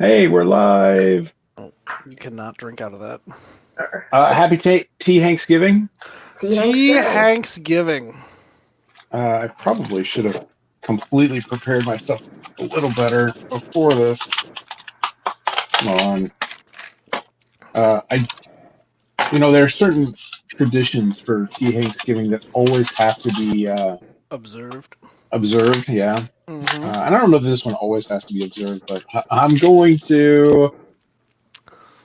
Hey, we're live. Oh, you cannot drink out of that. Happy T.Hanks-giving. T.Hanks-giving. I probably should have completely prepared myself a little better before this. Come on. There are certain traditions for T.Hanks-giving that always have to be Observed. observed. Yeah. Mm-hmm. I don't know if this one always has to be observed, but I'm going to.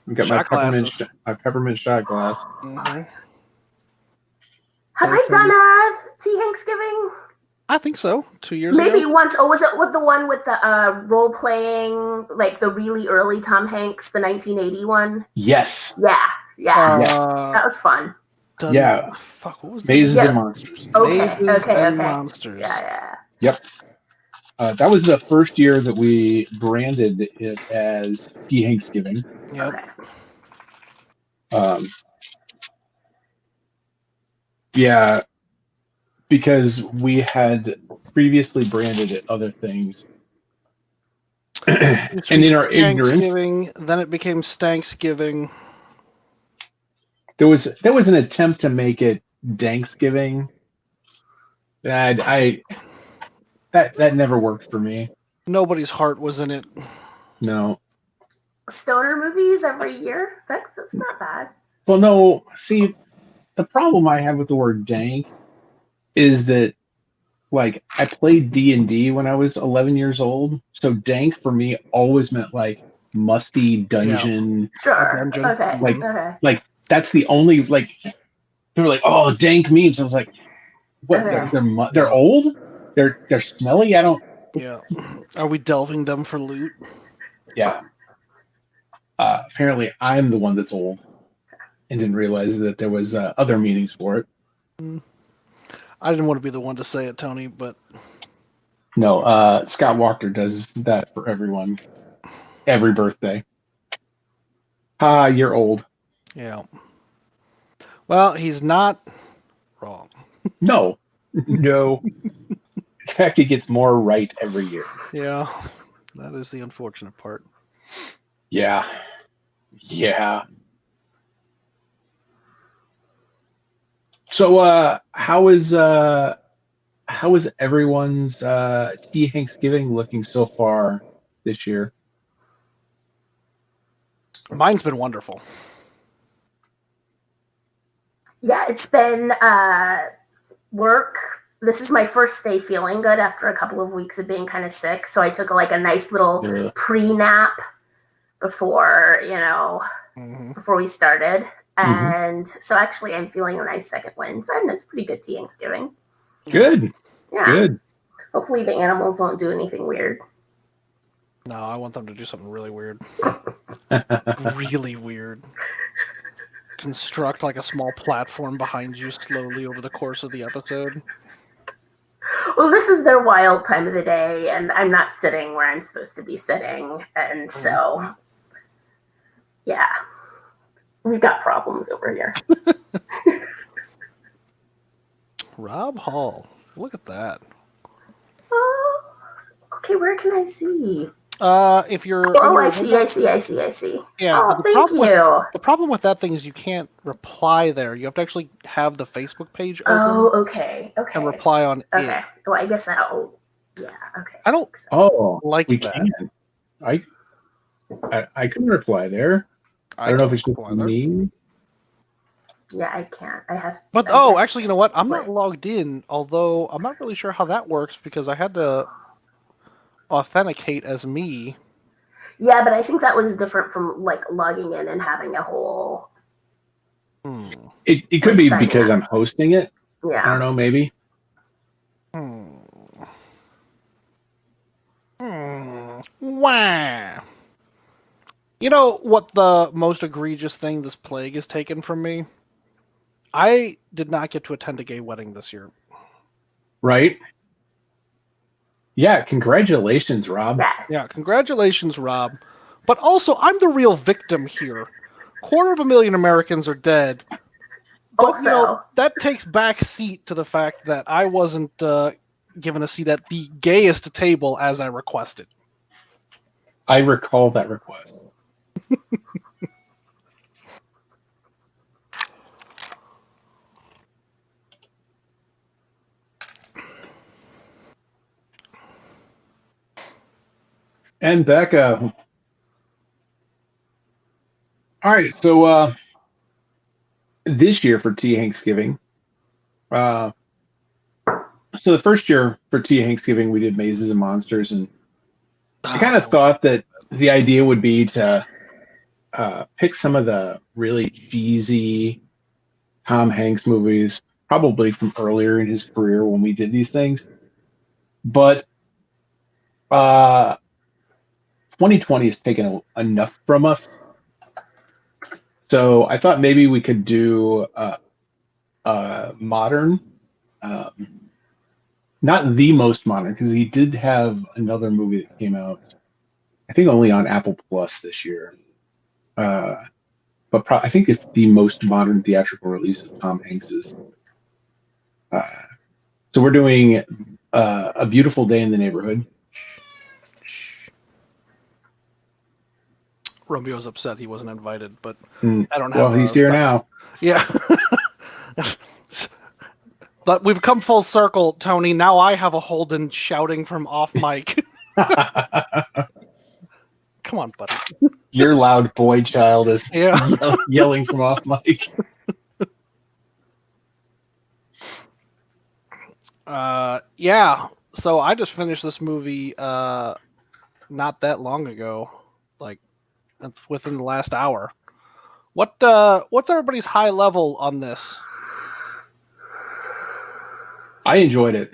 I've got my peppermint shot glass. Mm-hmm. Have I done a T.Hanks-giving? I think so. 2 years Maybe ago. once. Oh, was it with the one with the role playing, like the really early Tom Hanks, the 1980 one? Yes. Yeah. Yes. That was fun. Yeah. Fuck, what was that? Mazes and Monsters. Mazes and Monsters. Yeah. Yep. That was the first year that we branded it as T.Hanks-giving. Yep. Okay. Yeah, because we had previously branded it other things. And in our ignorance, then it became Stanksgiving. there was an attempt to make it Danksgiving. That never worked for me. Nobody's heart was in it. No. Stoner movies every year? That's not bad. Well, no. See, the problem I have with the word dank is that, like, I played D&D when I was 11 years old, so dank for me always meant like musty dungeon. Yeah. Sure. Dungeon. Okay. Like that's the only, like, they were like, oh, dank memes. I was like, what? Okay. They're old. They're smelly. I don't. Yeah. Are we delving them for loot? Yeah. Apparently, I'm the one that's old and didn't realize that there was other meanings for it. I didn't want to be the one to say it, Tony, but no. Scott Walker does that for everyone, every birthday. You're old. Yeah. Well, he's not wrong. No. In fact, he gets more right every year. Yeah. That is the unfortunate part. Yeah. So, how is everyone's T.Hanks-giving looking so far this year? Mine's been wonderful. Yeah, it's been work. This is my first day feeling good after a couple of weeks of being kind of sick. So I took a nice little pre-nap before, before we started. And so actually I'm feeling a nice second wind. So I know it's pretty good T.Hanks-giving. Good. Yeah. Good. Hopefully the animals won't do anything weird. No, I want them to do something really weird. Really weird. Construct like a small platform behind you slowly over the course of the episode. Well, this is their wild time of the day, and I'm not sitting where I'm supposed to be sitting. And so, yeah, we've got problems over here. Rob Hall. Look at that. Oh, okay, where can I see? If you're... Oh, I see. Yeah. Oh, thank you. The problem with that thing is you can't reply there. You have to actually have the Facebook page open. Oh, okay. And reply on it. Okay. Well, I guess I'll... Yeah, okay. I don't like we that. Can. I can reply there. I don't know if it's just me. Yeah, I can't. I have... But, actually, you know what? I'm not logged in, although I'm not really sure how that works because I had to authenticate as me. Yeah, but I think that was different from logging in and having a whole... It could be because I'm hosting it. Yeah. I don't know, maybe. Wow. You know what the most egregious thing this plague has taken from me? I did not get to attend a gay wedding this year. Right? Yeah, congratulations, Rob. Yes. Yeah, congratulations, Rob. But also, I'm the real victim here. 250,000 Americans are dead. But, Also, that takes back seat to the fact that I wasn't given a seat at the gayest table as I requested. I recall that request. And Becca. All right, so this year for T.Hanks-giving, so the first year for T.Hanks-giving, we did Mazes and Monsters, and I kind of thought that the idea would be to pick some of the really cheesy Tom Hanks movies, probably from earlier in his career when we did these things. But 2020 has taken enough from us. So I thought maybe we could do modern, not the most modern, because he did have another movie that came out, I think only on Apple Plus this year. But I think it's the most modern theatrical release of Tom Hanks's. So we're doing A Beautiful Day in the Neighborhood. Romeo's upset he wasn't invited, but I don't have. Well, he's here now. Yeah. But we've come full circle, Tony. Now I have a Holden shouting from off mic. Come on, buddy. Your loud boy child is Yeah. yelling from off mic. Yeah. So I just finished this movie not that long ago, like within the last hour. What's everybody's high level on this? I enjoyed it.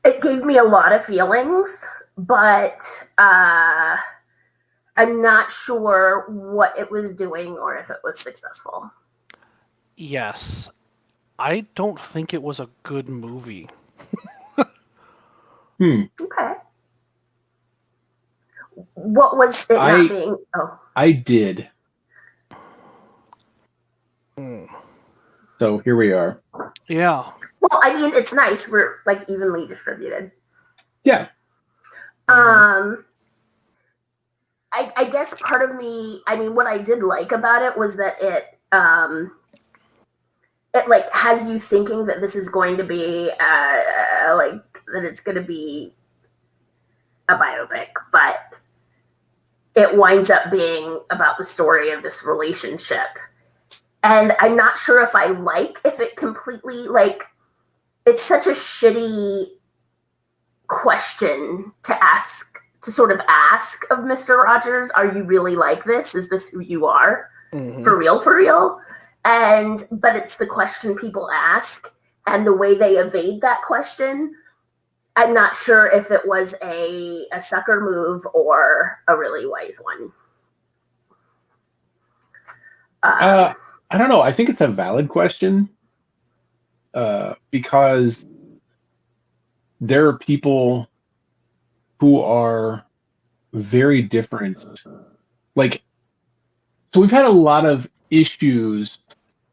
It gave me a lot of feelings, but I'm not sure what it was doing or if it was successful. Yes. I don't think it was a good movie. Okay. What was it not being? Oh. I did. So here we are. Yeah. Well, I mean, it's nice. We're like evenly distributed. Yeah. I guess part of me, I mean, what I did like about it was that it like has you thinking that this is going to be like that it's going to be a biopic, but it winds up being about the story of this relationship. And I'm not sure if if it completely, like, it's such a shitty question to sort of ask of Mr. Rogers. Are you really like this? Is this who you are? Mm-hmm. For real? But it's the question people ask, and the way they evade that question, I'm not sure if it was a sucker move or a really wise one. I don't know. I think it's a valid question because there are people who are very different. Like, so we've had a lot of issues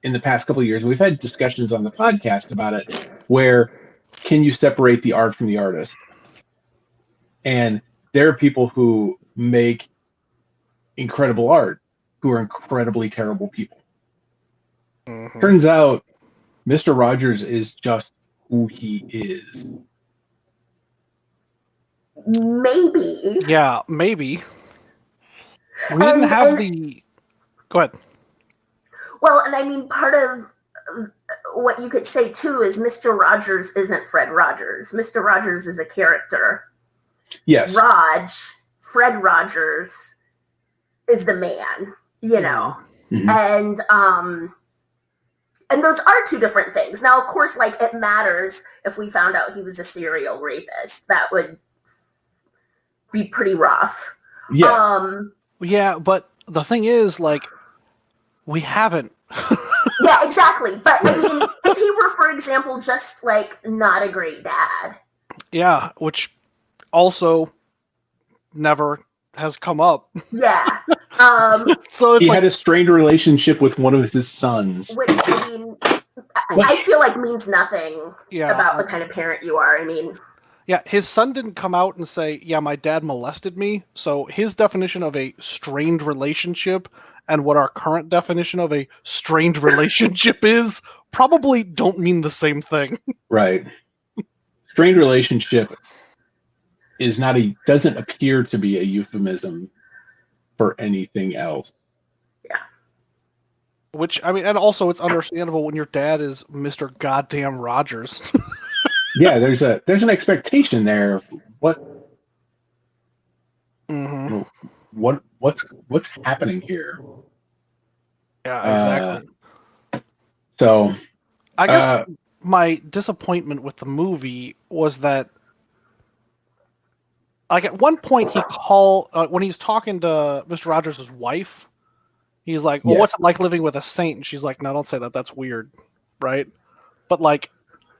in the past couple of years. We've had discussions on the podcast about it, where can you separate the art from the artist? And there are people who make incredible art who are incredibly terrible people. Mm-hmm. Turns out Mr. Rogers is just who he is. Maybe. Yeah, maybe. We didn't have the... Go ahead. Well, and I mean, part of what you could say, too, is Mr. Rogers isn't Fred Rogers. Mr. Rogers is a character. Yes. Fred Rogers is the man, you know. Mm-hmm. And those are two different things. Now, of course, like, it matters if we found out he was a serial rapist. That would be pretty rough. Yes. Yeah, but the thing is, like, we haven't. Yeah, exactly. But, I mean, if he were, for example, just, like, not a great dad. Yeah, which also never has come up. Yeah. So it's he had a strained relationship with one of his sons. Which, I mean, I feel like means nothing about the kind of parent you are. I mean... Yeah, his son didn't come out and say, "Yeah, my dad molested me." So his definition of a strained relationship and what our current definition of a strained relationship is probably don't mean the same thing. Right. Strained relationship doesn't appear to be a euphemism for anything else. Yeah. Which, I mean, and also it's understandable when your dad is Mr. Goddamn Rogers. Yeah, there's an expectation there of what Mm-hmm. what's happening here. Yeah, exactly. So I guess my disappointment with the movie was that, like, at one point when he's talking to Mr. Rogers' wife, he's like, "Well, what's it like living with a saint?" And she's like, "No, don't say that. That's weird," right? But like,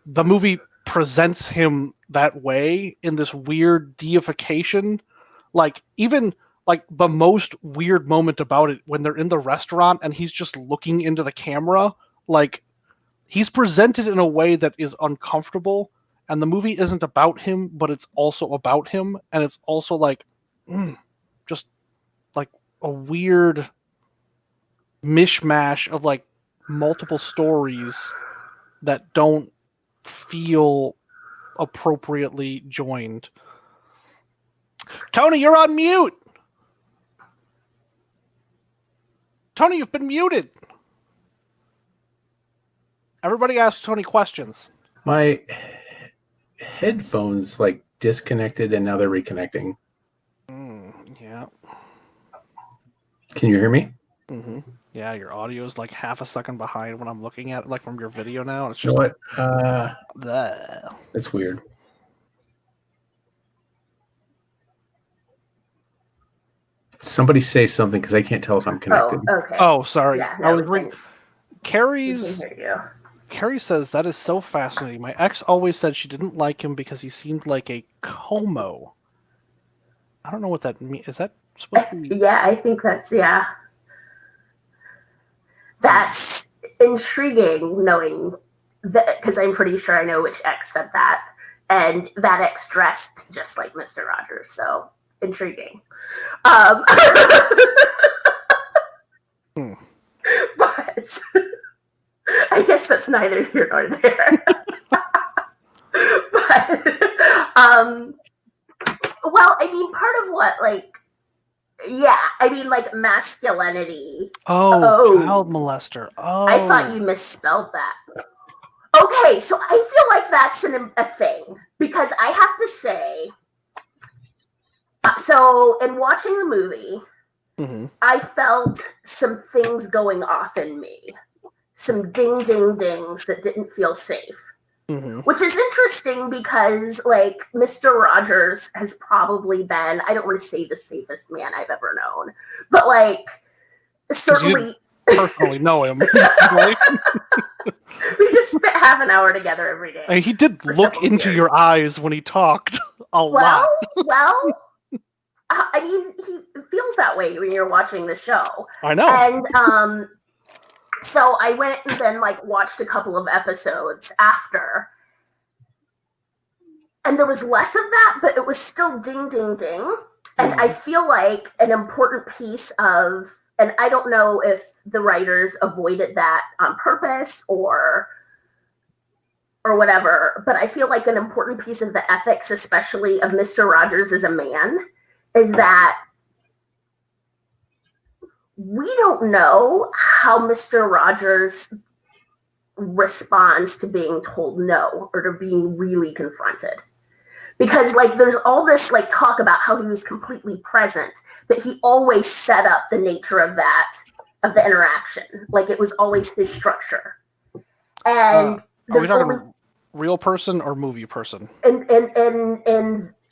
the movie presents him that way in this weird deification. Like, even like the most weird moment about it when they're in the restaurant and he's just looking into the camera, like, he's presented in a way that is uncomfortable, and the movie isn't about him, but it's also about him, and it's also like just like a weird mishmash of like multiple stories that don't feel appropriately joined. Tony, you're on mute. Tony, you've been muted. Everybody ask Tony questions. My headphones like disconnected and now they're reconnecting. Yeah. Can you hear me? Mm-hmm. Yeah, your audio is like half a second behind when I'm looking at it, like from your video now. It's You just know what? bleh. That's weird. Somebody say something because I can't tell if I'm connected. Oh, okay. Oh, sorry. Yeah, I no, was reading. we Carrie's. can hear you. Carrie says that is so fascinating. My ex always said she didn't like him because he seemed like a como. I don't know what that means. Is that supposed to be? Yeah, I think that's That's intriguing, knowing that, because I'm pretty sure I know which ex said that, and that ex dressed just like Mr. Rogers. So intriguing. But I guess that's neither here nor there. But well, I mean, part of what, like, yeah, I mean, like, masculinity. Oh, child molester. Oh, I thought you misspelled that. Okay, so I feel like that's a thing, because I have to say, so in watching the movie, I felt some things going off in me, some ding ding dings that didn't feel safe. Which is interesting because, like, Mr. Rogers has probably been, I don't want to say the safest man I've ever known, but, like, certainly personally know him. Right? We just spent half an hour together every day. I mean, he did look into your eyes when he talked a lot. Well, I mean, he feels that way when you're watching the show. I know. And so I went and then, like, watched a couple of episodes after. And there was less of that, but it was still ding, ding, ding. And I feel like an important piece of, and I don't know if the writers avoided that on purpose or whatever, but I feel like an important piece of the ethics, especially of Mr. Rogers as a man, is that we don't know how Mr. Rogers responds to being told no or to being really confronted. Because, like, there's all this, like, talk about how he was completely present, but he always set up the nature of the interaction. Like, it was always his structure. And are we talking real person or movie person?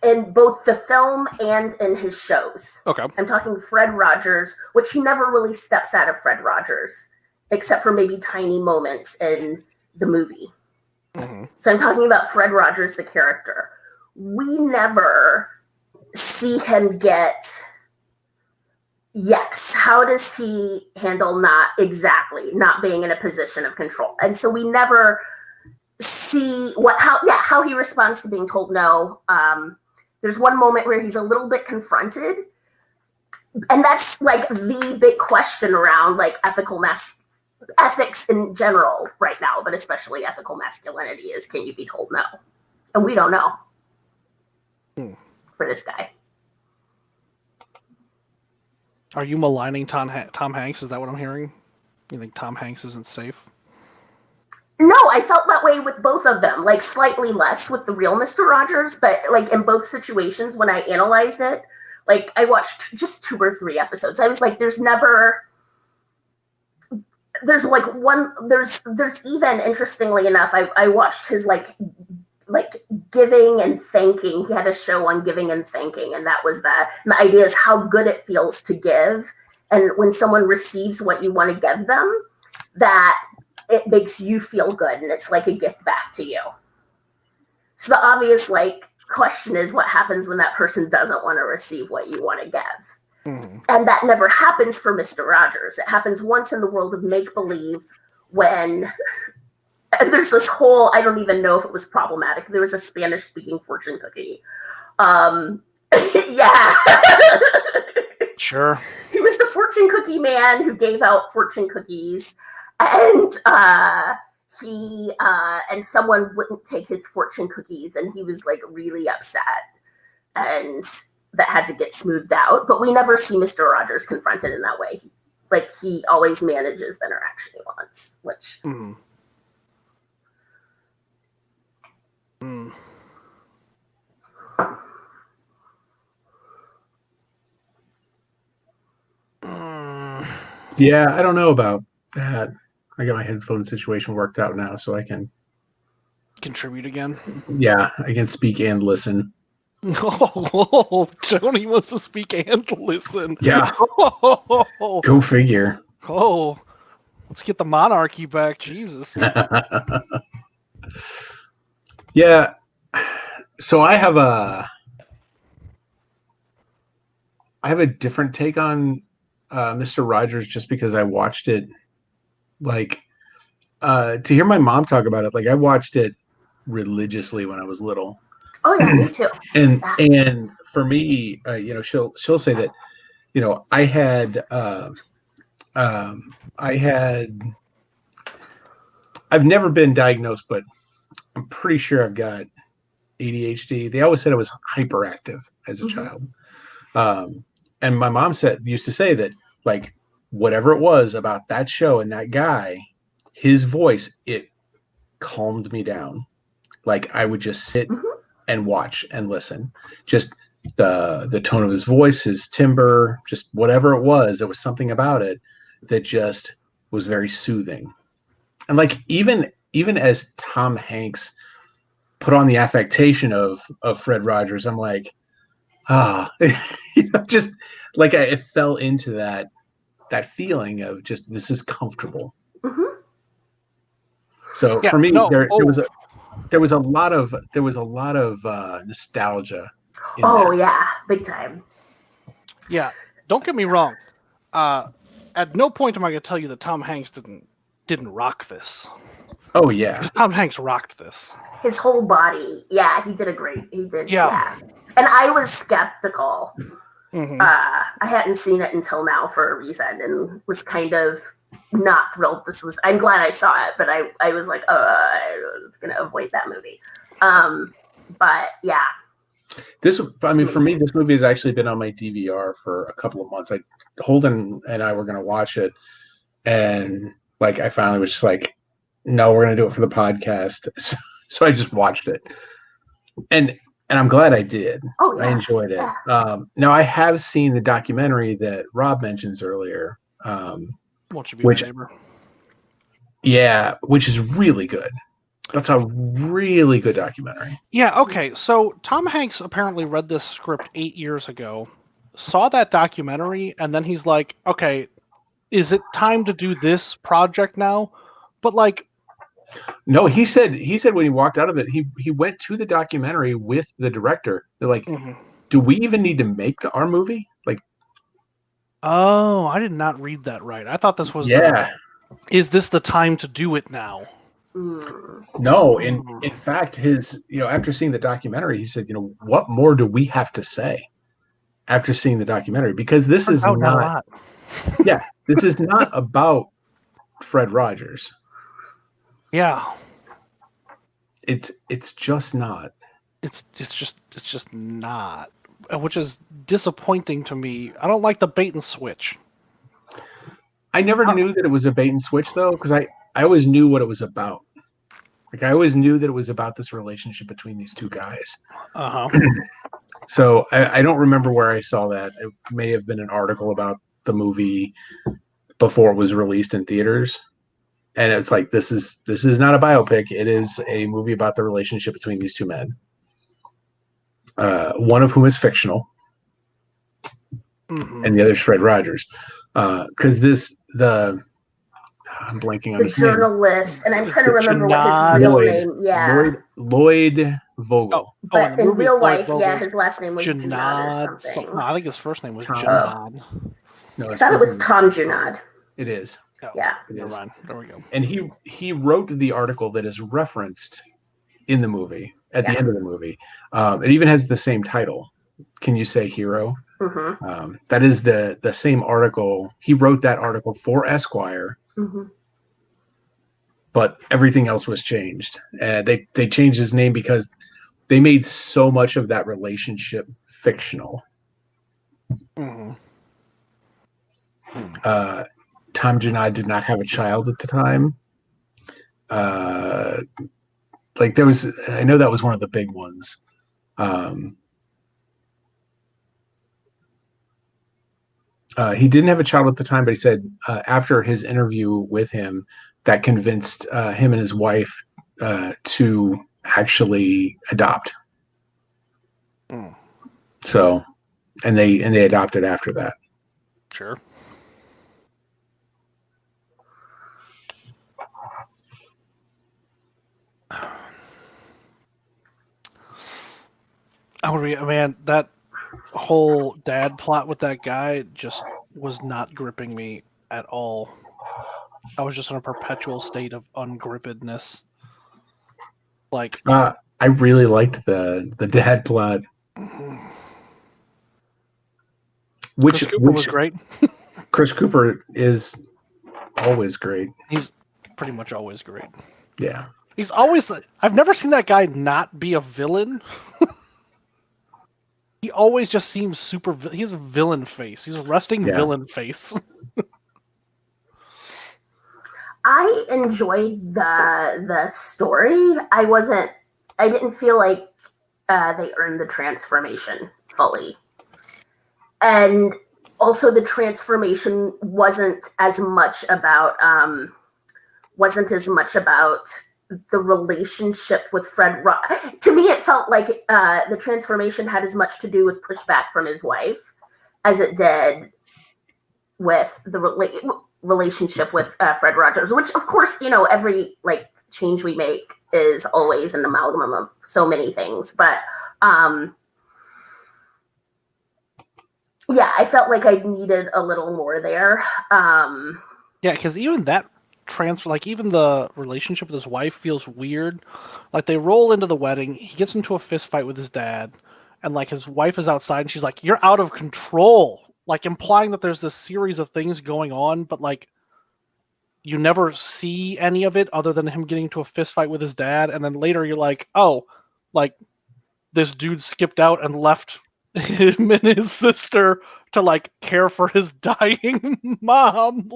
In both the film and in his shows. Okay. I'm talking Fred Rogers, which he never really steps out of Fred Rogers, except for maybe tiny moments in the movie. So I'm talking about Fred Rogers, the character. We never see him get, yes, how does he handle not being in a position of control? And so we never see how he responds to being told no. There's one moment where he's a little bit confronted, and that's like the big question around like ethics in general right now, but especially ethical masculinity is, can you be told no? And we don't know for this guy. Are you maligning Tom Hanks? Is that what I'm hearing? You think Tom Hanks isn't safe? No, I felt that way with both of them, like slightly less with the real Mr. Rogers, but like in both situations when I analyzed it, like I watched just 2 or 3 episodes. I was like, there's even, interestingly enough, I watched his like giving and thanking. He had a show on giving and thanking, and that was that. And the idea is how good it feels to give, and when someone receives what you want to give them, that it makes you feel good, and it's like a gift back to you. So the obvious like question is, what happens when that person doesn't want to receive what you want to give? Mm-hmm. And that never happens for Mr. Rogers. It happens once in the world of make-believe when there's this whole, I don't even know if it was problematic. There was a Spanish-speaking fortune cookie. Yeah. Sure. He was the fortune cookie man who gave out fortune cookies, and and someone wouldn't take his fortune cookies, and he was like really upset, and that had to get smoothed out. But we never see Mr. Rogers confronted in that way. He always manages the interaction he wants, which. Mm. Yeah, I don't know about that. I got my headphone situation worked out now, so I can contribute again. Yeah, I can speak and listen. Oh, Tony wants to speak and listen. Yeah. Go figure. Oh, let's get the monarchy back, Jesus. Yeah. So I have a different take on Mr. Rogers, just because I watched it, like, to hear my mom talk about it. Like, I watched it religiously when I was little. Oh yeah, me too. And for me, she'll say that, I've never been diagnosed, but I'm pretty sure I've got ADHD. They always said I was hyperactive as a child. And my mom used to say that, like, whatever it was about that show and that guy, his voice, it calmed me down. Like, I would just sit and watch and listen. Just the tone of his voice, his timbre, just whatever it was, there was something about it that just was very soothing. And like, even as Tom Hanks put on the affectation of Fred Rogers, I'm like, just like I fell into that feeling of just, this is comfortable. So for me, there was a lot of nostalgia. Yeah, big time. Yeah, don't get me wrong. At no point am I going to tell you that Tom Hanks didn't rock this. Oh yeah, because Tom Hanks rocked this. His whole body, yeah, he did. Yeah. And I was skeptical. I hadn't seen it until now for a reason, and was kind of not thrilled. I'm glad I saw it, but I was like, I was gonna avoid that movie. But yeah. For me, this movie has actually been on my DVR for a couple of months. Holden and I were gonna watch it, and like, I finally was just like, no, we're gonna do it for the podcast. So I just watched it, and I'm glad I did. Oh, yeah. I enjoyed it. Yeah. Now I have seen the documentary that Rob mentions earlier. Won't you be my neighbor? Yeah, which is really good. That's a really good documentary. Yeah, okay. So Tom Hanks apparently read this script 8 years ago, saw that documentary, and then he's like, okay, is it time to do this project now? But like, no, he said when he walked out of it, he went to the documentary with the director. They're like, do we even need to make our movie? Like, oh, I did not read that right. I thought this was is this the time to do it now? No, in fact, after seeing the documentary, he said, what more do we have to say after seeing the documentary? Because this is not a not, lot. yeah, this is not about Fred Rogers. Yeah. It's just not. It's just not, which is disappointing to me. I don't like the bait and switch. I never knew that it was a bait and switch though, because I always knew what it was about. Like I always knew that it was about this relationship between these two guys. So I don't remember where I saw that. It may have been an article about the movie before it was released in theaters. And it's like this is not a biopic. It is a movie about the relationship between these two men. One of whom is fictional, and the other is Fred Rogers. Because I'm blanking on the his name. Journalist, and I'm trying to remember what his real name. Yeah, Lloyd Vogel. But in real life, his last name was Junod or something. No, I think his first name was Junod. No, I thought it was Tom Junod. It is. Oh, yeah. Never mind. There we go. And he wrote the article that is referenced in the movie at the end of the movie. It even has the same title. Can you say hero? Mm-hmm. That is the same article. He wrote that article for Esquire, but everything else was changed. They changed his name because they made so much of that relationship fictional. Tom Junod did not have a child at the time. I know that was one of the big ones. He didn't have a child at the time, but he said after his interview with him, that convinced him and his wife to actually adopt. So, and they adopted after that. Sure. Man, that whole dad plot with that guy just was not gripping me at all. I was just in a perpetual state of ungrippedness. Like, I really liked the dad plot. Chris Cooper was great. Chris Cooper is always great. He's pretty much always great. Yeah. He's always I've never seen that guy not be a villain. He always just seems super. He's a villain face. He's a resting villain face. I enjoyed the story. I didn't feel like they earned the transformation fully, and also the transformation wasn't as much about the relationship with Fred. To me, it felt like the transformation had as much to do with pushback from his wife as it did with the relationship with Fred Rogers, which of course, every change we make is always an amalgam of so many things. But I felt like I needed a little more there. Because even that transfer, even the relationship with his wife feels weird. Like they roll into the wedding, he gets into a fist fight with his dad, and his wife is outside and she's like, "You're out of control," implying that there's this series of things going on, but you never see any of it other than him getting into a fist fight with his dad, and then later you're like, oh, this dude skipped out and left him and his sister to care for his dying mom.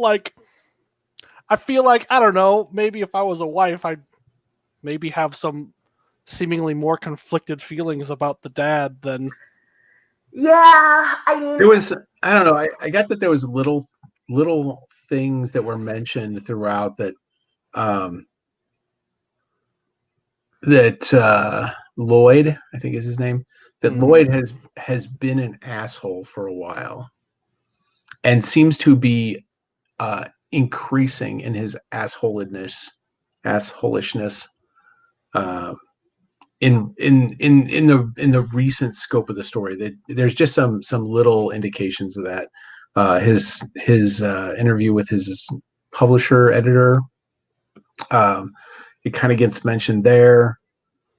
I feel like, I don't know, maybe if I was a wife, I'd maybe have some seemingly more conflicted feelings about the dad than. Yeah, I mean, there was, I don't know, I got that there was little things that were mentioned throughout that Lloyd, I think is his name, that Lloyd has been an asshole for a while and seems to be increasing in his assholishness in the recent scope of the story. That there's just some little indications of that. His interview with his publisher editor, it kind of gets mentioned there.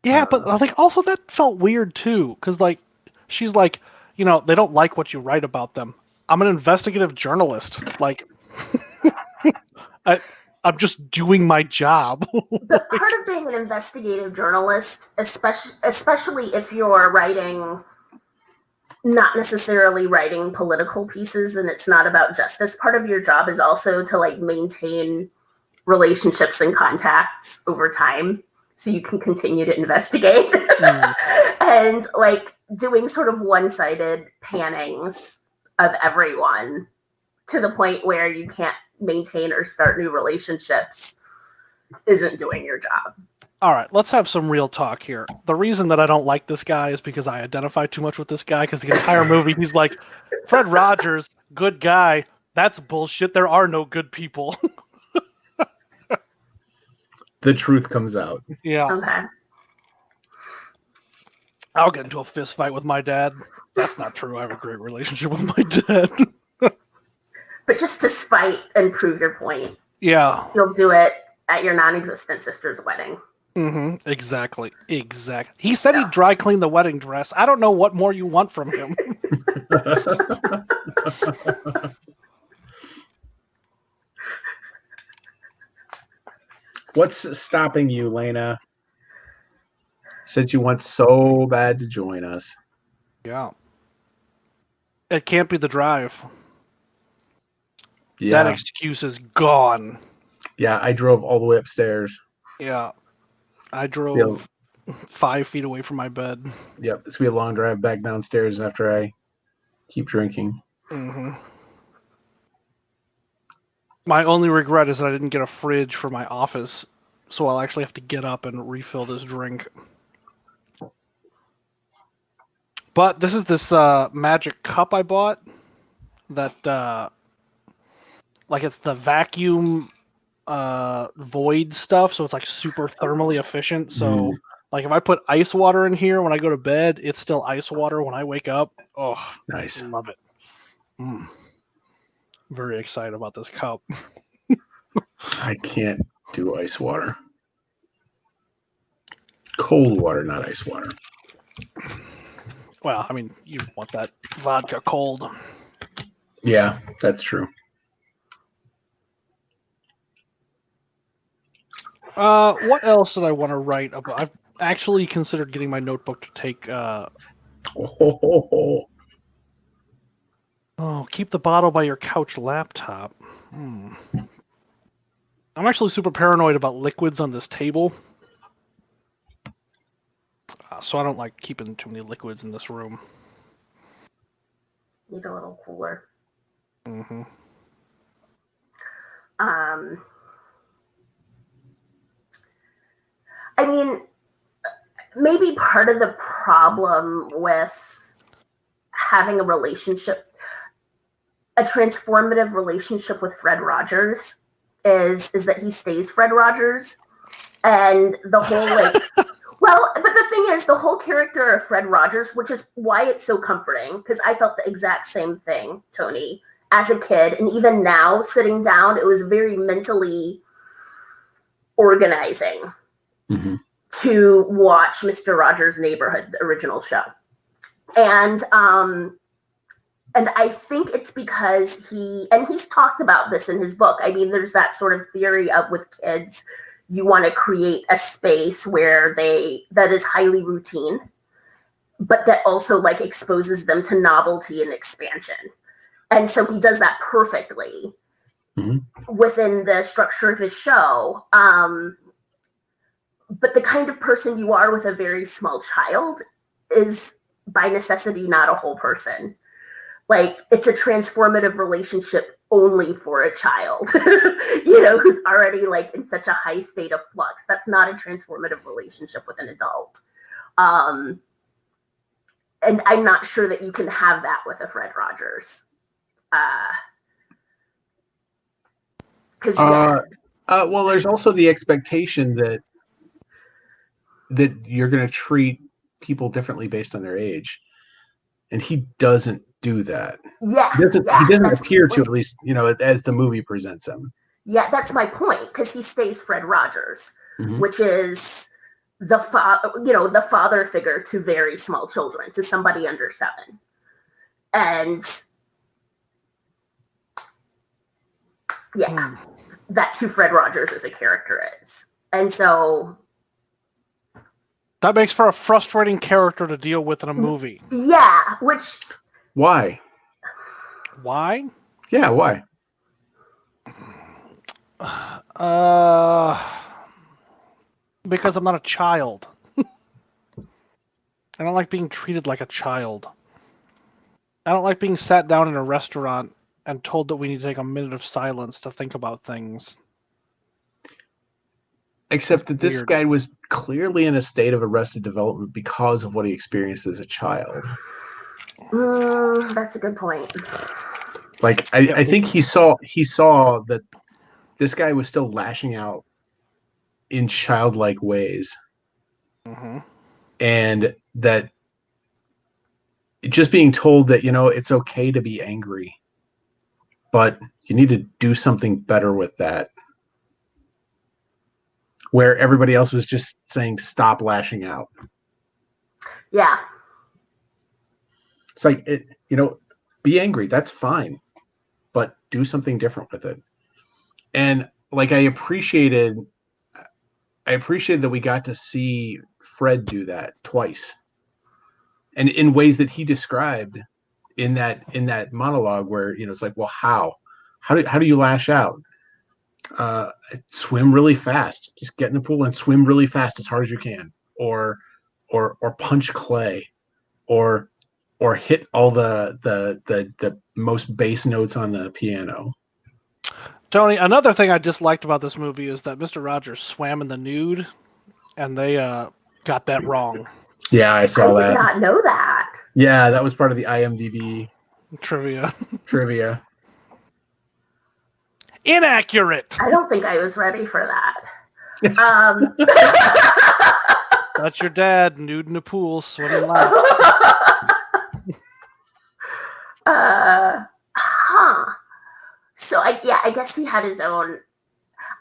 Yeah, but like also that felt weird too, because like she's like, you know, they don't like what you write about them. I'm an investigative journalist. Like, I'm just doing my job. But part of being an investigative journalist, especially if you're writing, not necessarily writing political pieces and it's not about justice, part of your job is also to like maintain relationships and contacts over time so you can continue to investigate. And like doing sort of one-sided pannings of everyone to the point where you can't maintain or start new relationships isn't doing your job. All right, let's have some real talk here. The reason that I don't like this guy is because I identify too much with this guy, because the entire movie he's like, Fred Rogers, good guy. That's bullshit. There are no good people. The truth comes out. Yeah. Okay. I'll get into a fist fight with my dad. That's not true. I have a great relationship with my dad. But just to spite and prove your point, Yeah. you'll do it at your non-existent sister's wedding. Mm-hmm. Exactly. He said he'd dry clean the wedding dress. I don't know what more you want from him. What's stopping you, Lena? Said you want so bad to join us. Yeah. It can't be the drive. Yeah. That excuse is gone. Yeah, I drove all the way upstairs. Yeah. I drove 5 feet away from my bed. Yep, it's gonna be a long drive back downstairs after I keep drinking. Mm-hmm. My only regret is that I didn't get a fridge for my office, so I'll actually have to get up and refill this drink. But this is this magic cup I bought that, like, it's the vacuum void stuff, so it's like super thermally efficient. So, like, if I put ice water in here when I go to bed, it's still ice water when I wake up. Oh, nice. I love it. Very excited about this cup. I can't do ice water. Cold water, not ice water. Well, I mean, you want that vodka cold. Yeah, that's true. What else did I want to write about? I've actually considered getting my notebook to take. Oh, keep the bottle by your couch laptop. I'm actually super paranoid about liquids on this table. So I don't like keeping too many liquids in this room. Need a little cooler. Mm-hmm. I mean, maybe part of the problem with having a transformative relationship with Fred Rogers is that he stays Fred Rogers, and the whole like well, but the thing is, the whole character of Fred Rogers, which is why it's so comforting, because I felt the exact same thing, Tony, as a kid, and even now sitting down, it was very mentally organizing to watch Mr. Rogers' Neighborhood, the original show. And I think it's because he's talked about this in his book. I mean, there's that sort of theory of with kids, you want to create a space where that is highly routine, but that also like exposes them to novelty and expansion. And so he does that perfectly within the structure of his show. But the kind of person you are with a very small child is by necessity not a whole person. Like, it's a transformative relationship only for a child, who's already like in such a high state of flux. That's not a transformative relationship with an adult. And I'm not sure that you can have that with a Fred Rogers. Well, there's also the expectation that you're going to treat people differently based on their age, and he doesn't do that. Yeah, he doesn't appear to, at least as the movie presents him. Yeah, that's my point, because he stays Fred Rogers. which is the father figure to very small children, to somebody under 7. And yeah, that's who Fred Rogers as a character is. And so that makes for a frustrating character to deal with in a movie. Yeah, which... Why? Why? Yeah, why? Because I'm not a child. I don't like being treated like a child. I don't like being sat down in a restaurant and told that we need to take a minute of silence to think about things. Except that this Weird. guy was clearly in a state of arrested development because of what he experienced as a child. That's a good point. Like, I think he saw that this guy was still lashing out in childlike ways. And that just being told that, it's okay to be angry, but you need to do something better with that. Where everybody else was just saying, stop lashing out. Yeah. It's like, be angry. That's fine. But do something different with it. And like, I appreciated that we got to see Fred do that twice. And in ways that he described in that monologue where, it's like, well, how do you lash out? Swim really fast. Just get in the pool and swim really fast as hard as you can, or punch clay, or hit all the most bass notes on the piano. Tony, another thing I disliked about this movie is that Mr. Rogers swam in the nude, and they got that wrong. Yeah, I saw that. I did not know that. Yeah, that was part of the IMDb trivia. Inaccurate. I don't think I was ready for that. That's your dad, nude in the pool, swimming laps. So I guess he had his own.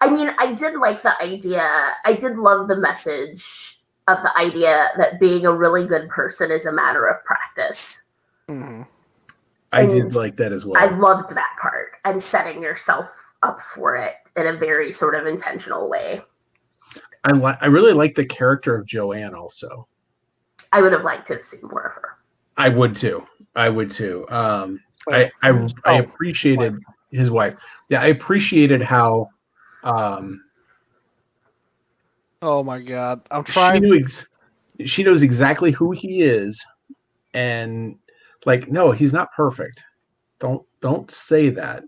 I mean, I did like the idea. I did love the message of the idea that being a really good person is a matter of practice. I did like that as well. I loved that part, and setting yourself up for it in a very sort of intentional way. I really like the character of Joanne also. I would have liked to have seen more of her. I would too. I appreciated his wife. Yeah, I appreciated how oh my god. I'm trying. She knows exactly who he is, and like, no, he's not perfect. Don't say that.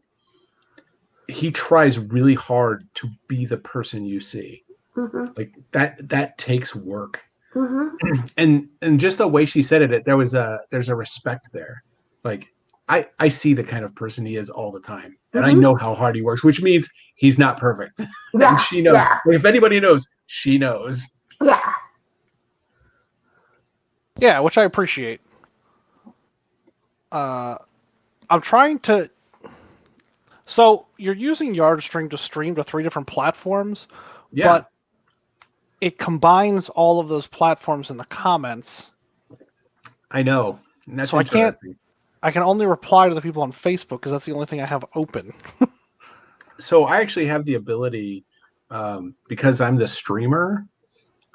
He tries really hard to be the person you see. Like that takes work. And just the way she said it, there's a respect there. Like, I see the kind of person he is all the time, and I know how hard he works, which means he's not perfect. Yeah, and she knows. Yeah. If anybody knows, she knows. Yeah. Yeah, which I appreciate. I'm trying to. So you're using Yardstream to stream to 3 different platforms, but it combines all of those platforms in the comments. I know. And that's so I can only reply to the people on Facebook because that's the only thing I have open. So I actually have the ability, because I'm the streamer,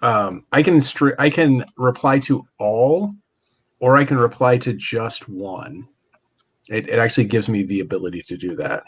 I can reply to all, or I can reply to just one. It actually gives me the ability to do that.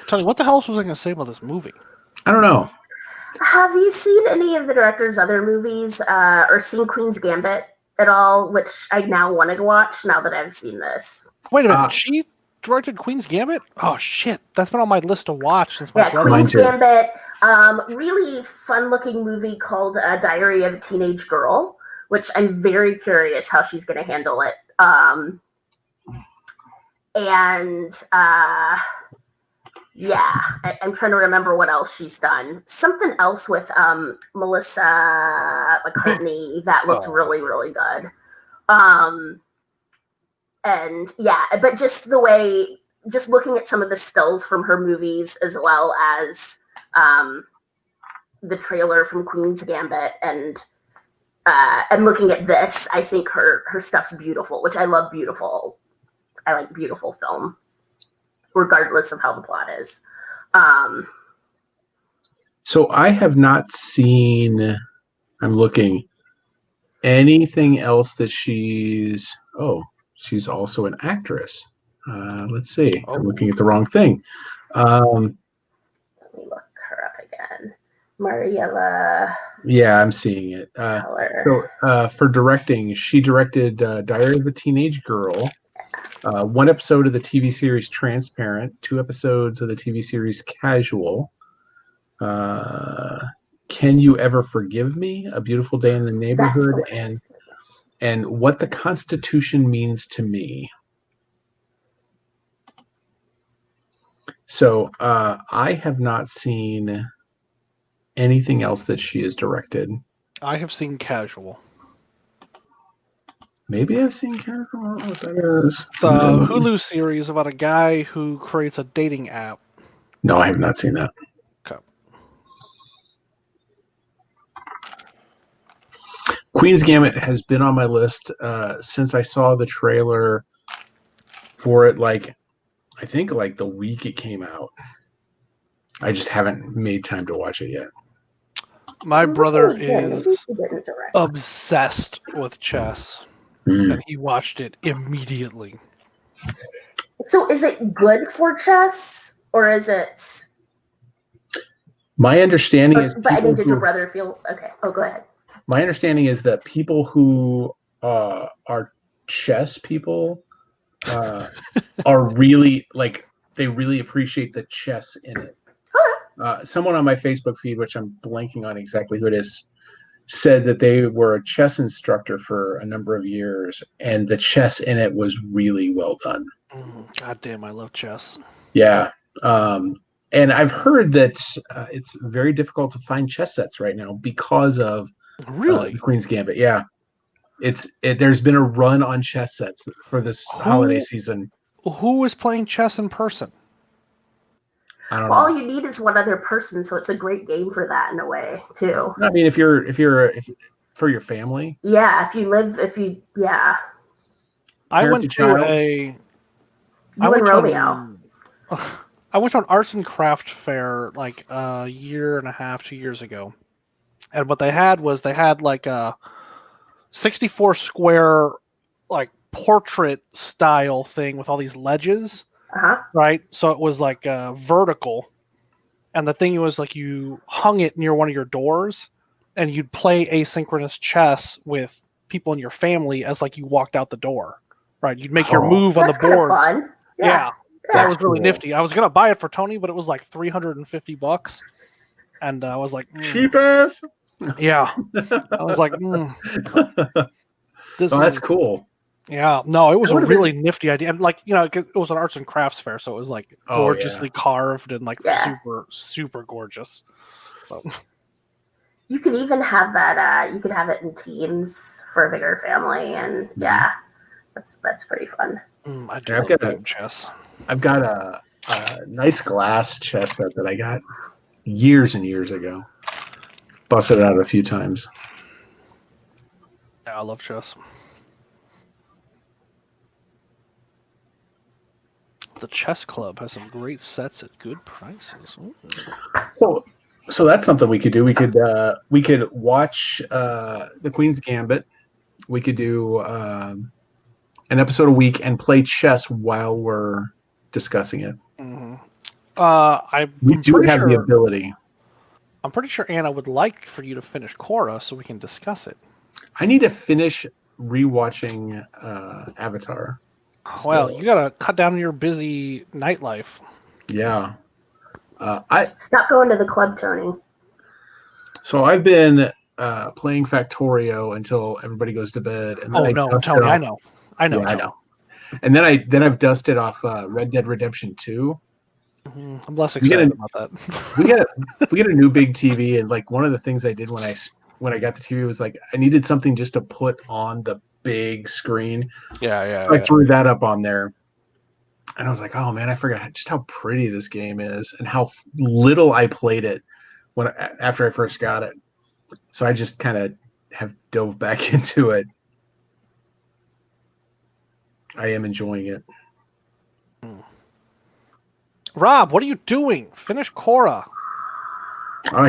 Tony, what the hell was I going to say about this movie? I don't know. Have you seen any of the director's other movies, or seen Queen's Gambit at all? Which I now want to watch now that I've seen this. Wait a minute, she directed Queen's Gambit? Oh shit, that's been on my list to watch since my brother. Queen's Gambit. Really fun-looking movie called Diary of a Teenage Girl, which I'm very curious how she's going to handle it And yeah, I'm trying to remember what else she's done. Something else with Melissa McCartney that looked really, really good. And yeah, but just the way, just looking at some of the stills from her movies, as well as the trailer from Queen's Gambit, and looking at this, I think her stuff's beautiful, which I love. Beautiful. I like beautiful film, regardless of how the plot is. So I have not seen, I'm looking, anything else that she's also an actress. Let's see. I'm looking at the wrong thing. Let me look her up again. Mariella. Yeah, I'm seeing it. For directing, she directed Diary of a Teenage Girl, one episode of the TV series Transparent, 2 episodes of the TV series Casual, Can You Ever Forgive Me? A Beautiful Day in the Neighborhood, and What the Constitution Means to Me. So I have not seen anything else that she has directed. I have seen Casual. Maybe I've seen Casual. I don't know what that is. It's a Hulu series about a guy who creates a dating app. No, I have not seen that. Okay. Queen's Gambit has been on my list since I saw the trailer for it, I think the week it came out. I just haven't made time to watch it yet. My brother is obsessed with chess, and he watched it immediately. So is it good for chess, or is it... My understanding is... But I mean, did your brother feel... Okay, go ahead. My understanding is that people who are chess people are really, they really appreciate the chess in it. Someone on my Facebook feed, which I'm blanking on exactly who it is, said that they were a chess instructor for a number of years, and the chess in it was really well done. God damn, I love chess. Yeah. And I've heard that it's very difficult to find chess sets right now because of the Queen's Gambit. Yeah. There's been a run on chess sets for this holiday season. Who is playing chess in person? I don't know. All you need is one other person, so it's a great game for that in a way too. I mean, if for your family. Yeah, I went to I went to an arts and craft fair a year and a half, 2 years ago, and what they had a 64 square portrait style thing with all these ledges. Right, so it was vertical, and the thing was you hung it near one of your doors, and you'd play asynchronous chess with people in your family as you walked out the door. Right, you'd make your move on the board. Fun. Yeah, that was really nifty. I was gonna buy it for Tony, but it was $350, and I was like, cheap ass. Yeah, I was like, that's cool. Yeah, no, it was a really nifty idea, and it was an arts and crafts fair, so it was gorgeously carved and super, super gorgeous. So you can even have that. You can have it in teams for a bigger family, and that's pretty fun. I do love chess. I've got a nice glass chess set that I got years and years ago. Busted it out a few times. Yeah, I love chess. The Chess Club has some great sets at good prices. So that's something we could do. We could watch the Queen's Gambit. We could do an episode a week and play chess while we're discussing it. We do have the ability. I'm pretty sure Anna would like for you to finish Korra so we can discuss it. I need to finish rewatching Avatar. Well, you gotta cut down your busy nightlife. Yeah. Stop going to the club, Tony. So I've been playing Factorio until everybody goes to bed. And then Tony, I know. I know. Yeah, I know. And then I've dusted off Red Dead Redemption 2. I'm less excited about that. we got a new big TV, and like one of the things I did when I got the TV was like I needed something just to put on the big screen. Yeah. So I threw that up on there, and I was like, oh man, I forgot just how pretty this game is and how little I played it after I first got it. So I just kind of have dove back into it. I am enjoying it. Rob, what are you doing? Finish Korra.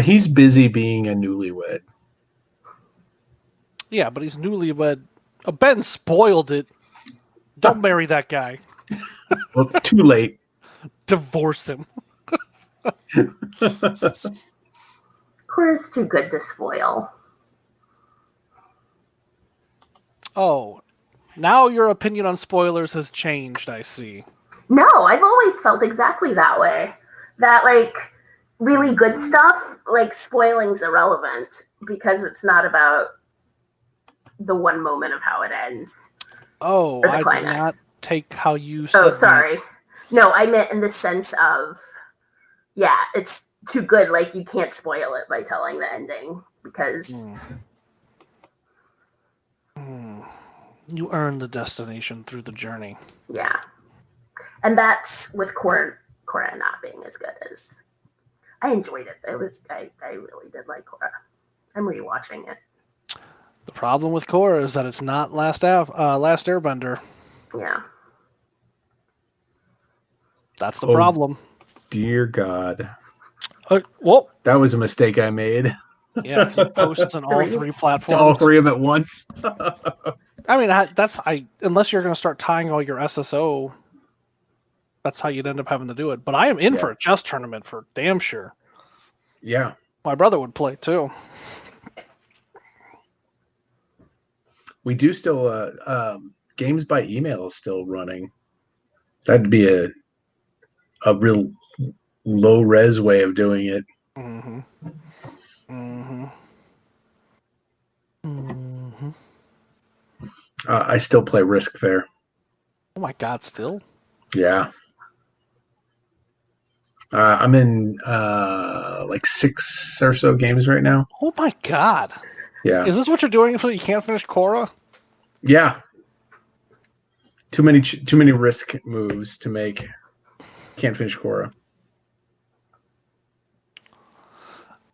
He's busy being a newlywed. Yeah, but he's newlywed. Ben spoiled it. Don't marry that guy. Well, too late. Divorce him. Korra's too good to spoil. Oh, now your opinion on spoilers has changed, I see. No, I've always felt exactly that way. That, like, really good stuff, like, spoiling's irrelevant because it's not about the one moment of how it ends. Oh, I did not take how you said. Oh, sorry. No, I meant in the sense of, yeah, it's too good. Like, you can't spoil it by telling the ending because... You earn the destination through the journey. Yeah. And that's with Korra not being as good as... I enjoyed it. I really did like Korra. I'm rewatching it. The problem with Korra is that it's not Last Airbender. Yeah. That's the problem. Dear God. Well, that was a mistake I made. Yeah, because it posts on all three platforms. All three of them at once. I mean, unless you're going to start tying all your SSO, that's how you'd end up having to do it. But I am in for a chess tournament for damn sure. Yeah. My brother would play too. We do still games by email is still running. That'd be a real low res way of doing it. Mm-hmm. I still play Risk there. Oh my God, still? Yeah. I'm in like 6 or so games right now. Oh my God. Yeah. Is this what you're doing so you can't finish Korra? Yeah. Too many Risk moves to make. Can't finish Korra.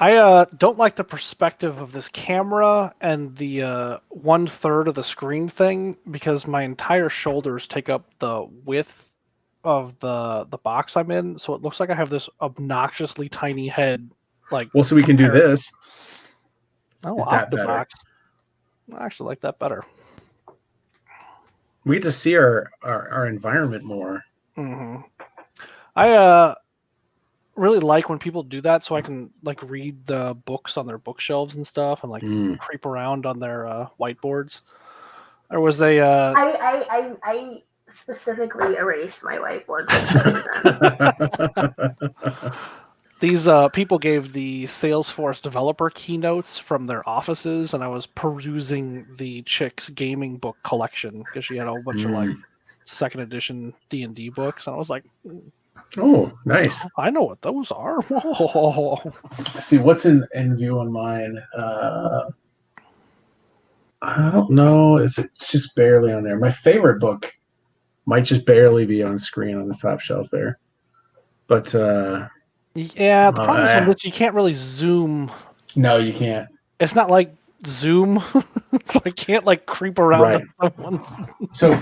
I don't like the perspective of this camera and the 1/3 of the screen thing because my entire shoulders take up the width of the box I'm in, so it looks like I have this obnoxiously tiny head. Like, well, so we can do this. Oh, Is that Octobox. better? I actually like that better. We get to see our environment more. Mm-hmm. I really like when people do that, so I can like read the books on their bookshelves and stuff, and like creep around on their whiteboards. There was a. I specifically erased my whiteboard for reason. These people gave the Salesforce developer keynotes from their offices, and I was perusing the chick's gaming book collection because she had a whole bunch of like second edition D&D books, and I was like, oh, nice. I know what those are. Whoa. Let's see what's in view on mine. I don't know. It's just barely on there. My favorite book might just barely be on screen on the top shelf there. But yeah, the problem is that you can't really zoom. No, you can't. It's not like Zoom, so I can't like creep around. Right. So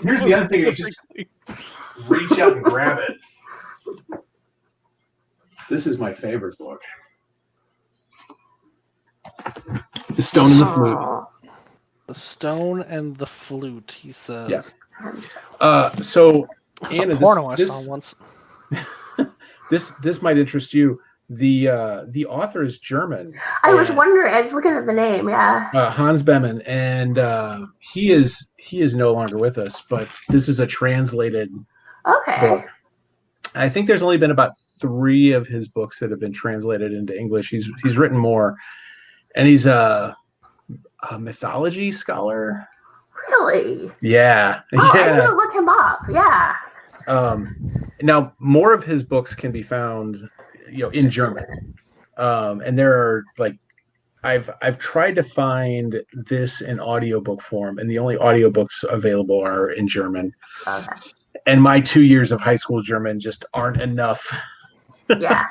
here's the other thing: you just reach out and grab it. This is my favorite book, The Stone and the Flute. The Stone and the Flute, he says. Yeah. So Anna, porno I saw once. This might interest you. The author is German. I was wondering. I was looking at the name. Yeah. Hans Behmen, and he is no longer with us. But this is a translated book. I think there's only been about 3 of his books that have been translated into English. He's written more, and he's a mythology scholar. Really? Yeah. Oh, I need Yeah. to look him up. Yeah. Now more of his books can be found, in Just a German. minute. And there are I've tried to find this in audiobook form, and the only audiobooks available are in German. Okay. And my 2 years of high school German just aren't enough Yeah.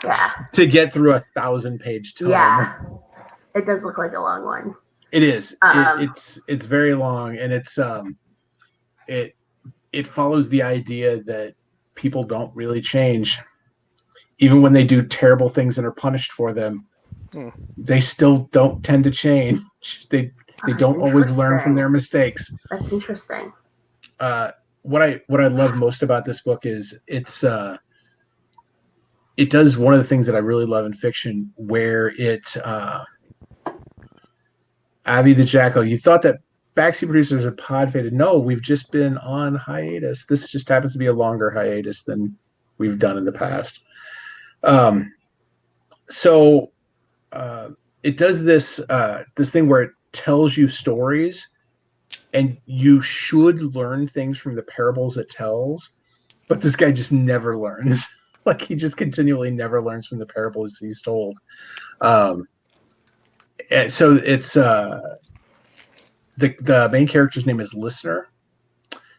to get through 1,000-page tome. Yeah. It does look like a long one. It is. It's very long, and it follows the idea that people don't really change, even when they do terrible things and are punished for them. They still don't tend to change. They don't always learn from their mistakes. That's interesting. What I love most about this book is it does one of the things that I really love in fiction, where Abby the Jackal, you thought that Backseat Producers are pod faded. No, we've just been on hiatus. This just happens to be a longer hiatus than we've done in the past. So it does this thing where it tells you stories, and you should learn things from the parables it tells, but this guy just never learns. Like, he just continually never learns from the parables he's told. So it's the main character's name is Listener.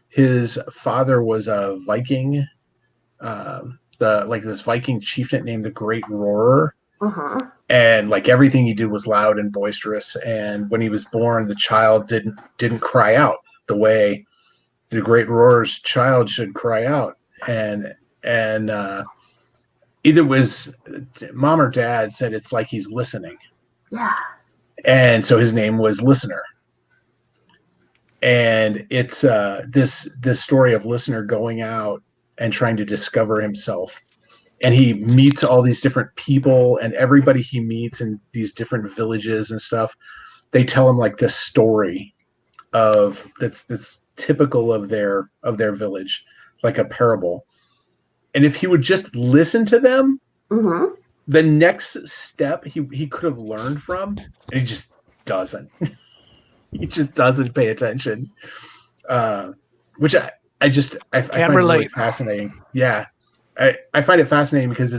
His father was a Viking, this Viking chieftain named the Great Roarer. And everything he did was loud and boisterous. And when he was born, the child didn't cry out the way the Great Roarer's child should cry out. And either was mom or dad said it's like he's listening. Yeah. And so his name was Listener. And it's this story of Listener going out and trying to discover himself. And he meets all these different people, and everybody he meets in these different villages and stuff, they tell him this story that's typical of their village, like a parable. And if he would just listen to them, the next step he could have learned from, and he just doesn't. He just doesn't pay attention, which I find really fascinating. Yeah, I find it fascinating because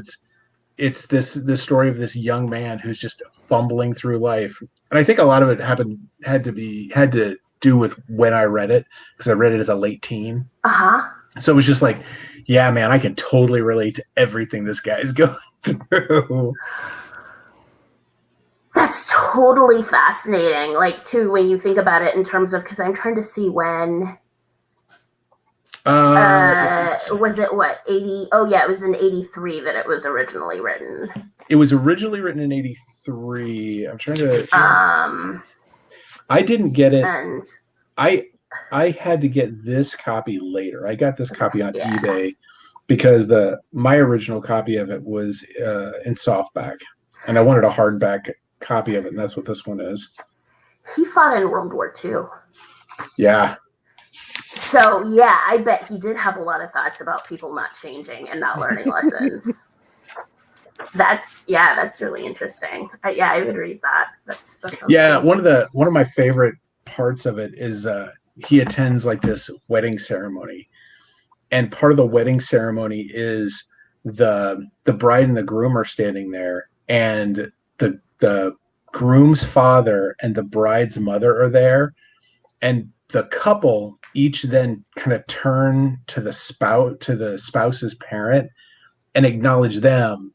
it's this story of this young man who's just fumbling through life, and I think a lot of it had to do with when I read it, because I read it as a late teen. So it was just yeah, man, I can totally relate to everything this guy is going through. That's totally fascinating. Too, when you think about it in terms of, because I'm trying to see when. Was it what, 80? Oh yeah, it was in 83 that it was originally written. It was originally written in 83. I'm trying to. I didn't get it. And I had to get this copy later. I got this copy on eBay because my original copy of it was in softback, and I wanted a hardback copy of it, and that's what this one is. He fought in World War II. Yeah. So yeah, I bet he did have a lot of thoughts about people not changing and not learning lessons. That's really interesting. I would read that. That sounds good. One of my favorite parts of it is he attends this wedding ceremony, and part of the wedding ceremony is the bride and the groom are standing there, and the groom's father and the bride's mother are there, and the couple each then kind of turn to the spouse's parent and acknowledge them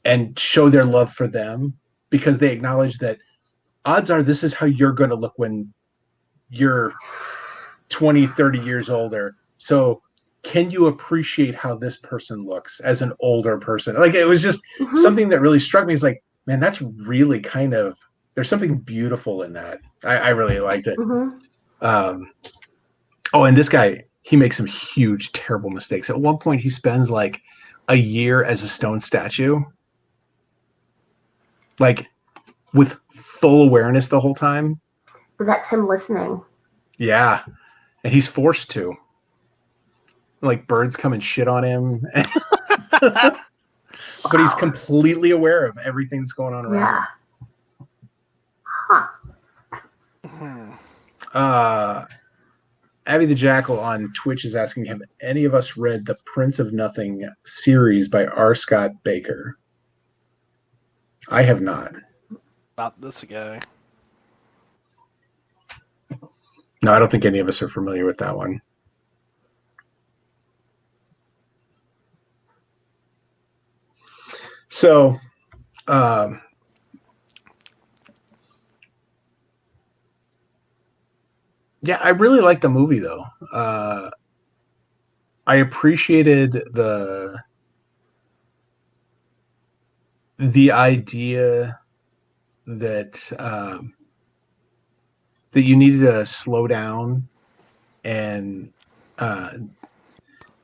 and show their love for them, because they acknowledge that odds are this is how you're going to look when you're 20, 30 years older. So can you appreciate how this person looks as an older person? It was just something that really struck me. It's man, that's really there's something beautiful in that. I really liked it. And this guy, he makes some huge, terrible mistakes. At one point, he spends a year as a stone statue, with full awareness the whole time. But that's him listening. Yeah. And he's forced to. Birds come and shit on him. But he's completely aware of everything that's going on around him. Abby the Jackal on Twitch is asking, have any of us read the Prince of Nothing series by R. Scott Baker? I have not. Not this guy. No, I don't think any of us are familiar with that one. So, yeah, I really liked the movie, though. I appreciated the idea that that you needed to slow down, and that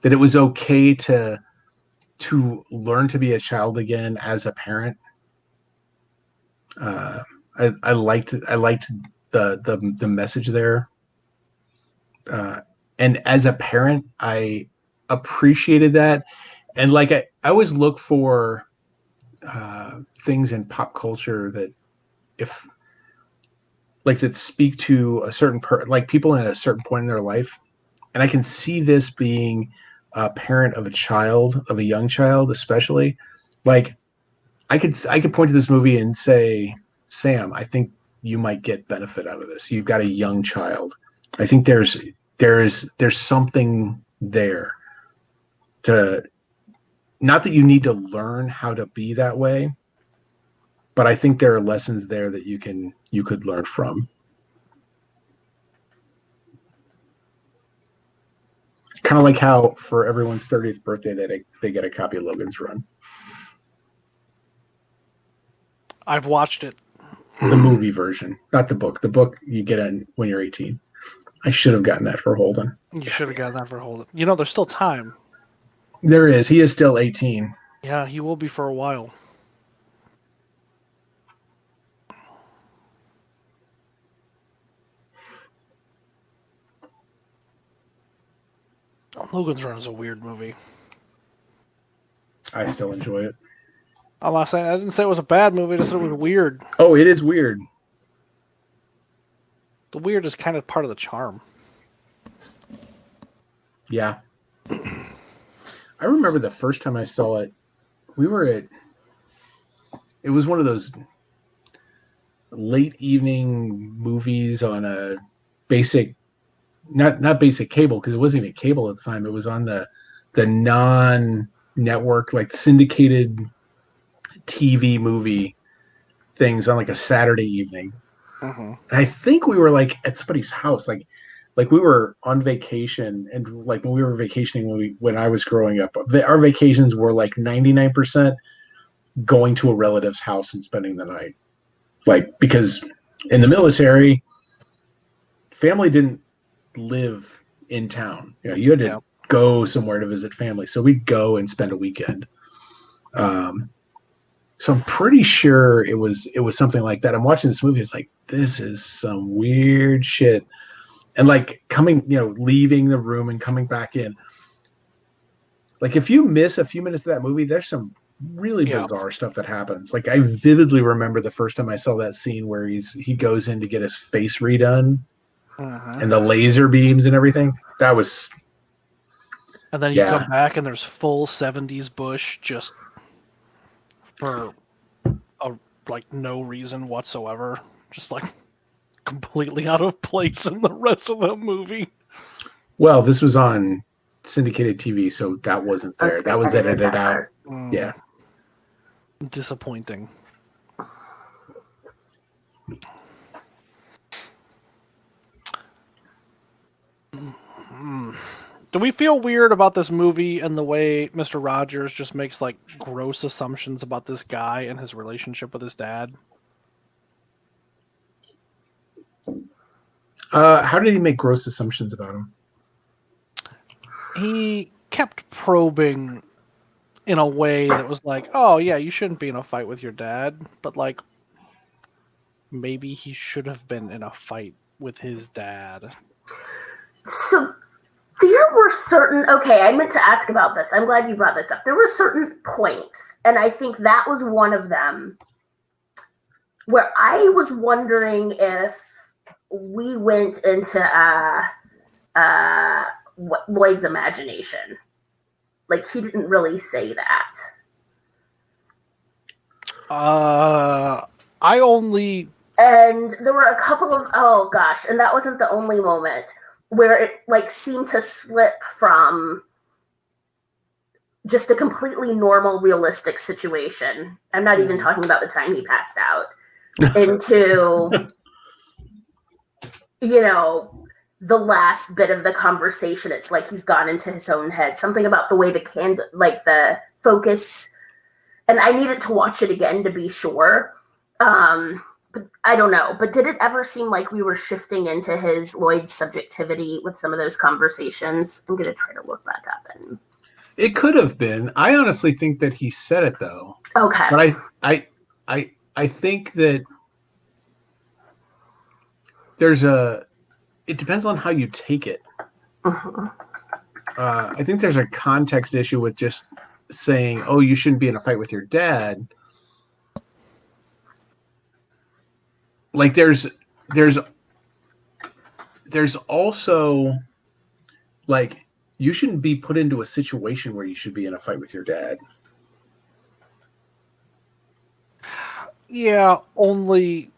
it was okay to learn to be a child again as a parent. I liked the message there, and as a parent, I appreciated that. And like I always look for things in pop culture that if like that speak to a certain like people at a certain point in their life, and I can see this being a parent of a child, of a young child, especially. Like I could point to this movie and say, Sam, I think you might get benefit out of this. You've got a young child. I think there's something there to, not that you need to learn how to be that way, but I think there are lessons there that you could learn from. Kind of like how for everyone's 30th birthday they get a copy of Logan's Run. I've watched it. The movie version, not the book. The book you get it when you're 18. I should have gotten that for Holden. You should have gotten that for Holden. You know, there's still time. There is. He is still 18. Yeah, he will be for a while. Logan's Run is a weird movie. I still enjoy it. I'm not saying, I didn't say it was a bad movie. I just said it was weird. Oh, it is weird. The weird is kind of part of the charm. Yeah. I remember the first time I saw it, it was one of those late evening movies on a basic, not basic cable, because it wasn't even cable at the time. It was on the non-network, like syndicated TV movie things on like a Saturday evening. And I think we were like at somebody's house, like we were on vacation, and like when we were vacationing when I was growing up, our vacations were like 99% going to a relative's house and spending the night. Like, because in the military, family didn't live in town. You know, you had to go somewhere to visit family. So we'd go and spend a weekend. So I'm pretty sure it was something like that. I'm watching this movie. It's like, this is some weird shit. And like leaving the room and coming back in. Like if you miss a few minutes of that movie, there's some really bizarre stuff that happens. Like I vividly remember the first time I saw that scene where he goes in to get his face redone and the laser beams and everything. That was. And then you come back and there's full 70s Bush just for no reason whatsoever. Just like completely out of place in the rest of the movie. Well, this was on syndicated TV, so that wasn't there. That was edited out. Yeah. Disappointing. Do we feel weird about this movie and the way Mr. Rogers just makes like gross assumptions about this guy and his relationship with his dad? How did he make gross assumptions about him? He kept probing in a way that was like, oh yeah, you shouldn't be in a fight with your dad, but like maybe he should have been in a fight with his dad. So there were certain, I meant to ask about this. I'm glad you brought this up. There were certain points, and I think that was one of them, where I was wondering if we went into Lloyd's imagination. Like, he didn't really say that. I only. And there were a couple of, oh gosh, and that wasn't the only moment where it like seemed to slip from just a completely normal, realistic situation. I'm not even talking about the time he passed out, into, you know, the last bit of the conversation. It's like he's gone into his own head. Something about the way the focus, and I needed to watch it again to be sure. But I don't know. But did it ever seem like we were shifting into his Lloyd's subjectivity with some of those conversations? I'm going to try to look back up. And It could have been. I honestly think that he said it though. Okay. But I think that it depends on how you take it. Mm-hmm. I think there's a context issue with just saying, "Oh, you shouldn't be in a fight with your dad." Like there's also like you shouldn't be put into a situation where you should be in a fight with your dad. Yeah, only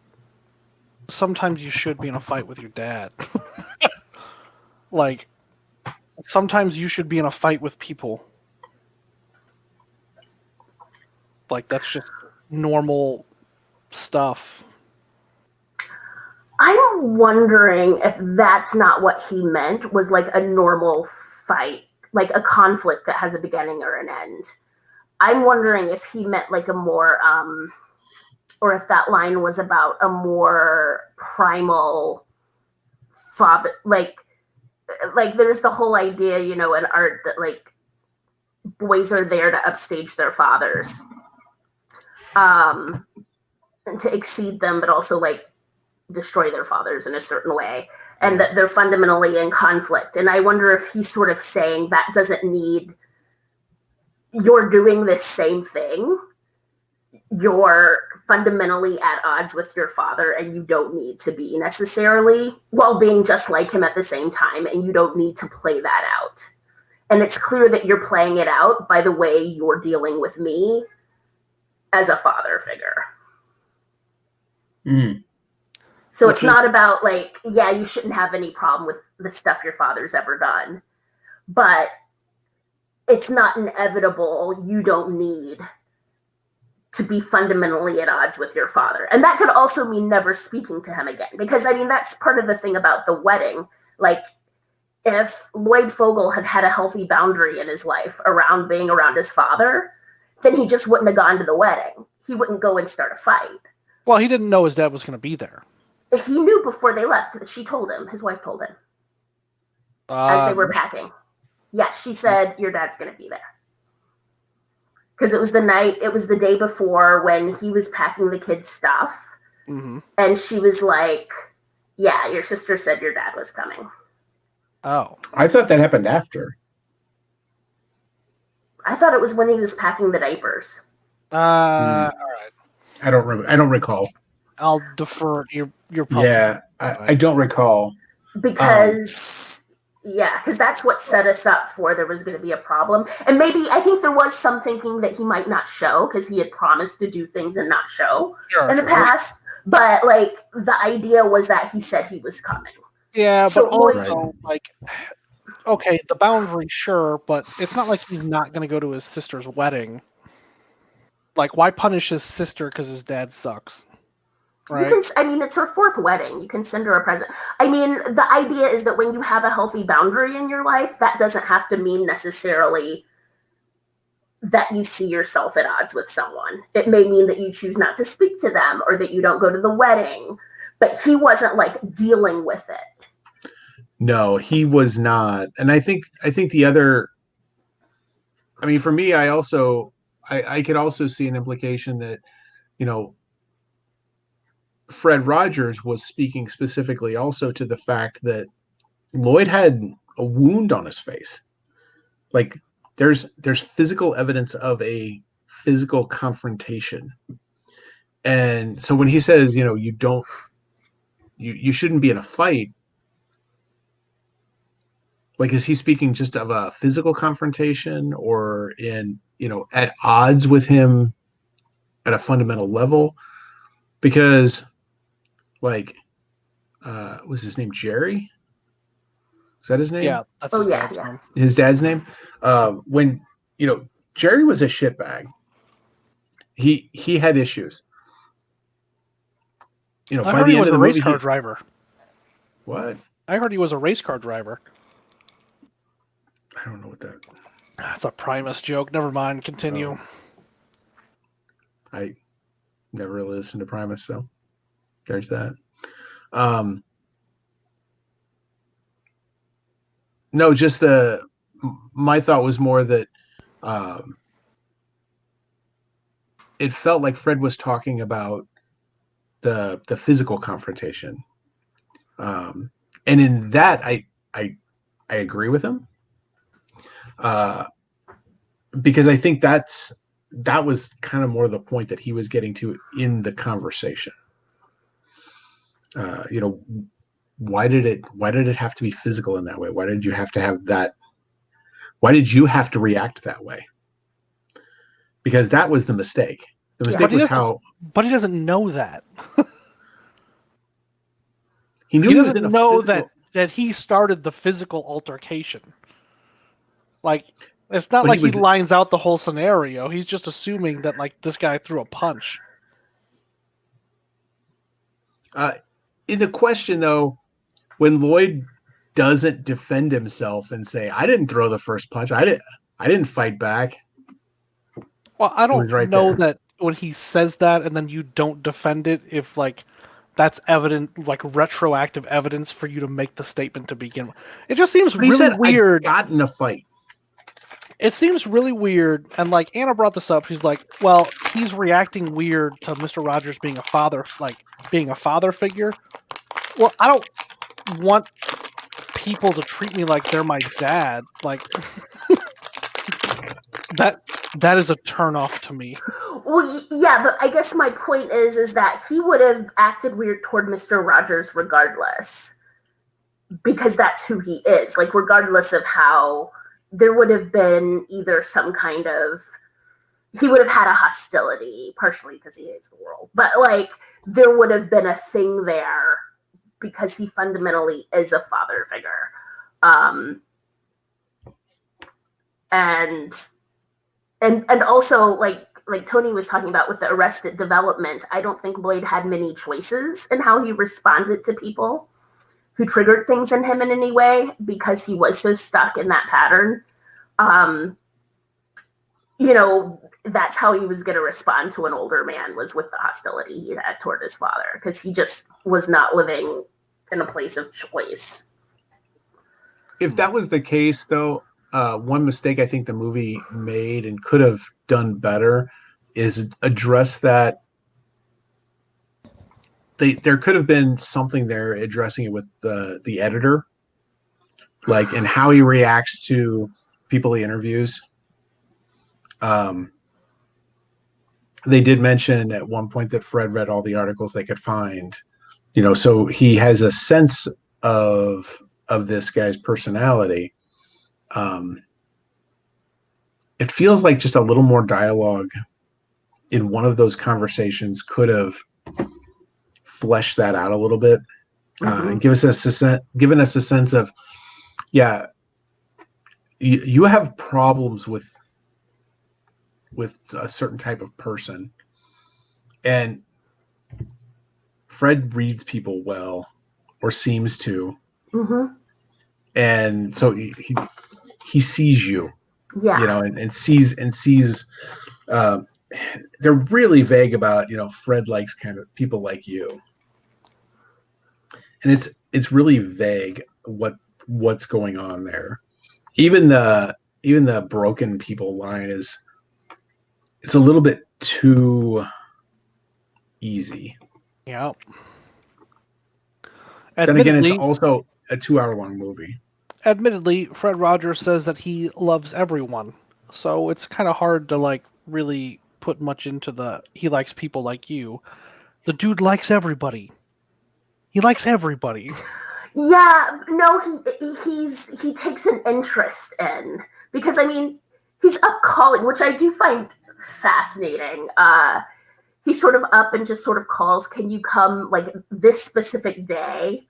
sometimes you should be in a fight with your dad. Like, sometimes you should be in a fight with people. Like, that's just normal stuff. I'm wondering if that's not what he meant, was like a normal fight, like a conflict that has a beginning or an end. I'm wondering if he meant like a more, or if that line was about a more primal father, like there's the whole idea, you know, in art that like boys are there to upstage their fathers, and to exceed them, but also like destroy their fathers in a certain way, and that they're fundamentally in conflict. And I wonder if he's sort of saying that doesn't need, you're doing this same thing, you're fundamentally at odds with your father, and you don't need to be necessarily, while being just like him at the same time, and you don't need to play that out. And it's clear that you're playing it out by the way you're dealing with me as a father figure. Mm. So it's not about like, yeah, you shouldn't have any problem with the stuff your father's ever done, but it's not inevitable. You don't need to be fundamentally at odds with your father. And that could also mean never speaking to him again, because I mean, that's part of the thing about the wedding. Like, if Lloyd Fogel had had a healthy boundary in his life around being around his father, then he just wouldn't have gone to the wedding. He wouldn't go and start a fight. Well, he didn't know his dad was going to be there. He knew before they left. She told him. His wife told him. As they were packing. Yeah, she said, your dad's going to be there. Because it was the day before when he was packing the kids' stuff. Mm-hmm. And she was like, yeah, your sister said your dad was coming. Oh. I thought that happened after. I thought it was when he was packing the diapers. All right. I don't recall. I'll defer. You're probably Yeah, I don't recall. Because that's what set us up for there was going to be a problem. And maybe, I think there was some thinking that he might not show, because he had promised to do things and not show in the past. But, like, the idea was that he said he was coming. Yeah, so but also, like, okay, the boundary, sure, but it's not like he's not going to go to his sister's wedding. Like, why punish his sister because his dad sucks? Right? It's her fourth wedding. You can send her a present. I mean, the idea is that when you have a healthy boundary in your life, that doesn't have to mean necessarily that you see yourself at odds with someone. It may mean that you choose not to speak to them, or that you don't go to the wedding. But he wasn't, like, dealing with it. No, he was not. And I think the other, I mean, for me, I could also see an implication that, you know, Fred Rogers was speaking specifically also to the fact that Lloyd had a wound on his face. Like, there's physical evidence of a physical confrontation. And so when he says, you know, you shouldn't be in a fight, Like, is he speaking just of a physical confrontation, or in, at odds with him at a fundamental level? Because, like, was his name Jerry? Is that his name? Yeah, that's Oh, his yeah, dad's yeah. name. His dad's name. When Jerry was a shitbag. He had issues. I By heard the he end was of a the race movie, car driver. what? I heard he was a race car driver. I don't know what that. That's a Primus joke. Never mind. Continue. Oh. I never really listened to Primus, so there's that. No, just my thought was more that it felt like Fred was talking about the physical confrontation, and in that I agree with him, because I think that was kind of more the point that he was getting to in the conversation. Why did it have to be physical in that way? Why did you have to have that? Why did you have to react that way? Because that was the mistake. The mistake was how. But he doesn't know that. He knew He he was in doesn't a know physical, that he started the physical altercation. Like, it's not But like he he was- lines out the whole scenario. He's just assuming that, like, this guy threw a punch. in the question, though, when Lloyd doesn't defend himself and say, "I didn't throw the first punch. I didn't fight back." Well, I It was don't right know there. that when he says that and then you don't defend it, if, like, that's evident, like, retroactive evidence for you to make the statement to begin with. It just seems But he really said, weird. "I got in a fight." It seems really weird, and, like, Anna brought this up. She's like, well, he's reacting weird to Mr. Rogers being a father, like, being a father figure. Well, I don't want people to treat me like they're my dad. Like, that is a turnoff to me. Well, yeah, but I guess my point is that he would have acted weird toward Mr. Rogers regardless, because that's who he is. Like, regardless of how, there would have been either some kind of, he would have had a hostility, partially because he hates the world, but, like, there would have been a thing there because he fundamentally is a father figure. And also, like Tony was talking about with the Arrested Development, I don't think Lloyd had many choices in how he responded to people who triggered things in him in any way, because he was so stuck in that pattern. That's how he was going to respond to an older man, was with the hostility he had toward his father, because he just was not living in a place of choice. If that was the case, though, one mistake I think the movie made and could have done better is address that. There could have been something there addressing it with the editor, like, and how he reacts to people he interviews. They did mention at one point that Fred read all the articles they could find, so he has a sense of this guy's personality. It feels like just a little more dialogue in one of those conversations could have fleshed that out a little bit, and given us a sense of, yeah, you have problems with a certain type of person, and Fred reads people well, or seems to, and so he sees you, and sees. They're really vague about, Fred likes kind of people like you, and it's really vague what's going on there. Even the broken people line it's a little bit too easy. Yeah. Then again, it's also a 2-hour-long movie. Admittedly, Fred Rogers says that he loves everyone, so it's kind of hard to, like, really put much into he likes people like you. The dude likes everybody. He likes everybody. Yeah, no, he takes an interest in, because I mean he's up calling, which I do find fascinating. He's sort of up and just sort of calls, can you come like this specific day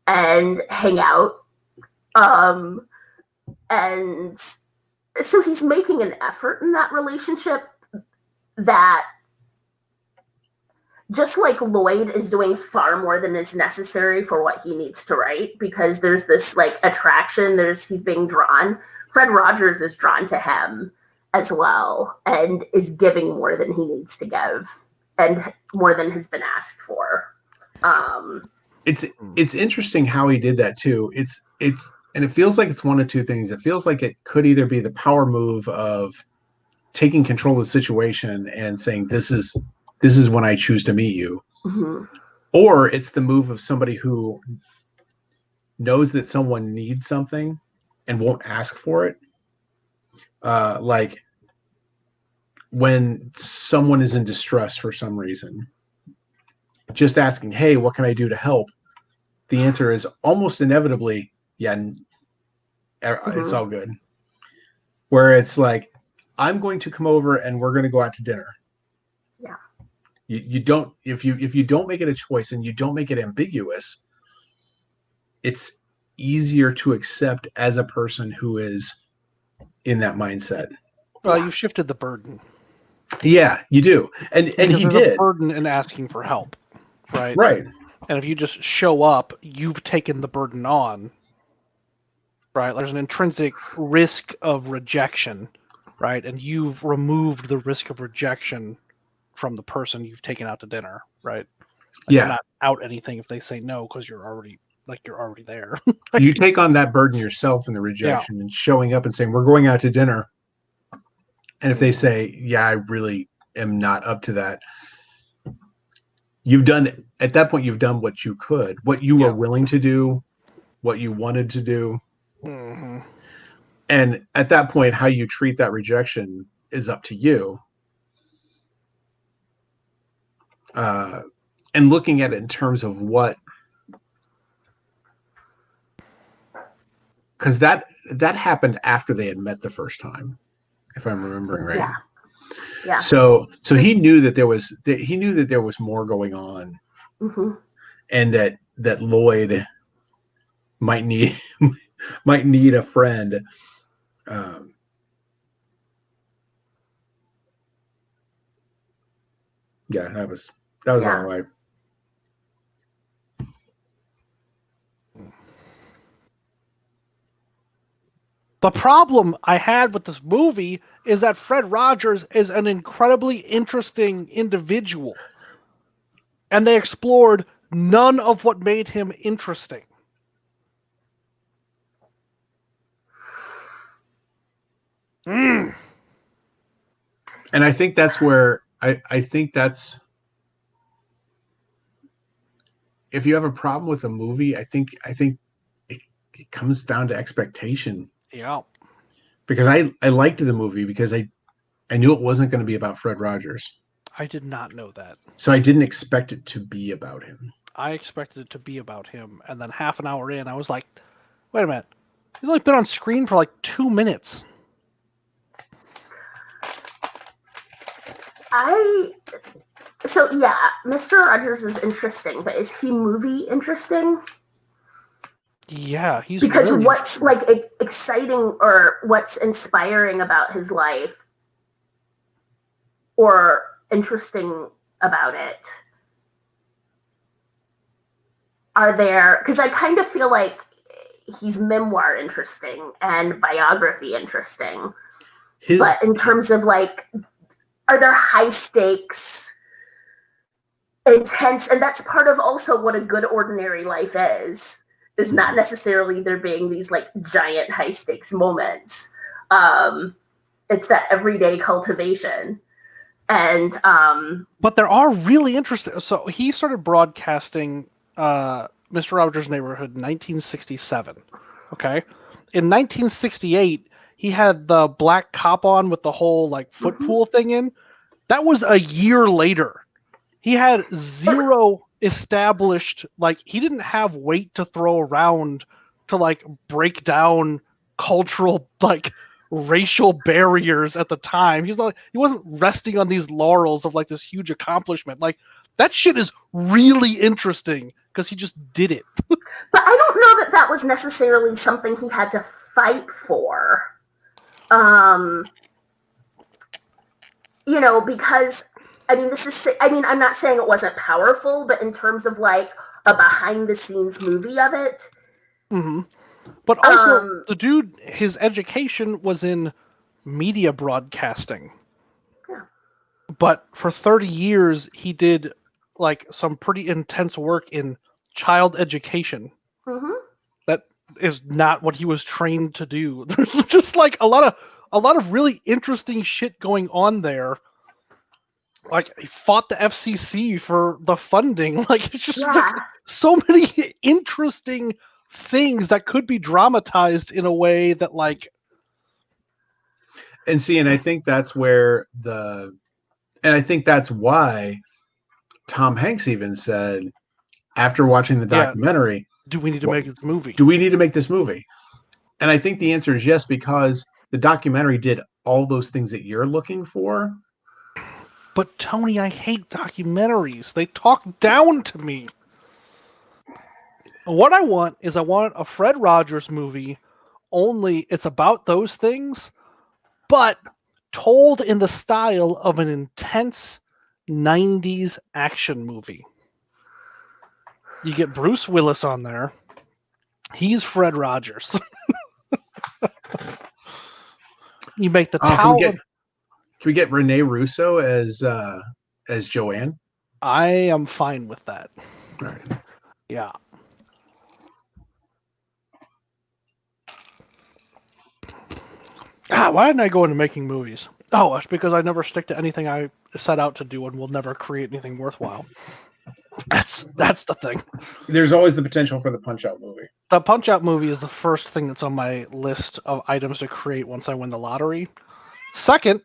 and hang out? And so he's making an effort in that relationship that, just like Lloyd is doing far more than is necessary for what he needs to write, because there's this like attraction, he's being drawn. Fred Rogers is drawn to him as well and is giving more than he needs to give and more than has been asked for. It's interesting how he did that too. And it feels like it's one of two things. It feels like it could either be the power move of taking control of the situation and saying, this is when I choose to meet you. Mm-hmm. Or it's the move of somebody who knows that someone needs something and won't ask for it. Like when someone is in distress for some reason, just asking, hey, what can I do to help? The answer is almost inevitably, yeah, it's all good. Where it's like, I'm going to come over and we're going to go out to dinner. Yeah. You don't, if you don't make it a choice and you don't make it ambiguous, it's easier to accept as a person who is in that mindset. Well, you've shifted the burden. Yeah, you do. And he did. A burden in asking for help, right? Right. And if you just show up, you've taken the burden on, right? There's an intrinsic risk of rejection, right? And you've removed the risk of rejection from the person you've taken out to dinner, right? Like, yeah. You're not out anything if they say no because you're already there. You take on that burden yourself in the rejection and showing up and saying, we're going out to dinner. And if they say, yeah, I really am not up to that, at that point, you've done what you could, what you were willing to do, what you wanted to do. Mm-hmm. And at that point, how you treat that rejection is up to you. And looking at it in terms of what, because that happened after they had met the first time, if I'm remembering right. Yeah. Yeah. So he knew that there was more going on, and that Lloyd might need a friend. Yeah, that was all right. The problem I had with this movie is that Fred Rogers is an incredibly interesting individual. And they explored none of what made him interesting. And I think that's where I think that's, if you have a problem with a movie, I think it comes down to expectation. Yeah. Because I liked the movie because I knew it wasn't going to be about Fred Rogers. I did not know that. So I didn't expect it to be about him. I expected it to be about him, and then half an hour in, I was like, wait a minute. He's only been on screen for like 2 minutes. So yeah, Mr. Rogers is interesting, but is he movie interesting? Yeah, he's because really what's like exciting or what's inspiring about his life or interesting about it are there, because I kind of feel like he's memoir interesting and biography interesting, but in terms of like, are there high stakes, intense, and that's part of also what a good ordinary life is not necessarily there being these like giant high stakes moments. It's that everyday cultivation. And but there are really interesting. So he started broadcasting Mr. Rogers' Neighborhood in 1967. Okay, in 1968 he had the black cop on with the whole like foot pool thing in. That was a year later. He had zero established, like, he didn't have weight to throw around to, like, break down cultural, like, racial barriers at the time. He wasn't resting on these laurels of, like, this huge accomplishment. Like, that shit is really interesting because he just did it. But I don't know that was necessarily something he had to fight for. Because I'm not saying it wasn't powerful, but in terms of like a behind the scenes movie of it. Mm-hmm. But also, the dude, his education was in media broadcasting. Yeah. But for 30 years, he did like some pretty intense work in child education. Mm-hmm. That is not what he was trained to do. There's just like a lot of really interesting shit going on there. Like, he fought the FCC for the funding. Like, it's just like, so many interesting things that could be dramatized in a way that, like... And I think that's where and I think that's why Tom Hanks even said, after watching the documentary, do we need to make this movie? Do we need to make this movie? And I think the answer is yes, because the documentary did all those things that you're looking for. But Tony, I hate documentaries. They talk down to me. What I want a Fred Rogers movie, only it's about those things, but told in the style of an intense 90s action movie. You get Bruce Willis on there. He's Fred Rogers. You make the tower... Can we get Rene Russo as Joanne? I am fine with that. All right. Yeah. Why didn't I go into making movies? Oh, it's because I never stick to anything I set out to do and will never create anything worthwhile. That's the thing. There's always the potential for the Punch-Out movie. The Punch-Out movie is the first thing that's on my list of items to create once I win the lottery. Second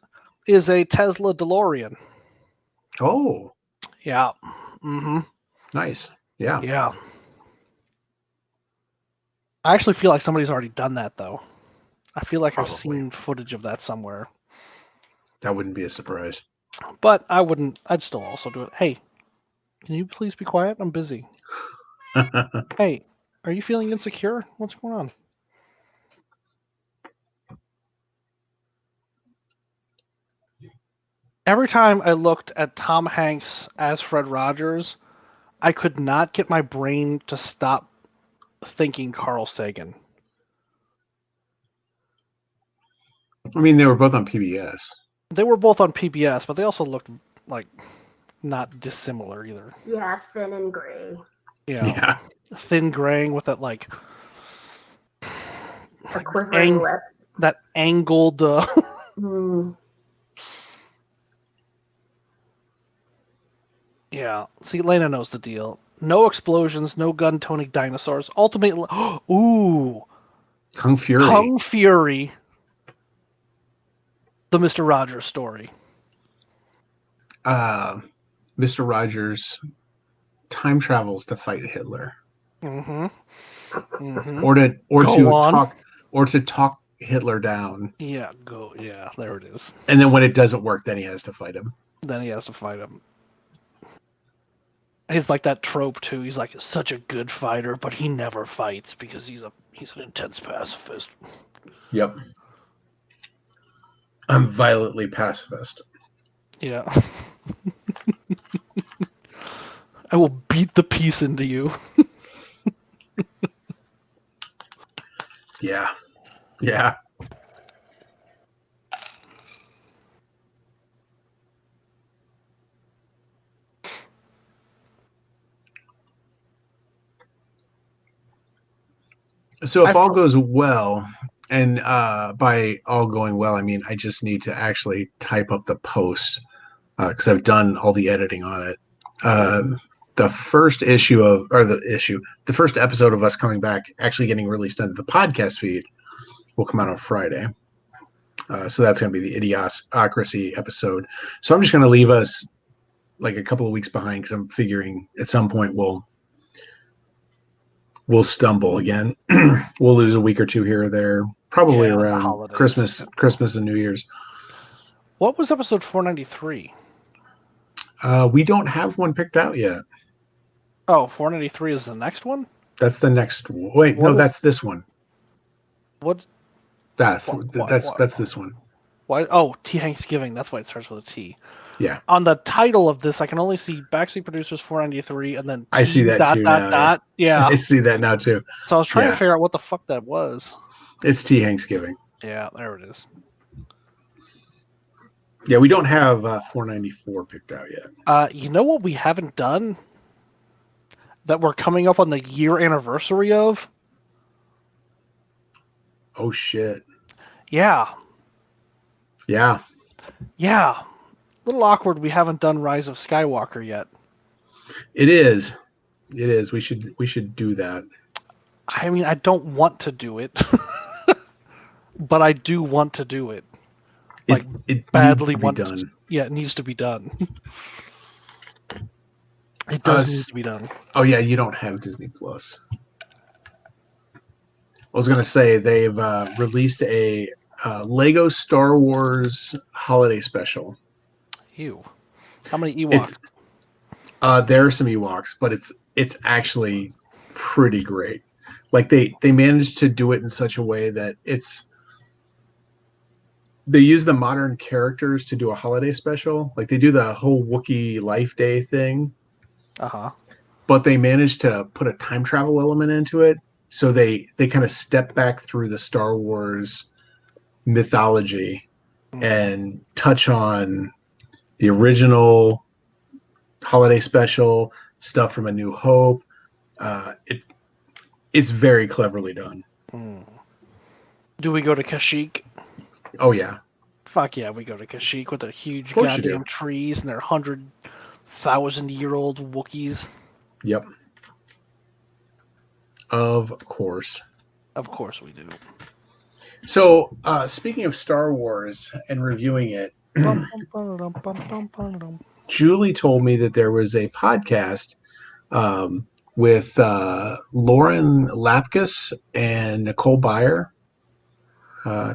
is a Tesla DeLorean. Oh. Yeah. Mm-hmm. Nice. Yeah. Yeah. I actually feel like somebody's already done that, though. I feel like I've seen footage of that somewhere. That wouldn't be a surprise. But I'd still also do it. Hey, can you please be quiet? I'm busy. Hey, are you feeling insecure? What's going on? Every time I looked at Tom Hanks as Fred Rogers, I could not get my brain to stop thinking Carl Sagan. I mean, they were both on PBS. They were both on PBS, but they also looked like not dissimilar either. Yeah, thin and gray. Yeah. Thin graying with that like a quivering lip. That angled. Yeah. See, Lena knows the deal. No explosions, no gun-toning dinosaurs. Ultimately, ooh, Kung Fury. Kung Fury. The Mr. Rogers story. Mr. Rogers time travels to fight Hitler. Mm-hmm. Mm-hmm. Or to talk Hitler down. Yeah, there it is. And then when it doesn't work, then he has to fight him. He's like that trope too. He's like such a good fighter, but he never fights because he's an intense pacifist. Yep. I'm violently pacifist. Yeah. I will beat the peace into you. Yeah. Yeah. So if all goes well, and by all going well, I mean I just need to actually type up the post because I've done all the editing on it. The first the first episode of us coming back, actually getting released under the podcast feed, will come out on Friday. So that's going to be the Idiocracy episode. So I'm just going to leave us like a couple of weeks behind because I'm figuring at some point we'll stumble again. We'll lose a week or two here or there, probably Yeah, the around holidays. Christmas and New Year's. What was episode 493? We don't have one picked out yet. Oh, 493 is the next one? That's the next. Wait, What no, is- that's this one. What? That's What? that's this one. Why? Oh, T.Hanks-giving. That's why it starts with a T. Yeah, On the title of this, I can only see Backseat Producers 493 and then T I see that too now. dot. Yeah. I see that now too. So I was trying Yeah. to figure out what the fuck that was. It's T.Hanks-giving. Yeah, there it is. Yeah, we don't have 494 picked out yet. You know what we haven't done? That we're coming up on the year anniversary of? Oh shit. Yeah. Yeah. Yeah. A little awkward we haven't done Rise of Skywalker yet. It is. It is. We should do that. I mean, I don't want to do it. But I do want to do it. Like, it badly needs to be want done. Yeah, it needs to be done. It does need to be done. Oh yeah, you don't have Disney Plus. I was gonna say they've released a Lego Star Wars holiday special. Ew. How many Ewoks? There are some Ewoks, but it's actually pretty great. Like they managed to do it in such a way that they use the modern characters to do a holiday special. Like they do the whole Wookiee Life Day thing. Uh-huh. But they managed to put a time travel element into it. So they kind of step back through the Star Wars mythology and touch on the original holiday special, stuff from A New Hope. It's very cleverly done. Do we go to Kashyyyk? Oh yeah. Fuck yeah, we go to Kashyyyk with their huge course you goddamn do. trees and their 100,000-year-old Wookiees. Yep. Of course. Of course we do. So, speaking of Star Wars and reviewing it, Julie told me that there was a podcast with Lauren Lapkus and Nicole Byer,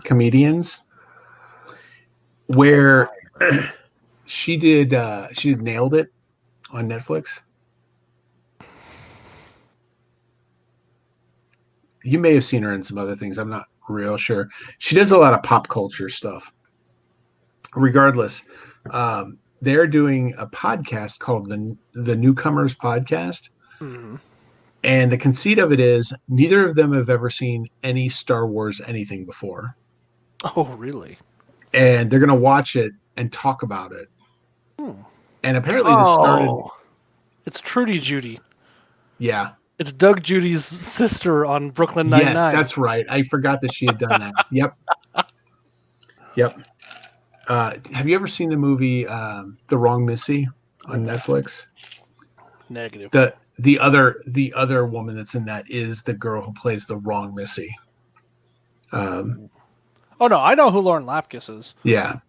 comedians, where she did Nailed It on Netflix. You may have seen her in some other things. I'm not real sure. She does a lot of pop culture stuff. Regardless, they're doing a podcast called the Newcomers Podcast. Mm-hmm. And the conceit of it is neither of them have ever seen any Star Wars anything before. Oh, really? And they're going to watch it and talk about it. And apparently this started... It's Trudy Judy. Yeah. It's Doug Judy's sister on Brooklyn Nine-Nine. Yes, that's right. I forgot that she had done that. Yep. Yep. Have you ever seen the movie The Wrong Missy on Netflix? Negative. The other woman that's in that is the girl who plays the wrong Missy. Oh no, I know who Lauren Lapkus is. Yeah.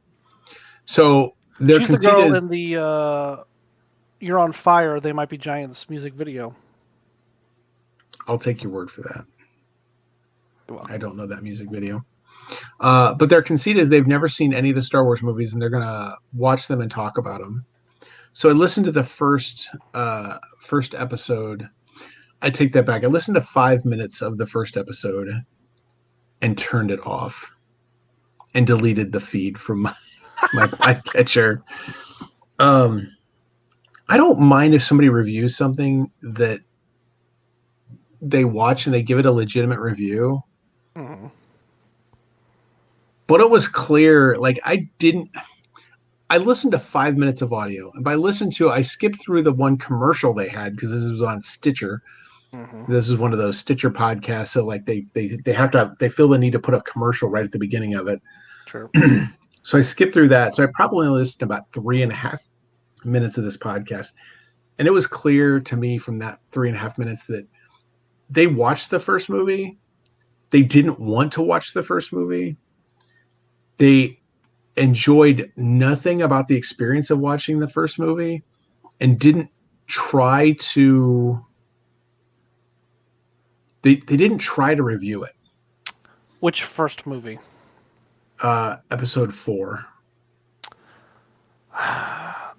So they're She's the girl in the "You're on Fire, They Might Be Giants" music video. I'll take your word for that. Well, I don't know that music video. But their conceit is they've never seen any of the Star Wars movies, and they're going to watch them and talk about them. So I listened to the first episode. I take that back. I listened to 5 minutes of the first episode and turned it off and deleted the feed from my podcatcher. I don't mind if somebody reviews something that they watch and they give it a legitimate review. mm-hmm. But it was clear, like I listened to 5 minutes of audio, and by listen to it, I skipped through the one commercial they had because this was on Stitcher. Mm-hmm. This is one of those Stitcher podcasts, so like they feel the need to put a commercial right at the beginning of it. Sure. So I skipped through that. So I probably only listened to about 3.5 minutes of this podcast, and it was clear to me from that 3.5 minutes that they watched the first movie. They didn't want to watch the first movie. They enjoyed nothing about the experience of watching the first movie, and didn't try to. They didn't try to review it. Which first movie? Episode 4.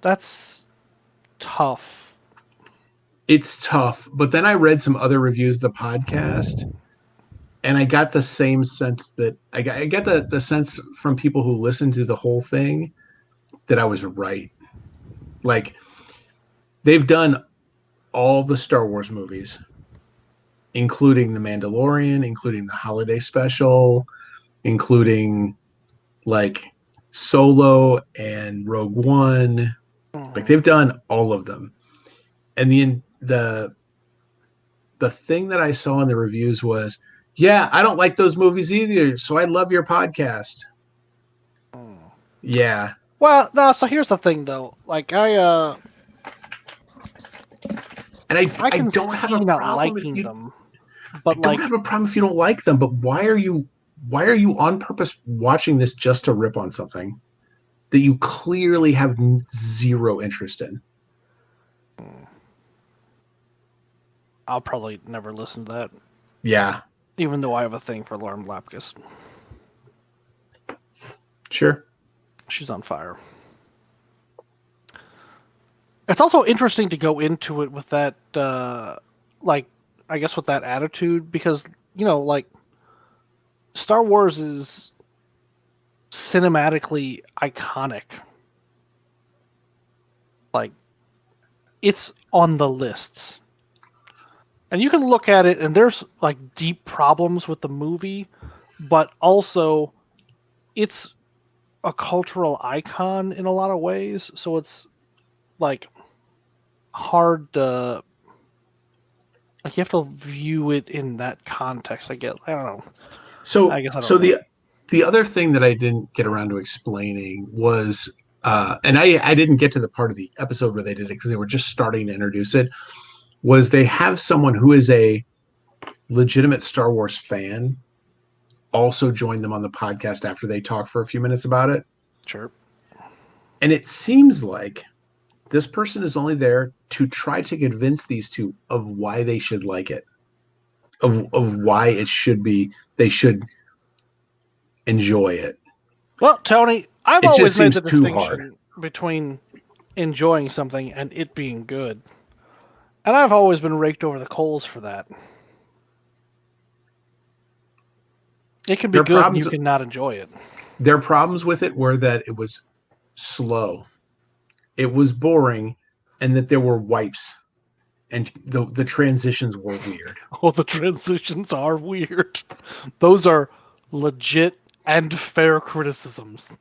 That's tough. It's tough, but then I read some other reviews of the podcast, and I got the same sense that I get the sense from people who listened to the whole thing that I was right. Like, they've done all the Star Wars movies, including The Mandalorian, including the holiday special, including like Solo and Rogue One. Like, they've done all of them. And the thing that I saw in the reviews was, yeah, I don't like those movies either, so I love your podcast. Yeah. Well, no, so here's the thing though. Like And I can don't have see a not problem liking if you them. But I don't have a problem if you don't like them, but why are you on purpose watching this just to rip on something that you clearly have zero interest in? I'll probably never listen to that. Yeah. Even though I have a thing for Lauren Lapkus. Sure. She's on fire. It's also interesting to go into it with that, like, I guess with that attitude, because, you know, like, Star Wars is cinematically iconic. Like, it's on the lists. And you can look at it, and there's, like, deep problems with the movie, but also it's a cultural icon in a lot of ways, so it's, like, hard to... Like, you have to view it in that context, I don't know. So, I guess I don't know. the other thing that I didn't get around to explaining was, and I didn't get to the part of the episode where they did it because they were just starting to introduce it, was they have someone who is a legitimate Star Wars fan also join them on the podcast after they talk for a few minutes about it. Sure. And it seems like this person is only there to try to convince these two of why they should like it, of why it should be, they should enjoy it. Well, Tony, I've It just always made the seems too distinction between enjoying something and it being good. And I've always been raked over the coals for that. It can be good and you can not enjoy it. Their problems with it were that it was slow, it was boring, and that there were wipes, and the transitions were weird. Oh, the transitions are weird. Those are legit and fair criticisms.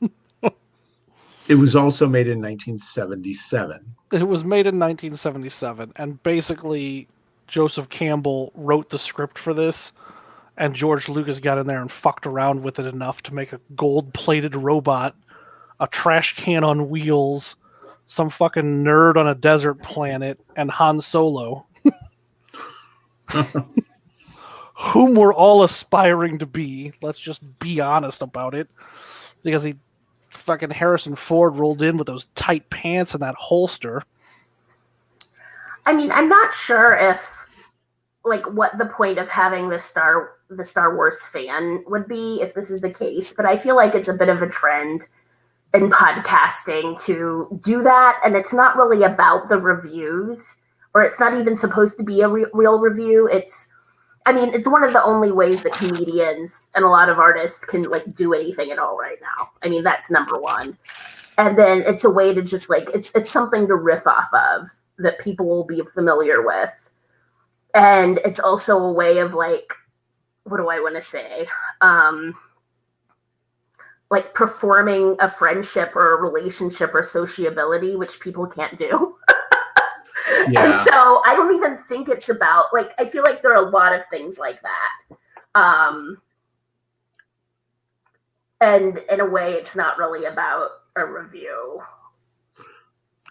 It was also made in 1977. It was made in 1977, and basically Joseph Campbell wrote the script for this, and George Lucas got in there and fucked around with it enough to make a gold-plated robot, a trash can on wheels, some fucking nerd on a desert planet, and Han Solo. Whom we're all aspiring to be. Let's just be honest about it. Because fucking Harrison Ford rolled in with those tight pants and that holster. I mean, I'm not sure if, like, what the point of having the Star Wars fan would be if this is the case, but I feel like it's a bit of a trend in podcasting to do that, and it's not really about the reviews, or it's not even supposed to be a real review. It's one of the only ways that comedians and a lot of artists can, like, do anything at all right now. I mean, that's number one. And then it's a way to just, like, it's something to riff off of that people will be familiar with. And it's also a way of, like, what do I want to say? Like, performing a friendship or a relationship or sociability, which people can't do. Yeah. And so I don't even think it's about, like, I feel like there are a lot of things like that. And in a way, it's not really about a review.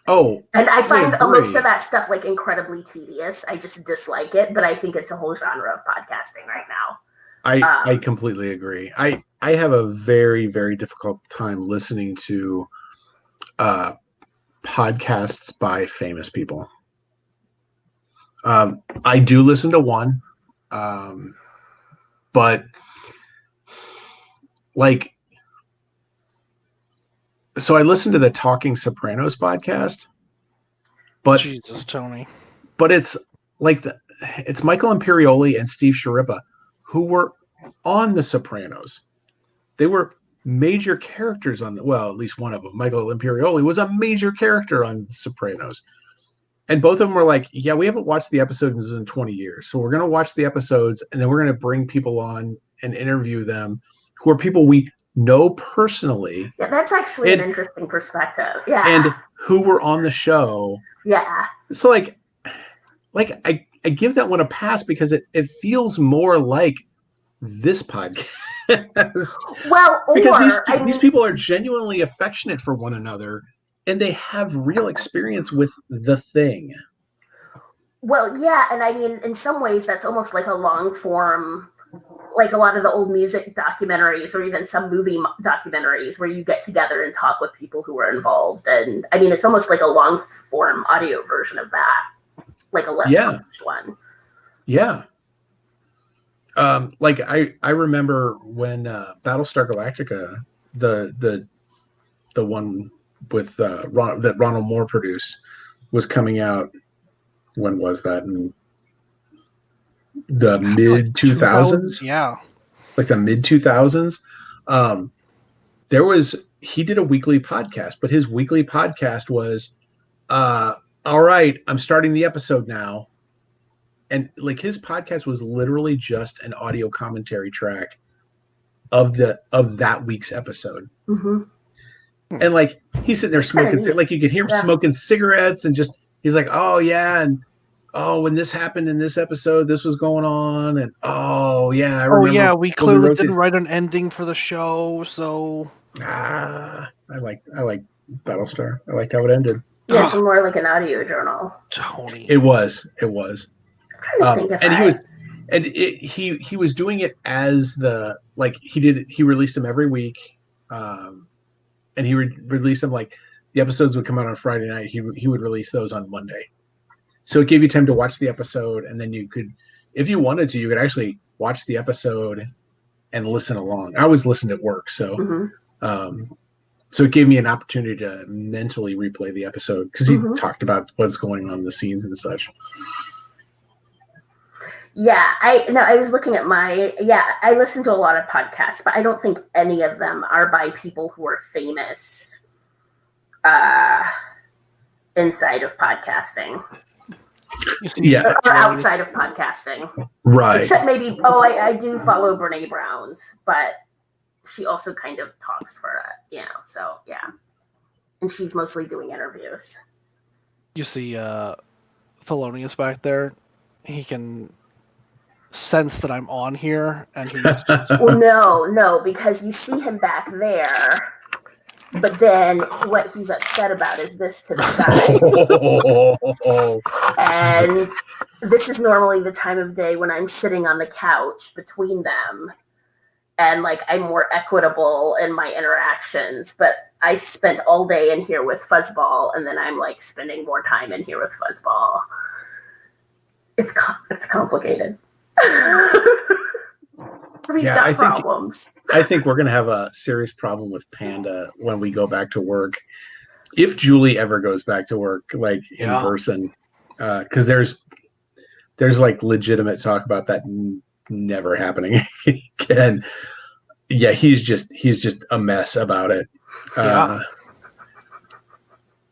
Oh. And I find most of that stuff, like, incredibly tedious. I just dislike it, but I think it's a whole genre of podcasting right now. I completely agree. I have a very, very difficult time listening to podcasts by famous people. I do listen to one, but like, so I listened to the Talking Sopranos podcast, but Jesus, Tony. But it's like it's Michael Imperioli and Steve Sciarippa who were on The Sopranos. They were major characters on at least one of them. Michael Imperioli was a major character on The Sopranos. And both of them were like, yeah, we haven't watched the episodes in 20 years. So we're going to watch the episodes and then we're going to bring people on and interview them who are people we know personally. Yeah, that's actually an interesting perspective. Yeah. And who were on the show. Yeah. So like I give that one a pass because it feels more like this podcast. Well, because these people are genuinely affectionate for one another and they have real experience with the thing. Well, yeah, and I mean, in some ways, that's almost like a long form, like a lot of the old music documentaries or even some movie documentaries where you get together and talk with people who were involved. And I mean, it's almost like a long form audio version of that, like a less published one. Yeah. Like I remember when Battlestar Galactica, the one with that Ronald Moore produced, was coming out. When was that? In the mid 2000s? Yeah, like the mid 2000s. He did a weekly podcast, but his weekly podcast was, all right, I'm starting the episode now. And like his podcast was literally just an audio commentary track of that week's episode. Mm-hmm. And like he's sitting there smoking, like you could hear him smoking cigarettes and just, he's like, oh yeah. And oh, when this happened in this episode, this was going on. And oh yeah, I remember. Oh yeah, we clearly didn't write an ending for the show. So I like Battlestar. I liked how it ended. Yeah, it's more like an audio journal. Tony. It was. I'm trying to think he was doing it as he released them every week, and he would release them like the episodes would come out on Friday night. He would release those on Monday, so it gave you time to watch the episode, and then you could, if you wanted to, you could actually watch the episode and listen along. I always listened at work, so so it gave me an opportunity to mentally replay the episode because he talked about what's going on in the scenes and such. Yeah, I was looking at I listen to a lot of podcasts, but I don't think any of them are by people who are famous inside of podcasting. Yeah. Or outside of podcasting. Right. Except maybe, I do follow Brene Brown's, but she also kind of talks for it, so yeah. And she's mostly doing interviews. You see Thelonious back there? He can sense that I'm on here, and he's just... Well, no, because you see him back there, but then what he's upset about is this to the side. And this is normally the time of day when I'm sitting on the couch between them, and like I'm more equitable in my interactions, but I spent all day in here with Fuzzball, and then I'm like spending more time in here with Fuzzball. It's complicated. I think we're going to have a serious problem with Panda when we go back to work. If Julie ever goes back to work, like in person, because there's like legitimate talk about that never happening again. Yeah, he's just a mess about it.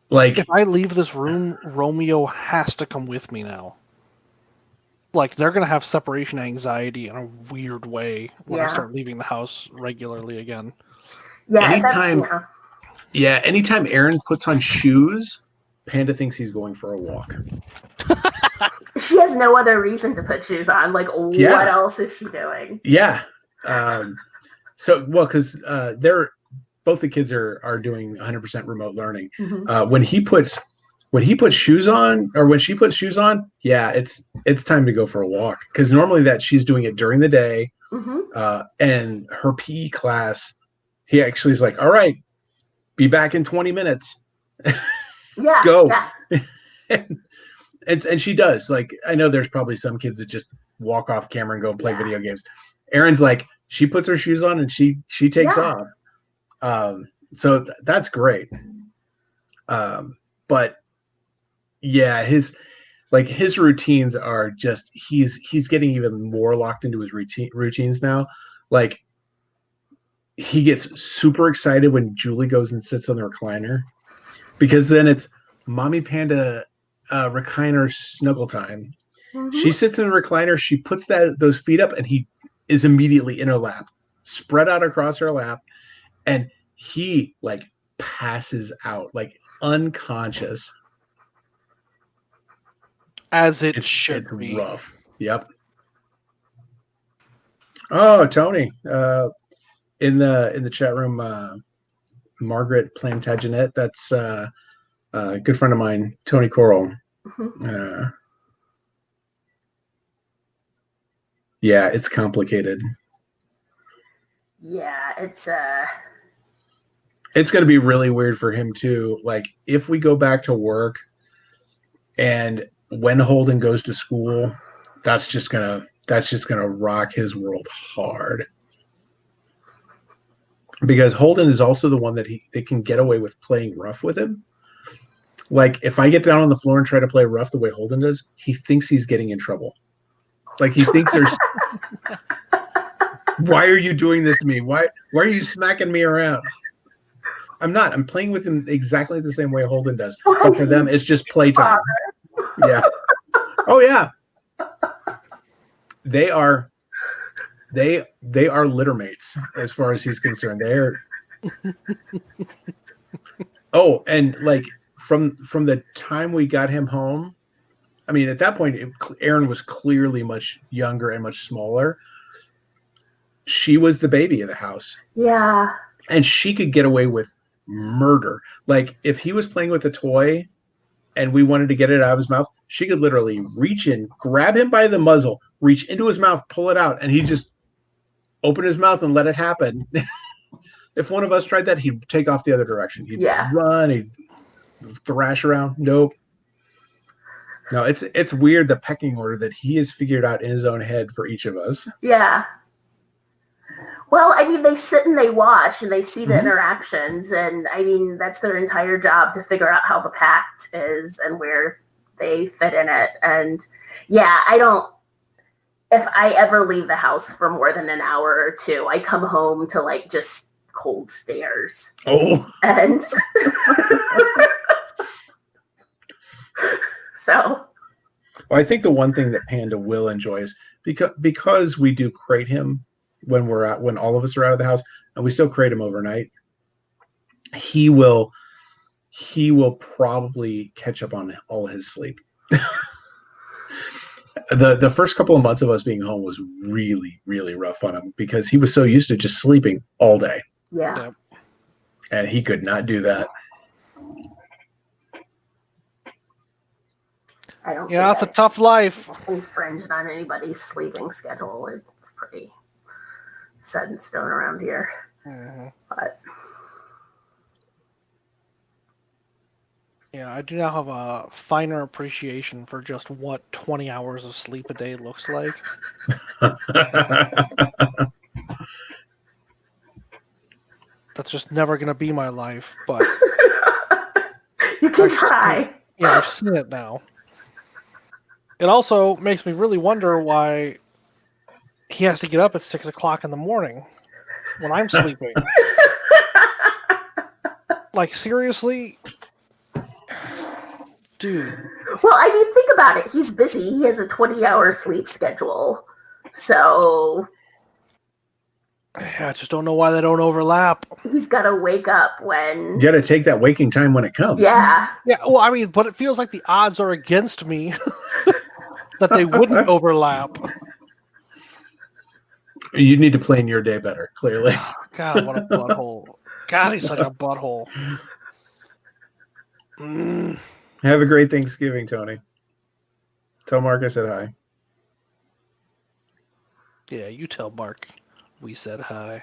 Like if I leave this room, Romeo has to come with me now. Like, they're going to have separation anxiety in a weird way when I start leaving the house regularly again. Yeah. Anytime Aaron puts on shoes, Panda thinks he's going for a walk. She has no other reason to put shoes on. Like, what else is she doing? Yeah. Because both the kids are doing 100% remote learning. When he puts shoes on, or when she puts shoes on, it's time to go for a walk. Because normally she's doing it during the day, and her PE class, he actually is like, "All right, be back in 20 minutes," Yeah. Go. Yeah. And she does. Like, I know there's probably some kids that just walk off camera and go and play video games. Erin's like, she puts her shoes on and she takes off. So that's great. But yeah, his routines are just, he's getting even more locked into his routines now. Like, he gets super excited when Julie goes and sits on the recliner, because then it's mommy panda recliner snuggle time. Mhm. She sits in the recliner, she puts those feet up, and he is immediately in her lap, spread out across her lap, and he like passes out, like unconscious. As it should it's be. rough. Yep. Oh, Tony, in the chat room, Margaret Plantagenet, that's a good friend of mine, Tony Coral. Mhm. Yeah, it's complicated. Yeah, it's It's going to be really weird for him too. Like, if we go back to work and when Holden goes to school, that's just gonna rock his world hard. Because Holden is also the one that they can get away with playing rough with him. Like, if I get down on the floor and try to play rough the way Holden does, he thinks he's getting in trouble. Like, he thinks there's why are you doing this to me? Why are you smacking me around? I'm not. I'm playing with him exactly the same way Holden does. But for them, it's just playtime. Yeah. Oh yeah. They are litter mates as far as he's concerned. They're oh, and like from the time we got him home, I mean, at that point, Erin was clearly much younger and much smaller. She was the baby of the house. Yeah. And she could get away with murder. Like, if he was playing with a toy and we wanted to get it out of his mouth, she could literally reach in, grab him by the muzzle, reach into his mouth, pull it out, and he just open his mouth and let it happen. If one of us tried that, he'd take off the other direction. He'd run, he'd thrash around. Nope. No, it's weird, the pecking order that he has figured out in his own head for each of us. Yeah. Well, I mean, they sit and they watch and they see the interactions, and I mean, that's their entire job, to figure out how the pact is and where they fit in it. And yeah, if I ever leave the house for more than an hour or two, I come home to like just cold stares. Oh. And so. Well, I think the one thing that Panda will enjoy is because we do crate him when all of us are out of the house, and we still crate him overnight. He will probably catch up on all his sleep. The first couple of months of us being home was really, really rough on him, because he was so used to just sleeping all day. Yeah. And he could not do that. I don't. Yeah, it's a tough life. Infringed on anybody's sleeping schedule. It's pretty set in stone around here. But yeah, I do now have a finer appreciation for just what 20 hours of sleep a day looks like. That's just never going to be my life, but you can try. Yeah, I've seen it now. It also makes me really wonder why he has to get up at 6 o'clock in the morning when I'm sleeping. Like, seriously? Dude. Well, I mean, think about it. He's busy. He has a 20-hour sleep schedule. So I just don't know why they don't overlap. He's got to wake up when... You got to take that waking time when it comes. Yeah. Yeah, well, I mean, but it feels like the odds are against me that they wouldn't overlap. You need to plan your day better, clearly. God, what a butthole. God, he's such a butthole. Have a great Thanksgiving, Tony. Tell Mark I said hi. Yeah, you tell Mark we said hi.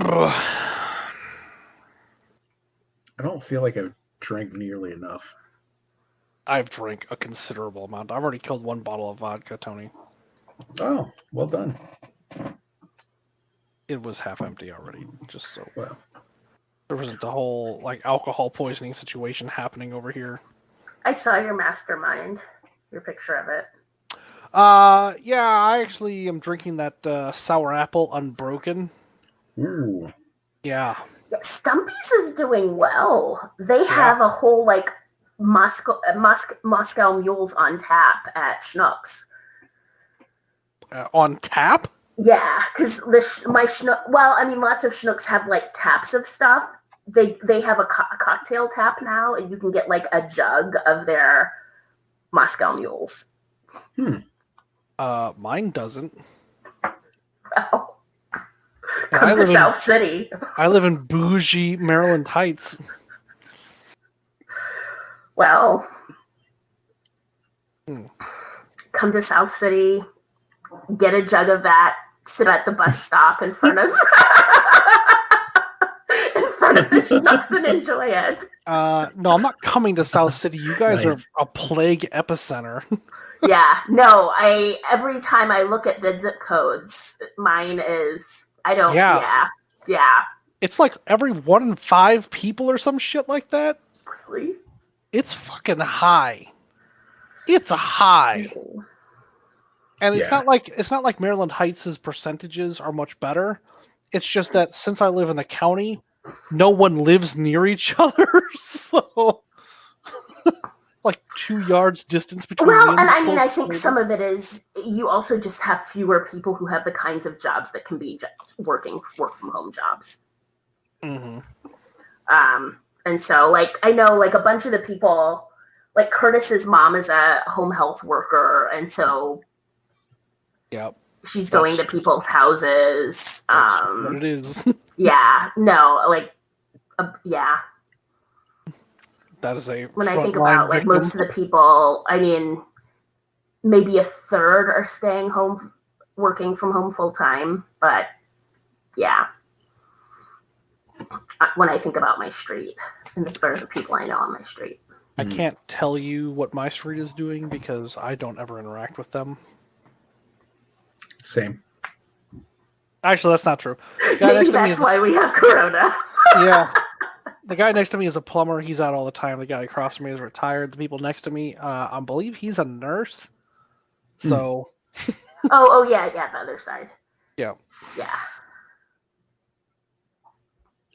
I don't feel like I've drank nearly enough. I've drank a considerable amount. I've already killed 1 bottle of vodka, Tony. Oh, well done. It was half empty already, just so Well, there wasn't the whole like alcohol poisoning situation happening over here. I saw your mastermind, your picture of it. Yeah, I actually am drinking that sour apple unbroken. ooh. Yeah. Yeah, Stumpy's is doing well. They have a whole like Moscow mules on tap at Schnucks. On tap? Yeah, because my Schnuck. Well, I mean, lots of Schnucks have like taps of stuff. They have a cocktail tap now, and you can get like a jug of their Moscow mules. Mine doesn't. Well, come to South City. I live in bougie Maryland Heights. Well, come to South City, get a jug of that, sit at the bus stop in front of the Schnucks and enjoy it. No, I'm not coming to South City. You guys Nice. are a plague epicenter. Yeah, no, every time I look at the zip codes, mine is yeah. It's like every 1 in 5 people or some shit like that. Really? It's fucking high. It's a high. And it's not like Maryland Heights' percentages are much better. It's just that since I live in the county, no one lives near each other, so like 2 yards distance between. Well, and I mean, I think some of it is you also just have fewer people who have the kinds of jobs that can be work from home jobs. Mm-hmm. And so, like, I know, like, a bunch of the people, like, Curtis's mom is a home health worker, and so she's going to people's houses. That's what it is. Yeah, no, like, yeah. That is a when I think about like most of the people, I mean, maybe a third are staying home, working from home full time. But yeah, when I think about my street and the people I know on my street, I can't tell you what my street is doing because I don't ever interact with them. Same. Actually, that's not true. Maybe that's why we have Corona. Yeah. The guy next to me is a plumber. He's out all the time. The guy across from me is retired. The people next to me, I believe he's a nurse. So. Oh yeah, the other side. Yeah.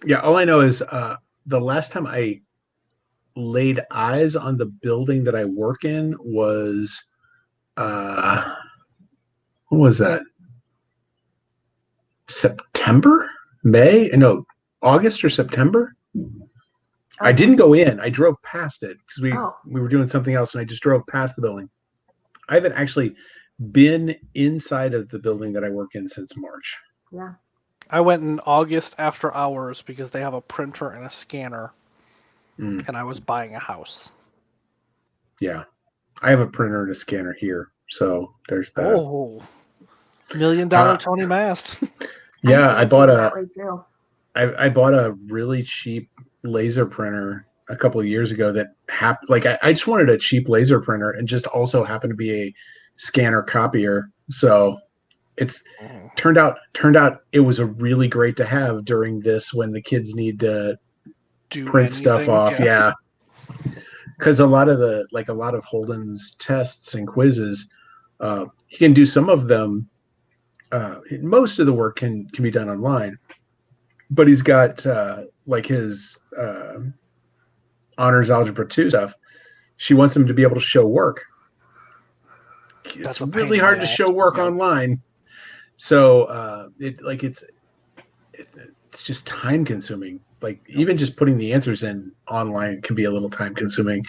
Yeah, all I know is the last time I laid eyes on the building that I work in was what was that? September? May? No, August or September? I didn't go in. I drove past it because we were doing something else, and I just drove past the building. I haven't actually been inside of the building that I work in since March. Yeah. I went in August after hours because they have a printer and a scanner, and I was buying a house. Yeah. I have a printer and a scanner here, so there's that. Oh, $1 million Tony Mast. Yeah, I bought a really cheap laser printer a couple of years ago that I just wanted a cheap laser printer and just also happened to be a scanner copier. So it's turned out it was a really great to have during this when the kids need to print stuff off. Yeah. Because a lot of Holden's tests and quizzes, he can do some of them. Most of the work can be done online, but he's got like his honors algebra 2 stuff. She wants him to be able to show work. It's really hard to show work online, so it's just time consuming. Like even just putting the answers in online can be a little time consuming,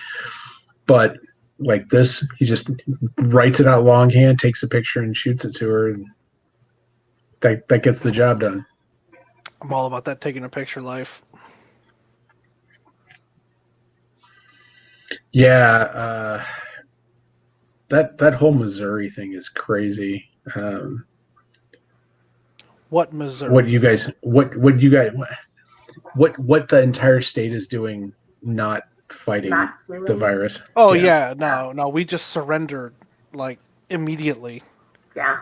but like this, he just writes it out longhand, takes a picture, and shoots it to her, and that gets the job done. I'm all about that taking a picture life. Yeah, that whole Missouri thing is crazy. What Missouri? What you guys what the entire state is doing, not fighting Not doing. the virus. Oh yeah, no, we just surrendered like immediately. Yeah.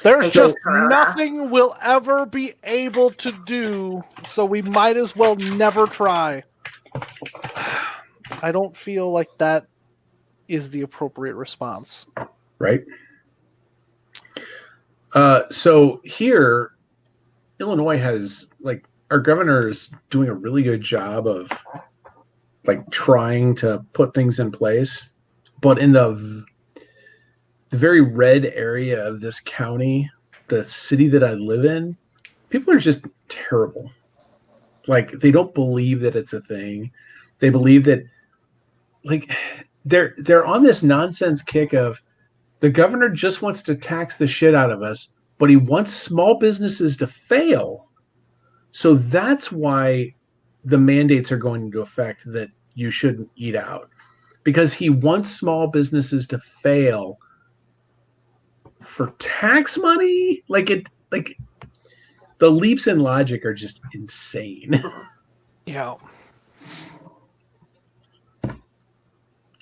There's Take just it, Corona. nothing we'll ever be able to do, so we might as well never try. I don't feel like that is the appropriate response. Right. So here, Illinois has, like, our governor is doing a really good job of, like, trying to put things in place, but in the very red area of this county, the city that I live in, people are just terrible. Like, they don't believe that it's a thing. They believe that, like, they're on this nonsense kick of the governor just wants to tax the shit out of us, but he wants small businesses to fail. So that's why the mandates are going into effect that you shouldn't eat out, because he wants small businesses to fail for tax money. Like the leaps in logic are just insane. Yeah.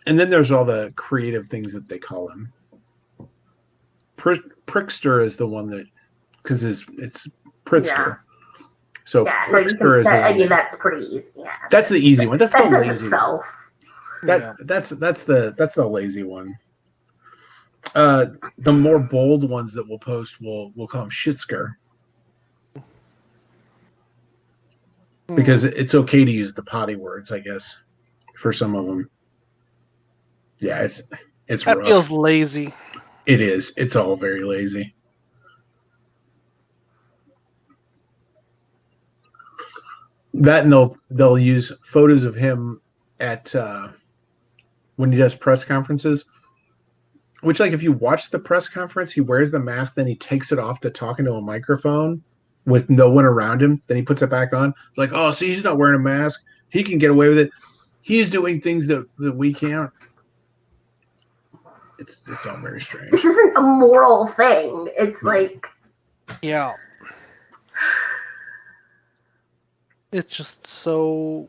And then there's all the creative things that they call him. Prickster is the one that, because it's Pritzker. Yeah. So Yeah, no, Prickster is the I one mean, that's pretty easy. Yeah. that's the easy one. That's That the does lazy itself. one. Yeah. That's the lazy one. The more bold ones that we'll post, we'll call him Shitsker, because it's okay to use the potty words, I guess, for some of them. Yeah, it's that rough. feels lazy. It is. It's all very lazy. That, and they'll use photos of him at when he does press conferences. Which, like, if you watch the press conference, he wears the mask, then he takes it off to talk into a microphone with no one around him. Then he puts it back on. It's like, oh, see, he's not wearing a mask. He can get away with it. He's doing things that we can't. It's all very strange. This isn't a moral thing. It's like, Yeah. It's just so.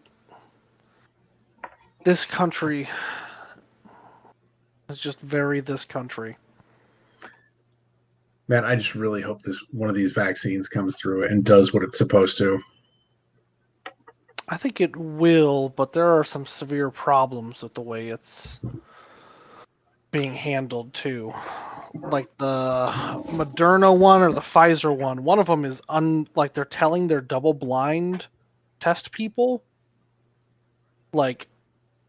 This country is just very this country. Man, I just really hope this one of these vaccines comes through and does what it's supposed to. I think it will, but there are some severe problems with the way it's being handled too. Like the Moderna one or the Pfizer one. One of them is like they're telling their double-blind test people like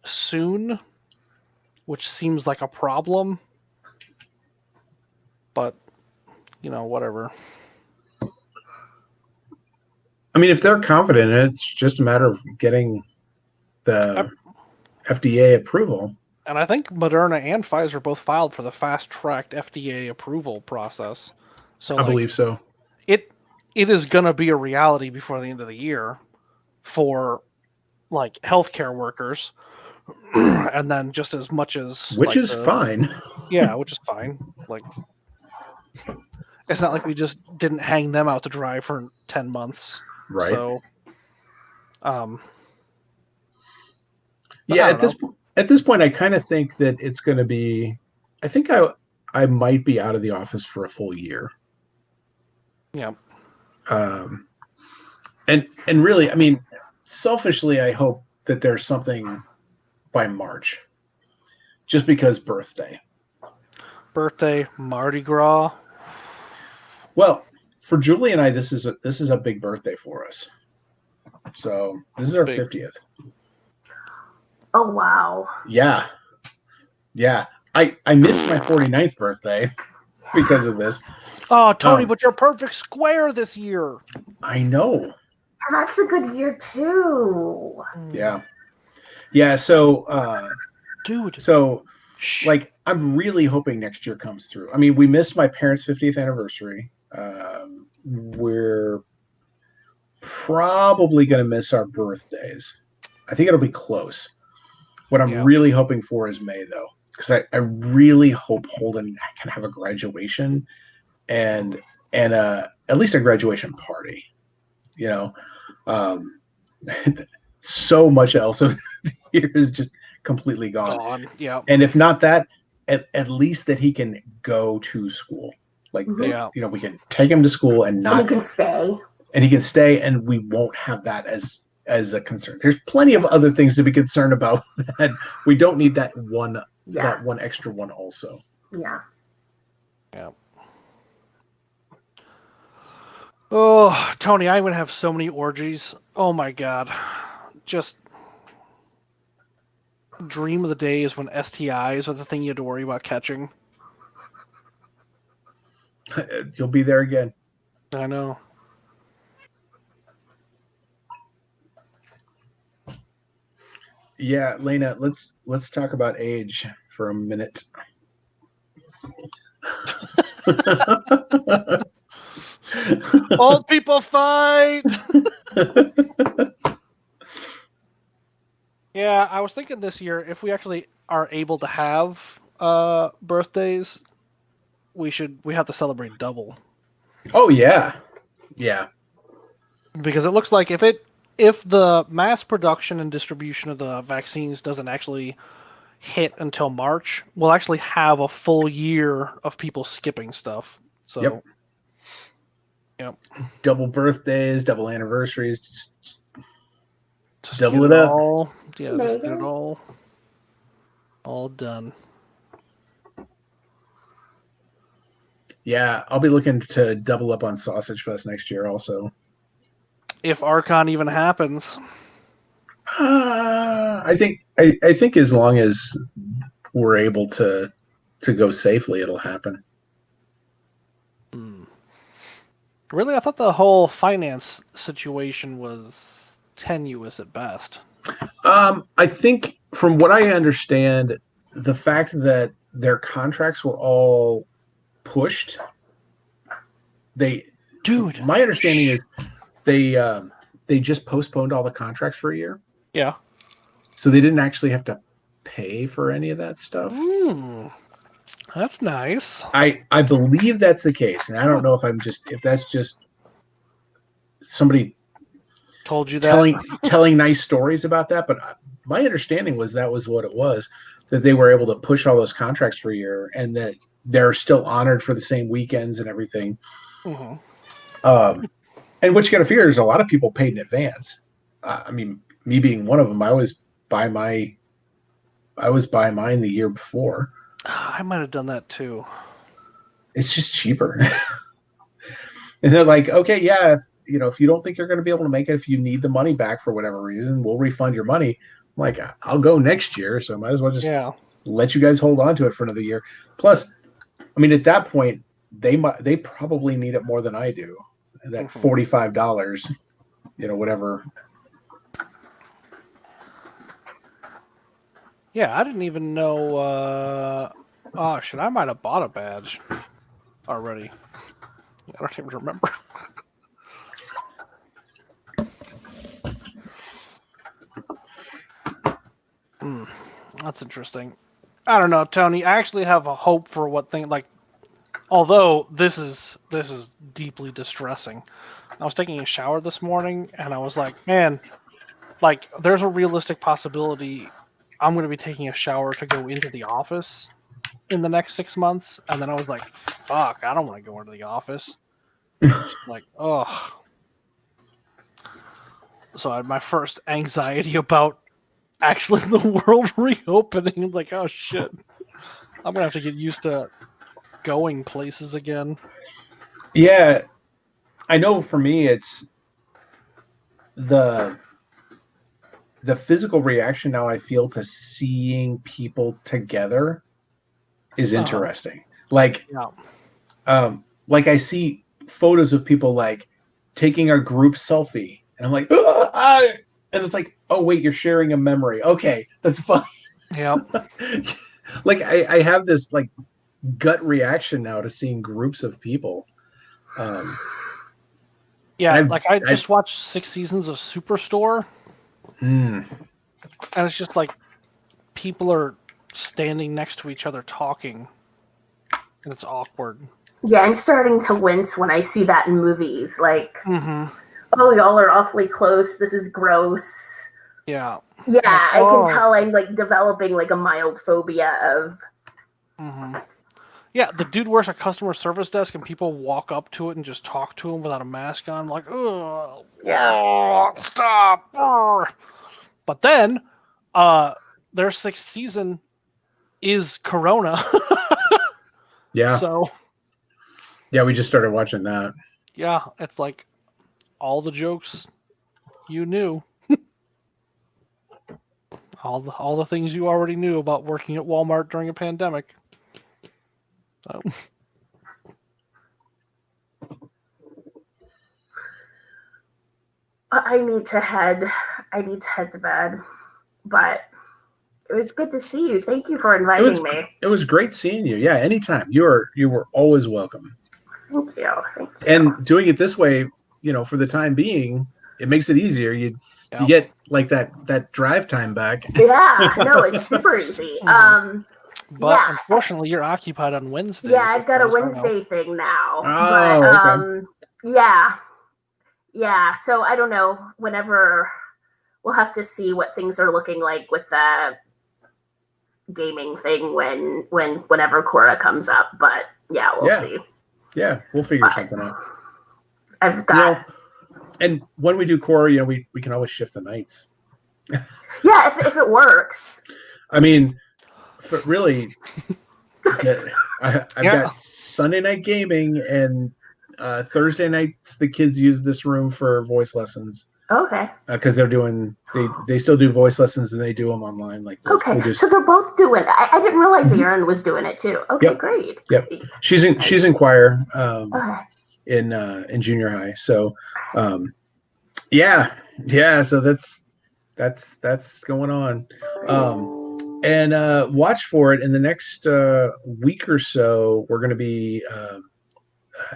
soon, which seems like a problem. But whatever. I mean, if they're confident in it, it's just a matter of getting the FDA approval. And I think Moderna and Pfizer both filed for the fast-tracked FDA approval process. So I believe so. It is going to be a reality before the end of the year for like healthcare workers, and then just as much as which is fine. Yeah, which is fine. Like, it's not like we just didn't hang them out to dry for 10 months. Right. So, yeah, at this point, I kind of think that it's going to be. I think I might be out of the office for a full year. Yeah. And really, I mean, selfishly, I hope that there's something by March, just because birthday, Mardi Gras. Well, for Julie and I, this is a big birthday for us. So this is our 50th. oh wow. Yeah. I missed my 49th birthday because of this. Oh, Tony, but you're perfect square this year. I know. And that's a good year too. Yeah. So, dude. So, like, I'm really hoping next year comes through. I mean, we missed my parents' 50th anniversary. We're probably going to miss our birthdays. I think it'll be close. What I'm really hoping for is May, though, because I really hope Holden can have a graduation and a at least a graduation party. You know, so much else of the year is just completely gone. Yeah. And if not that, at least that he can go to school. Like that, Yeah. we can take him to school and not. And he can stay. And he can stay, and we won't have that as a concern. There's plenty of other things to be concerned about that we don't need that one extra one also. Yeah. Yeah. Oh, Tony, I would have so many orgies. Oh my god. Just dream of the days when STIs are the thing you had to worry about catching. You'll be there again. I know. Yeah, Lena, let's talk about age for a minute. Old people fight. Yeah, I was thinking this year if we actually are able to have birthdays, we have to celebrate double. Oh yeah. Yeah. Because it looks like if the mass production and distribution of the vaccines doesn't actually hit until March, we'll actually have a full year of people skipping stuff. So Yep. Double birthdays, double anniversaries, just double it up. All, yeah, just get it all done. Yeah, I'll be looking to double up on Sausage Fest next year also. If Archon even happens. I think as long as we're able to go safely, it'll happen. Really, I thought the whole finance situation was tenuous at best. I think from what I understand, the fact that their contracts were all pushed, my understanding is they just postponed all the contracts for a year. Yeah. So they didn't actually have to pay for any of that stuff. That's nice. I believe that's the case, and I don't know if that's just somebody told you that telling nice stories about that, but my understanding was that was what it was, that they were able to push all those contracts for a year and that they're still honored for the same weekends and everything. Mm-hmm. And what you got to figure is a lot of people paid in advance. I mean, me being one of them, I was buy mine the year before. I might have done that too. It's just cheaper. And they're like, okay, yeah, if you don't think you're going to be able to make it, if you need the money back for whatever reason, we'll refund your money. I'm like, I'll go next year, so I might as well just let you guys hold on to it for another year. Plus, I mean, at that point, they probably need it more than I do. That $45, whatever. Yeah, I didn't even know. Oh shit! I might have bought a badge already. I don't even remember. That's interesting. I don't know, Tony. I actually have a hope for what thing like. Although this is deeply distressing. I was taking a shower this morning and I was like, man, like there's a realistic possibility I'm going to be taking a shower to go into the office in the next 6 months. And then I was like, fuck, I don't want to go into the office. Like, oh. So I had my first anxiety about actually the world reopening. I'm like, oh shit. I'm going to have to get used to going places again. Yeah. I know for me, it's the physical reaction now I feel to seeing people together is interesting. Like I see photos of people like taking a group selfie, and I'm like, and it's like, oh wait, you're sharing a memory. Okay, that's fine. Yeah. Like I have this like gut reaction now to seeing groups of people. I just watched 6 seasons of Superstore. And it's just like people are standing next to each other talking, and it's awkward. Yeah, I'm starting to wince when I see that in movies. Like, Mm-hmm. oh, y'all are awfully close. This is gross. Yeah. Yeah, Like, I can tell I'm like developing like a mild phobia of. Mm-hmm. Yeah, the dude works a customer service desk, and people walk up to it and just talk to him without a mask on. Like, ugh, Yeah. stop. But then, their 6th season is Corona. Yeah. So, Yeah, we just started watching that. yeah, it's like all the jokes you knew. All the things you already knew about working at Walmart during a pandemic. So. I need to head. I need to head to bed. But it was good to see you. Thank you for inviting me. It was great seeing you. Yeah, anytime. You were always welcome. Thank you. Thank you. And doing it this way, for the time being, it makes it easier. You get like that drive time back. Yeah, no, it's super easy. But unfortunately, you're occupied on Wednesdays. Yeah, I've got a Wednesday thing now. Oh, but okay. Yeah. So I don't know. Whenever we'll have to see what things are looking like with the gaming thing whenever Cora comes up. But yeah, we'll see. Yeah, we'll figure something out. I've got. And when we do Cora, we can always shift the nights. Yeah, if it works. I mean, really, I've got Sunday night gaming, and Thursday nights the kids use this room for voice lessons. Okay. Because they still do voice lessons, and they do them online like this. Okay, so they're both doing it. I didn't realize Aaron was doing it too. Okay, great. Yep. She's in choir in junior high. So so that's going on. And watch for it in the next week or so. We're going to be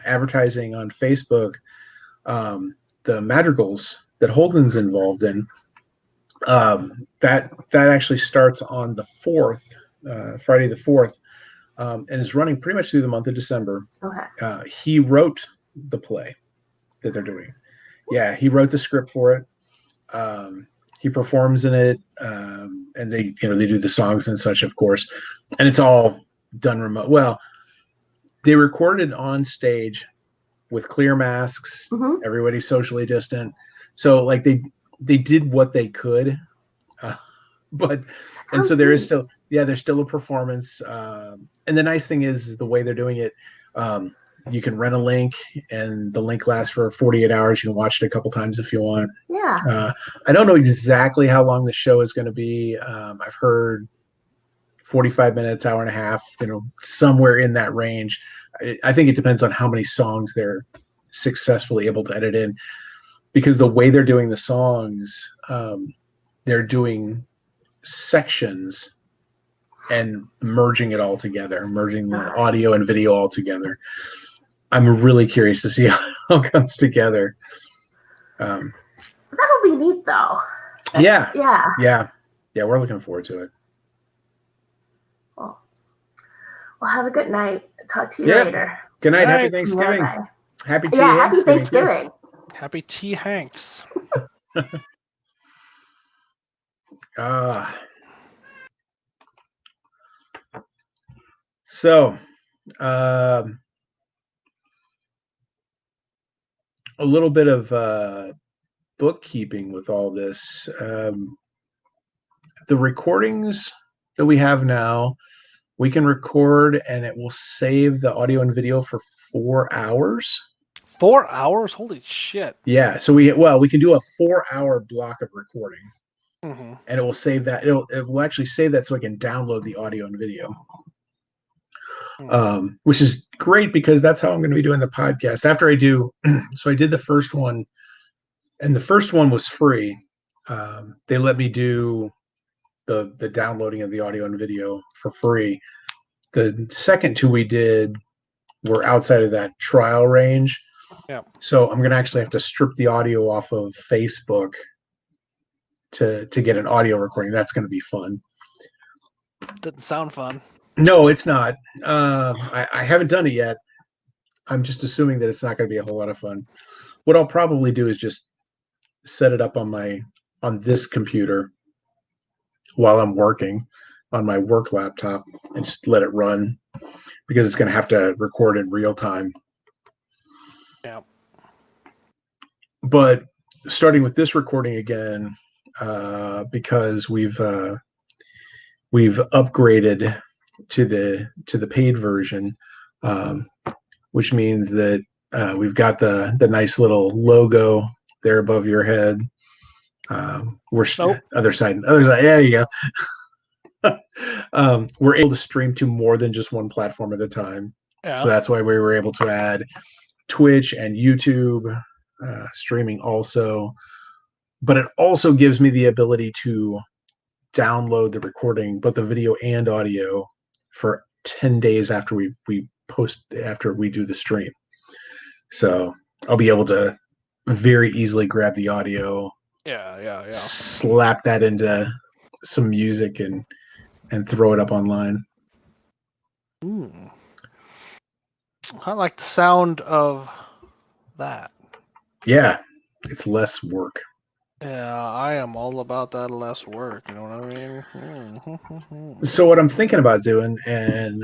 advertising on Facebook the madrigals that Holden's involved in. That actually starts on the 4th, Friday the 4th, and is running pretty much through the month of December. Okay. He wrote the play that they're doing. Yeah, he wrote the script for it. He performs in it, and they do the songs and such, of course, and it's all done remote. Well, they recorded on stage with clear masks, everybody's socially distant. So like they did what they could, so there is still there's still a performance. And the nice thing is the way they're doing it. You can rent a link, and the link lasts for 48 hours. You can watch it a couple times if you want. Yeah. I don't know exactly how long the show is going to be. I've heard 45 minutes, hour and a half, somewhere in that range. I think it depends on how many songs they're successfully able to edit in, because the way they're doing the songs, they're doing sections and merging it all together, merging the audio and video all together. I'm really curious to see how it comes together. That'll be neat, though. Yeah. We're looking forward to it. Well, have a good night. Talk to you later. Good night. Happy Thanksgiving. Bye-bye. Happy Thanksgiving. Happy T.Hanks. So, a little bit of bookkeeping with all this. The recordings that we have now, we can record and it will save the audio and video for 4 hours. 4 hours? Holy shit. Yeah. So we can do a 4-hour block of recording, and it will save that. It will actually save that so I can download the audio and video. Which is great, because that's how I'm going to be doing the podcast after I do. So I did the first one, and the first one was free. They let me do the downloading of the audio and video for free. The second 2 we did were outside of that trial range. Yeah. So I'm going to actually have to strip the audio off of Facebook to get an audio recording. That's going to be fun. Didn't sound fun. No, it's not. I haven't done it yet. I'm just assuming that it's not going to be a whole lot of fun. What I'll probably do is just set it up on this computer while I'm working on my work laptop and just let it run because it's going to have to record in real time. Yeah. But starting with this recording again, because we've upgraded to the paid version, which means that we've got the nice little logo there above your head. We're Nope. other side. There you go. We're able to stream to more than just one platform at a time. Yeah. So that's why we were able to add Twitch and YouTube streaming also. But it also gives me the ability to download the recording, both the video and audio, for 10 days after we post, after we do the stream. So I'll be able to very easily grab the audio, Yeah. slap that into some music and throw it up online. I like the sound of that. Yeah, it's less work. Yeah, I am all about that less work. You know what I mean? So what I'm thinking about doing, and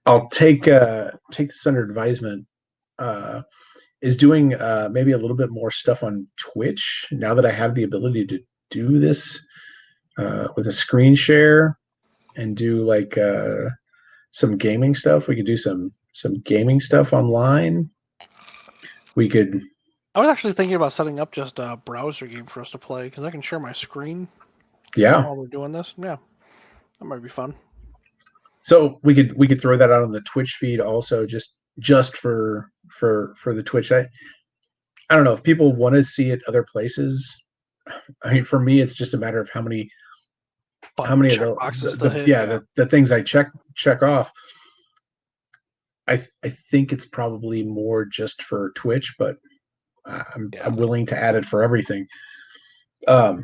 I'll take this under advisement, is doing maybe a little bit more stuff on Twitch now that I have the ability to do this with a screen share and do like some gaming stuff. We could do some gaming stuff online. We could. I was actually thinking about setting up just a browser game for us to play because I can share my screen. Yeah. While we're doing this, yeah, that might be fun. So we could throw that out on the Twitch feed also, just for the Twitch. I don't know if people want to see it other places. I mean, for me, it's just a matter of how many of the things I check off. I think it's probably more just for Twitch, but I'm willing to add it for everything. I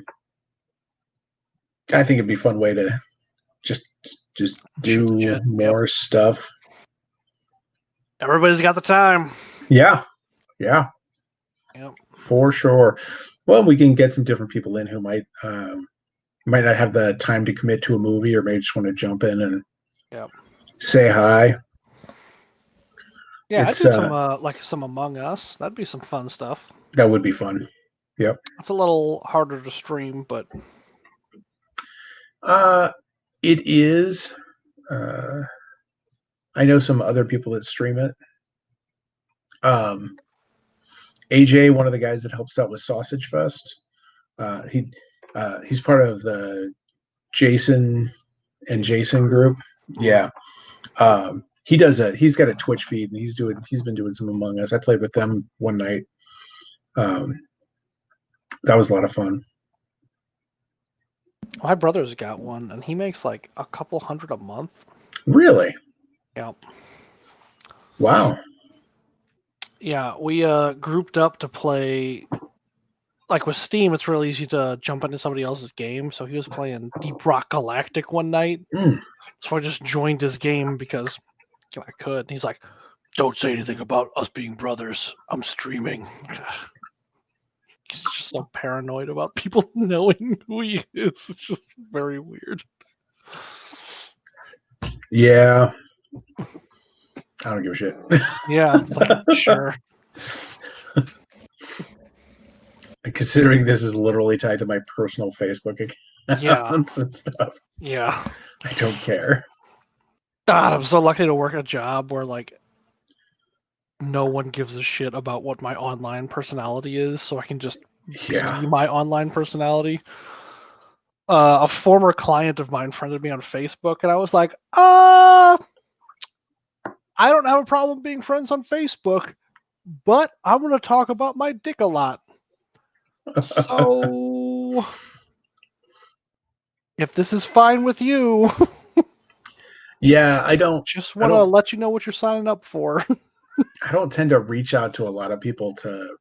think it'd be a fun way to just do more stuff. Everybody's got the time. Yeah. Yep. For sure. Well, we can get some different people in who might not have the time to commit to a movie, or may just want to jump in and say hi. Yeah, I'd do some Among Us. That'd be some fun stuff. That would be fun. Yep. It's a little harder to stream, but it is. I know some other people that stream it. AJ, one of the guys that helps out with Sausage Fest, he's part of the Jason and Jason group. Yeah. He's got a Twitch feed, and he's been doing some Among Us. I played with them one night. That was a lot of fun. My brother's got one, and he makes like a couple $100 a month. Really? Yeah. Wow. Yeah, we grouped up to play. Like with Steam, it's really easy to jump into somebody else's game. So he was playing Deep Rock Galactic one night. So I just joined his game because I could. And he's like, "Don't say anything about us being brothers. I'm streaming." He's just so paranoid about people knowing who he is. It's just very weird. Yeah. I don't give a shit. Yeah, like, sure. Considering this is literally tied to my personal Facebook accounts and stuff. Yeah. I don't care. God, I'm so lucky to work a job where like no one gives a shit about what my online personality is, so I can just be my online personality. A former client of mine friended me on Facebook, and I was like, I don't have a problem being friends on Facebook, but I'm going to talk about my dick a lot. So, if this is fine with you, yeah, I don't just want to let you know what you're signing up for. I don't tend to reach out to a lot of people to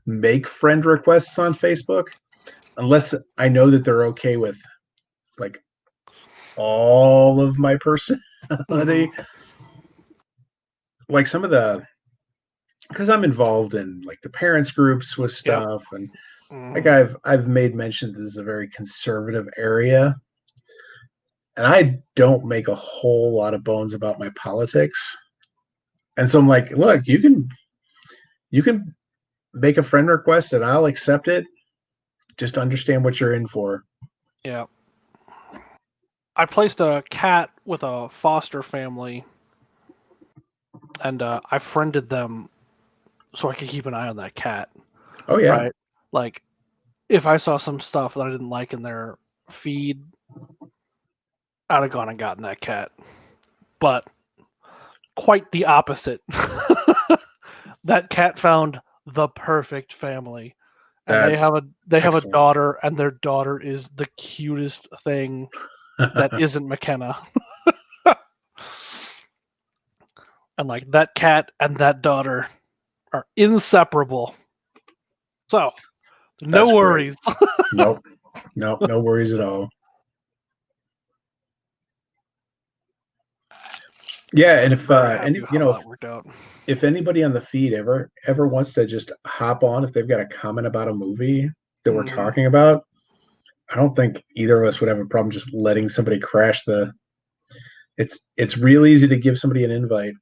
make friend requests on Facebook unless I know that they're okay with like all of my personality. like some of the, because I'm involved in like the parents groups with stuff, and like I've made mention that this is a very conservative area, and I don't make a whole lot of bones about my politics. And so I'm like, look, you can make a friend request and I'll accept it. Just understand what you're in for. Yeah. I placed a cat with a foster family, and I friended them so I could keep an eye on that cat. Oh yeah. Right? Like, if I saw some stuff that I didn't like in their feed, I'd have gone and gotten that cat. But quite the opposite. That cat found the perfect family. And That's they have a excellent. daughter, and their daughter is the cutest thing that isn't McKenna. And like that cat and that daughter are inseparable. So no That's worries. Nope. No worries at all. Yeah, and if Very happy with how if that worked out. if anybody on the feed ever wants to just hop on, if they've got a comment about a movie that we're talking about, I don't think either of us would have a problem just letting somebody crash the. It's real easy to give somebody an invite.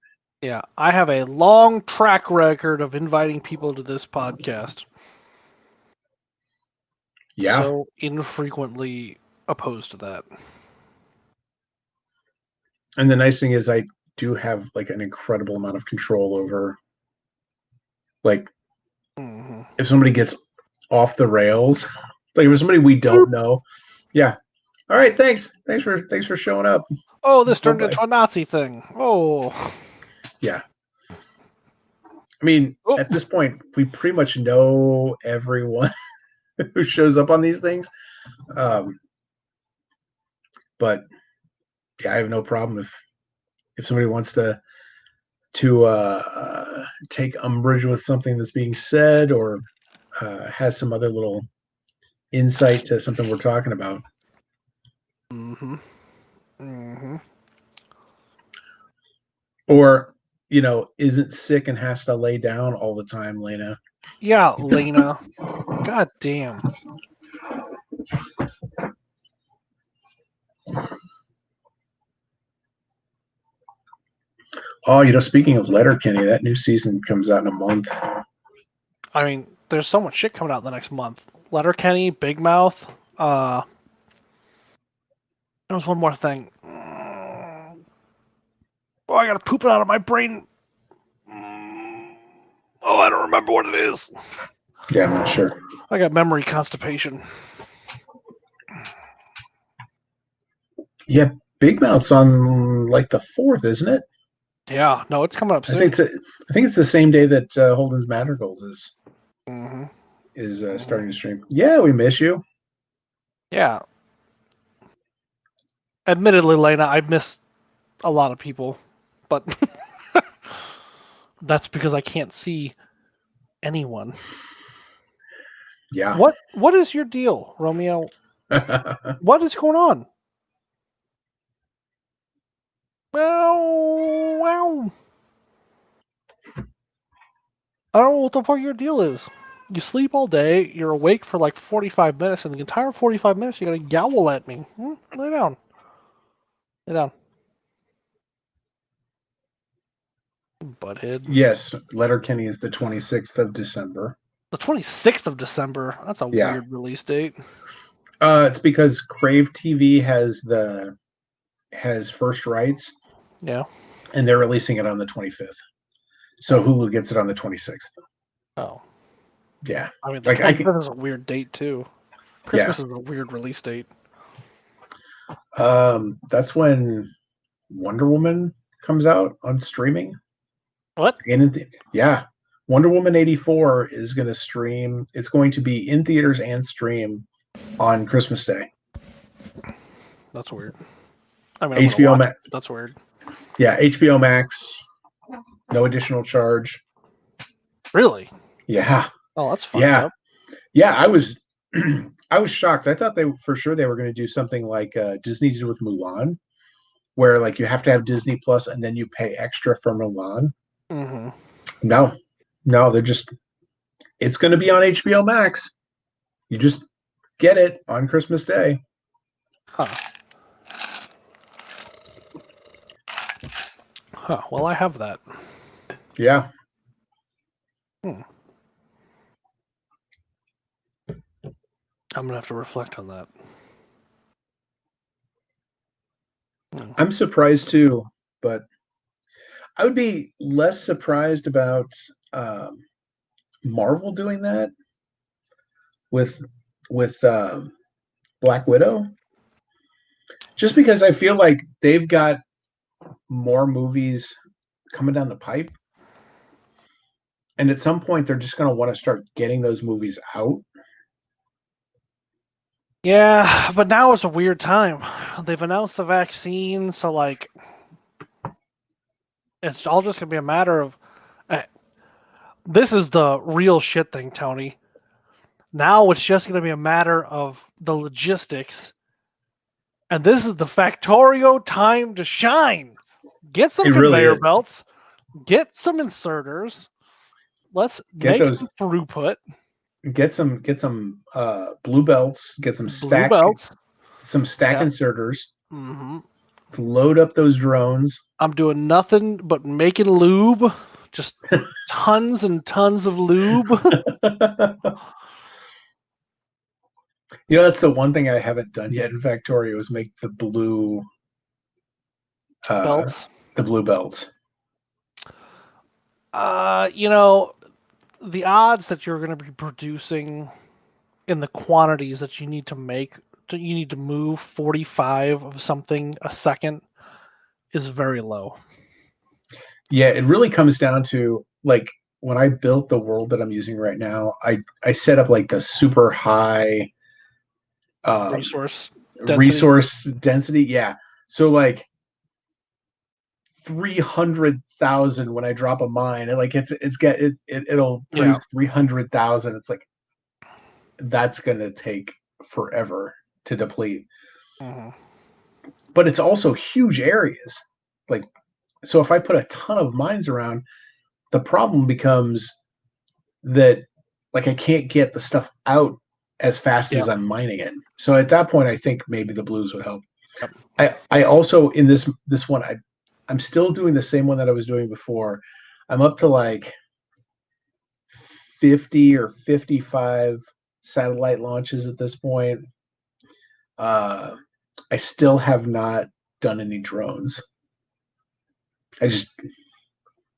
Yeah, I have a long track record of inviting people to this podcast. Yeah. So infrequently opposed to that. And the nice thing is I do have like an incredible amount of control over, like, if somebody gets off the rails, like if somebody we don't know, yeah. All right, thanks for showing up. Oh, this turned into a Nazi thing. Oh. Yeah. I mean, at this point, we pretty much know everyone who shows up on these things. But yeah, I have no problem if somebody wants to take umbrage with something that's being said, or has some other little insight to something we're talking about. Or, isn't sick and has to lay down all the time, Lena. Yeah, Lena. God damn. Oh, speaking of Letterkenny, that new season comes out in a month. I mean, there's so much shit coming out the next month. Letterkenny, Big Mouth. There was one more thing. Oh, I gotta poop it out of my brain. Oh, I don't remember what it is. Yeah, I'm not sure. I got memory constipation. Yeah, Big Mouth's on like the 4th, isn't it? Yeah, no, it's coming up soon. I think it's the same day that Holden's Madrigals is starting to stream. Yeah, we miss you. Yeah. Admittedly, Lena, I miss a lot of people, but that's because I can't see anyone. Yeah. What is your deal, Romeo? What is going on? Wow. I don't know what the fuck your deal is. You sleep all day, you're awake for like 45 minutes, and the entire 45 minutes you gotta yowl at me. Lay down. Lay down. Butthead. Yes, Letterkenny is the 26th of December. The 26th of December? That's a weird release date. It's because Crave TV has first rights. Yeah. And they're releasing it on the 25th. So Hulu gets it on the 26th. Oh. Yeah. I mean, the 25th is a weird date, too. Christmas is a weird release date. That's when Wonder Woman comes out on streaming. What? Yeah. Wonder Woman 84 is going to stream. It's going to be in theaters and stream on Christmas Day. That's weird. I mean, HBO Max. That's weird. Yeah, HBO Max. No additional charge. Really? Yeah. Oh, that's fucked up. Yeah, I was shocked. I thought they were going to do something like Disney did with Mulan, where like you have to have Disney Plus and then you pay extra for Mulan. Mm-hmm. No, they're just. It's going to be on HBO Max. You just get it on Christmas Day. Huh. Well, I have that. Yeah. I'm gonna have to reflect on that. I'm surprised too, but I would be less surprised about Marvel doing that with Black Widow, just because I feel like they've got more movies coming down the pipe, and at some point they're just going to want to start getting those movies out. Yeah, but now it's a weird time. They've announced the vaccine, so like, it's all just gonna be a matter of. This is the real shit thing, Tony. Now it's just gonna be a matter of the logistics, and this is the Factorio time to shine. Get some It really conveyor is. belts, get some inserters. Let's Get make those. some throughput. Get some blue belts. Get some Blue belts. stack Yeah. inserters. Mm-hmm. Let's load up those drones. I'm doing nothing but making lube. Just tons and tons of lube. That's the one thing I haven't done yet in Factorio is make the blue Belts. The blue belts. The odds that you're going to be producing in the quantities that you need to make, you need to move 45 of something a second is very low. Yeah, it really comes down to like when I built the world that I'm using right now, I set up like the super high Resource density. Yeah. So like 300,000 when I drop a mine, and like it'll produce 300,000. It's like that's gonna take forever to deplete. Mm-hmm. But it's also huge areas. Like, so if I put a ton of mines around, the problem becomes that like I can't get the stuff out as fast as I'm mining it. So at that point, I think maybe the blues would help. Yep. I also in this one I'm still doing the same one that I was doing before. I'm up to like 50 or 55 satellite launches at this point. I still have not done any drones. I just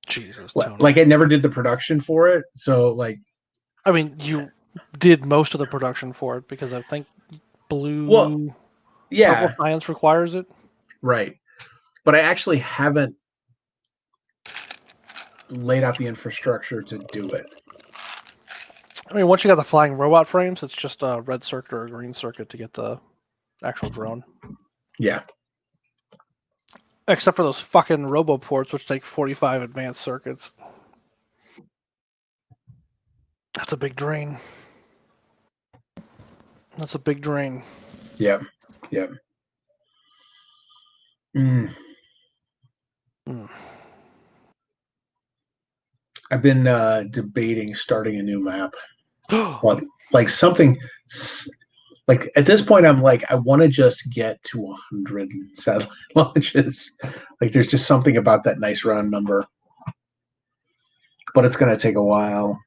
Jesus, like I never did the production for it. So like, I mean, you did most of the production for it because I think Purple Science requires it. Right. But I actually haven't laid out the infrastructure to do it. I mean, once you got the flying robot frames, it's just a red circuit or a green circuit to get the actual drone. Yeah. Except for those fucking roboports, which take 45 advanced circuits. That's a big drain. That's a big drain. Yeah. Yeah. I've been debating starting a new map. Like something like at this point I'm like I want to just get to 100 satellite launches. Like there's just something about that nice round number. But it's going to take a while.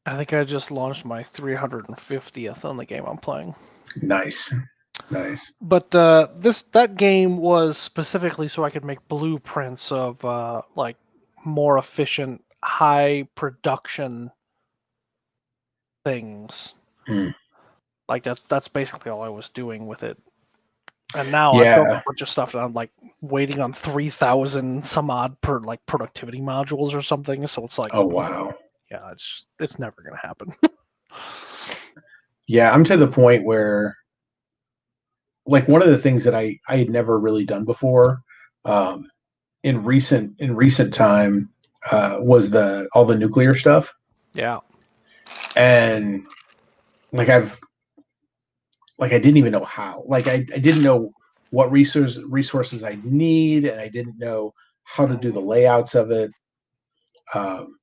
I think I just launched my 350th on the game I'm playing. Nice. But that game was specifically so I could make blueprints of like more efficient, high production things. Like that's basically all I was doing with it. And now I built a bunch of stuff and I'm like waiting on 3,000 some odd per like productivity modules or something. So it's like, oh wow, yeah, it's never gonna happen. Yeah, I'm to the point where like one of the things that I had never really done before in recent time was all the nuclear stuff. Yeah. And like I didn't even know how. Like I didn't know what resources I need, and I didn't know how to do the layouts of it. Um,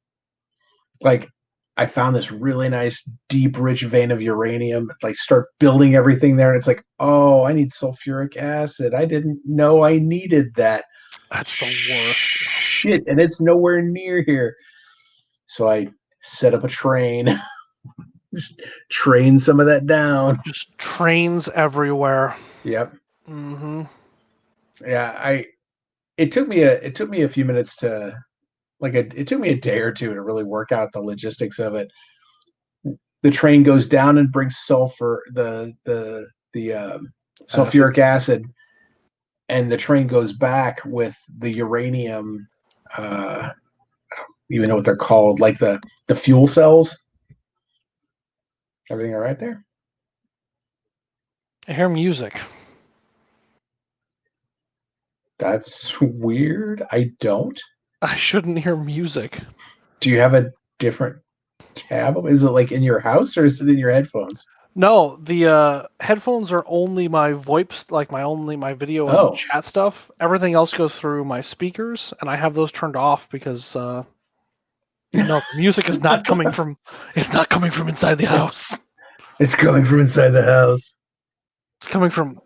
like I found this really nice, deep, rich vein of uranium. Like start building everything there, and it's like, oh, I need sulfuric acid. I didn't know I needed that. That's the worst. Shit, and it's nowhere near here. So I set up a train, just train some of that down. Just trains everywhere. Yep. Mm-hmm. Yeah, it took me a few minutes to it took me a day or two to really work out the logistics of it. The train goes down and brings sulfur, the sulfuric acid, and the train goes back with the uranium. I don't even know what they're called, like the fuel cells. Everything all right there? I hear music. That's weird. I don't. I shouldn't hear music. Do you have a different tab? Is it like in your house or is it in your headphones? No, the headphones are only my VoIP, like my video and chat stuff. Everything else goes through my speakers, and I have those turned off because no, the music is not coming from. It's not coming from inside the house. It's coming from inside the house. It's coming from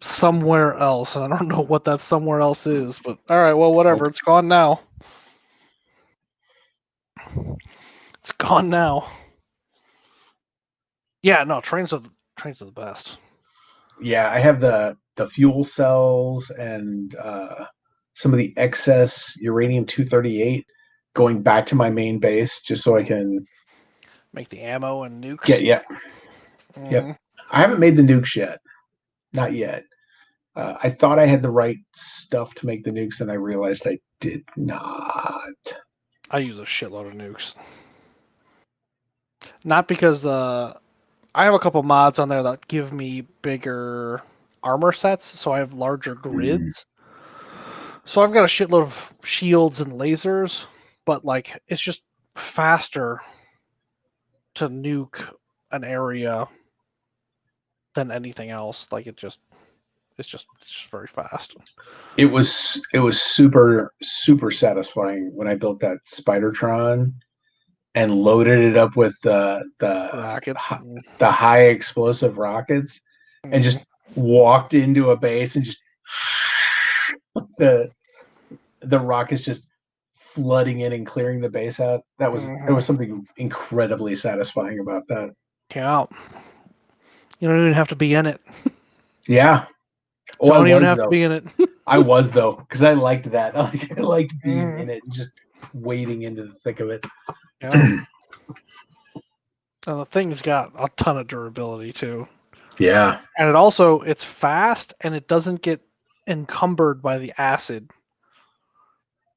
somewhere else, and I don't know what that somewhere else is. But all right, well, whatever. It's gone now. It's gone now. Yeah, no, trains are the best. Yeah, I have the fuel cells and some of the excess uranium-238 going back to my main base just so I can make the ammo and nukes. Yep. I haven't made the nukes yet. Not yet. I thought I had the right stuff to make the nukes, and I realized I did not. I use a shitload of nukes. Not because I have a couple mods on there that give me bigger armor sets, so I have larger grids. So I've got a shitload of shields and lasers, but like it's just faster to nuke an area than anything else. Like it's just very fast. It was super satisfying when I built that Spidertron and loaded it up with the rockets, the high explosive rockets, and just walked into a base and just the rockets just flooding in and clearing the base out. That was there was something incredibly satisfying about that. Yeah, you don't even have to be in it. Yeah. Oh, don't even have to be in it. I was though, because I liked that. I liked being in it and just wading into the thick of it. Yeah. The thing's got a ton of durability too. Yeah. And it's fast and it doesn't get encumbered by the acid.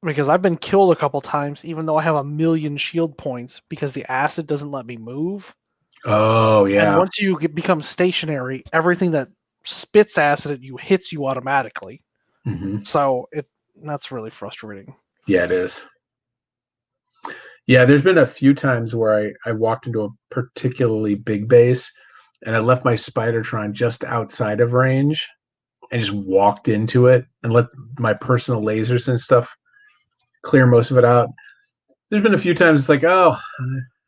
Because I've been killed a couple times, even though I have 1,000,000 shield points, because the acid doesn't let me move. Oh yeah. And once you become stationary, everything that spits acid at you hits you automatically. So that's really frustrating. Yeah, it is. Yeah, there's been a few times where I walked into a particularly big base and I left my Spidertron just outside of range and just walked into it and let my personal lasers and stuff clear most of it out. There's been a few times it's like, oh,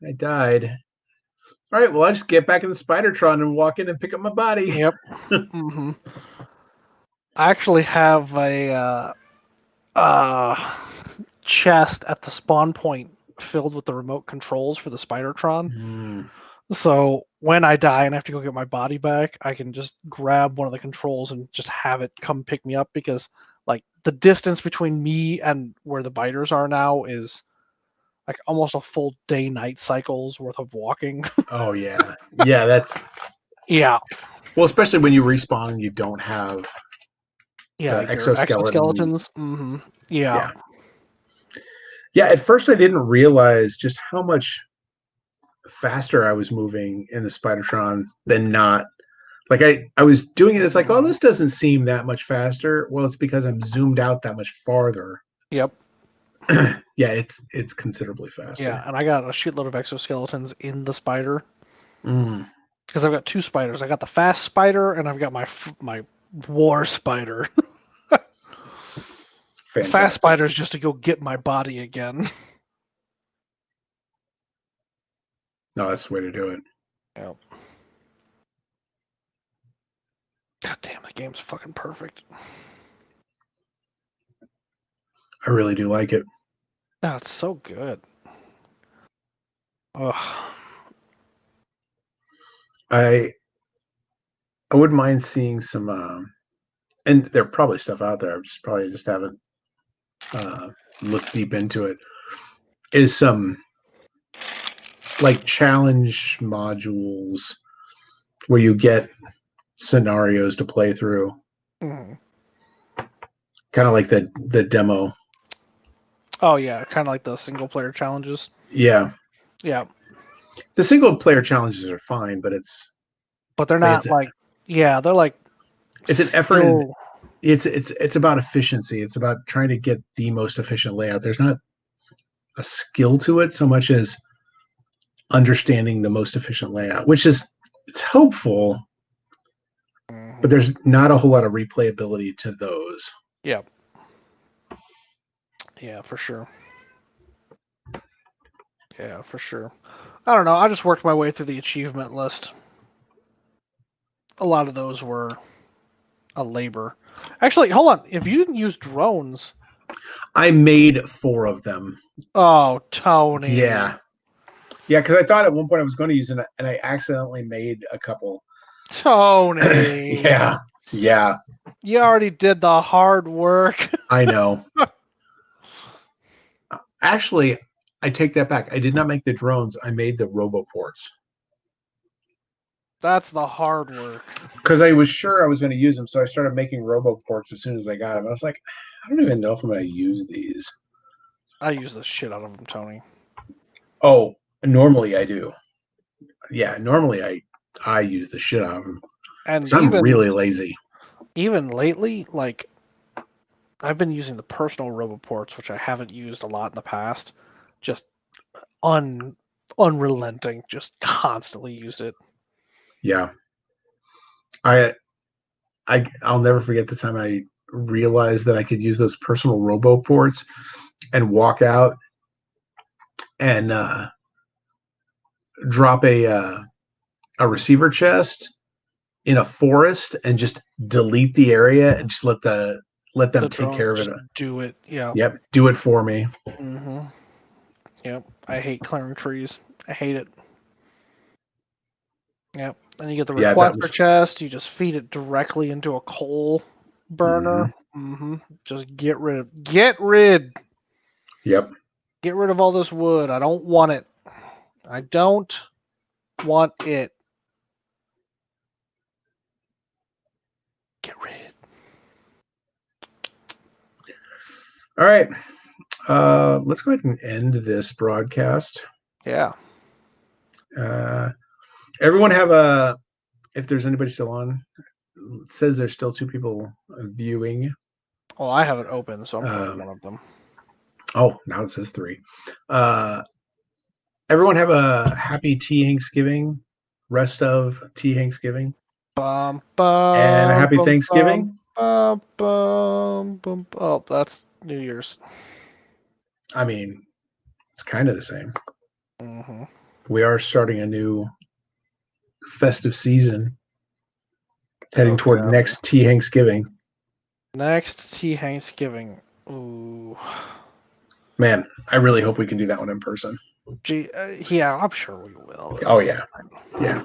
I died. All right, well, I'll just get back in the Spidertron and walk in and pick up my body. Yep. I actually have a chest at the spawn point filled with the remote controls for the Spidertron. So when I die and I have to go get my body back, I can just grab one of the controls and just have it come pick me up, because like the distance between me and where the biters are now is like almost a full day-night cycle's worth of walking. Oh yeah. Yeah, that's yeah. Well, especially when you respawn and you don't have exoskeletons. Yeah. Yeah, at first I didn't realize just how much faster I was moving in the Spidertron than not. Like I was doing it, it's like, oh, this doesn't seem that much faster. Well, it's because I'm zoomed out that much farther. Yep. Yeah, it's considerably faster. Yeah, and I got a shitload of exoskeletons in the spider. Because I've got two spiders. I got the fast spider and I've got my war spider. Fast spider is just to go get my body again. No, that's the way to do it. Yep. God damn, that game's fucking perfect. I really do like it. No, it's so good. Ugh. I wouldn't mind seeing some, and there are probably stuff out there. I just haven't looked deep into it. Is some like challenge modules where you get scenarios to play through, Mhm. kind of like the demo. Oh yeah, kind of like the single player challenges. Yeah, Yeah, the single player challenges are fine, but but they're like not like. Yeah, they're like. it's an effort in still- it's about efficiency. It's about trying to get the most efficient layout. There's not a skill to it so much as understanding the most efficient layout, which is it's helpful, but there's not a whole lot of replayability to those. Yeah. Yeah, for sure. Yeah, for sure. I don't know. I just worked my way through the achievement list. A lot of those were a labor. Actually, hold on. If you didn't use drones, I made 4 of them. oh, Tony. Yeah, because I thought at one point I was going to use it, and I accidentally made a couple. Tony. Yeah. You already did the hard work. I know. Actually, I take that back. I did not make the drones. I made the roboports. That's the hard work. Because I was sure I was going to use them, so I started making roboports as soon as I got them. I was like, I don't even know if I'm going to use these. I use the shit out of them, Tony. Oh, normally I do. Yeah, normally I use the shit out of them. And I'm really lazy. Even lately, like I've been using the personal roboports, which I haven't used a lot in the past. Just unrelenting, just constantly used it. Yeah. I'll never forget the time I realized that I could use those personal roboports and walk out and drop a receiver chest in a forest and just delete the area and just let them take care of it. Do it. Yeah. Yep, do it for me. Mm-hmm. Yep. I hate clearing trees. I hate it. Yep. Then you get the requester chest. You just feed it directly into a coal burner. Mm-hmm. Just get rid. Yep. Get rid of all this wood. I don't want it. I don't want it. Get rid. All right. Let's go ahead and end this broadcast. Yeah. Everyone if there's anybody still on, it says there's still 2 people viewing. Well, I have it open, so I'm probably one of them. Oh, now it says 3. Everyone have a happy T.Hanks-giving, rest of T.Hanks-giving. And a happy Thanksgiving. Oh, that's New Year's. I mean, it's kind of the same. Mm-hmm. We are starting a new festive season, heading toward next T.Hanks-giving. Next T.Hanks-giving. Ooh. Man, I really hope we can do that one in person. Gee, yeah, I'm sure we will. Oh, yeah. Yeah.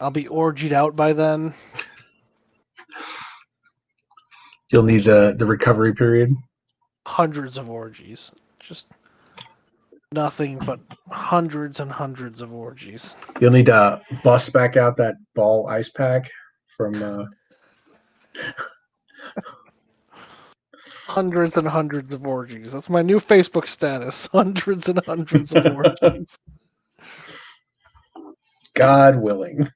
I'll be orgied out by then. You'll need the recovery period. Hundreds of orgies. Just nothing but hundreds and hundreds of orgies. You'll need to bust back out that ball ice pack from... Hundreds and hundreds of orgies. That's my new Facebook status. Hundreds and hundreds of orgies. God willing.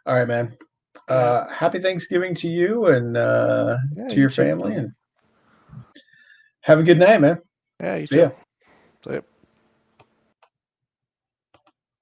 All right, man. Happy Thanksgiving to you and to your family. And have a good night, man. Yeah, you See ya. See ya.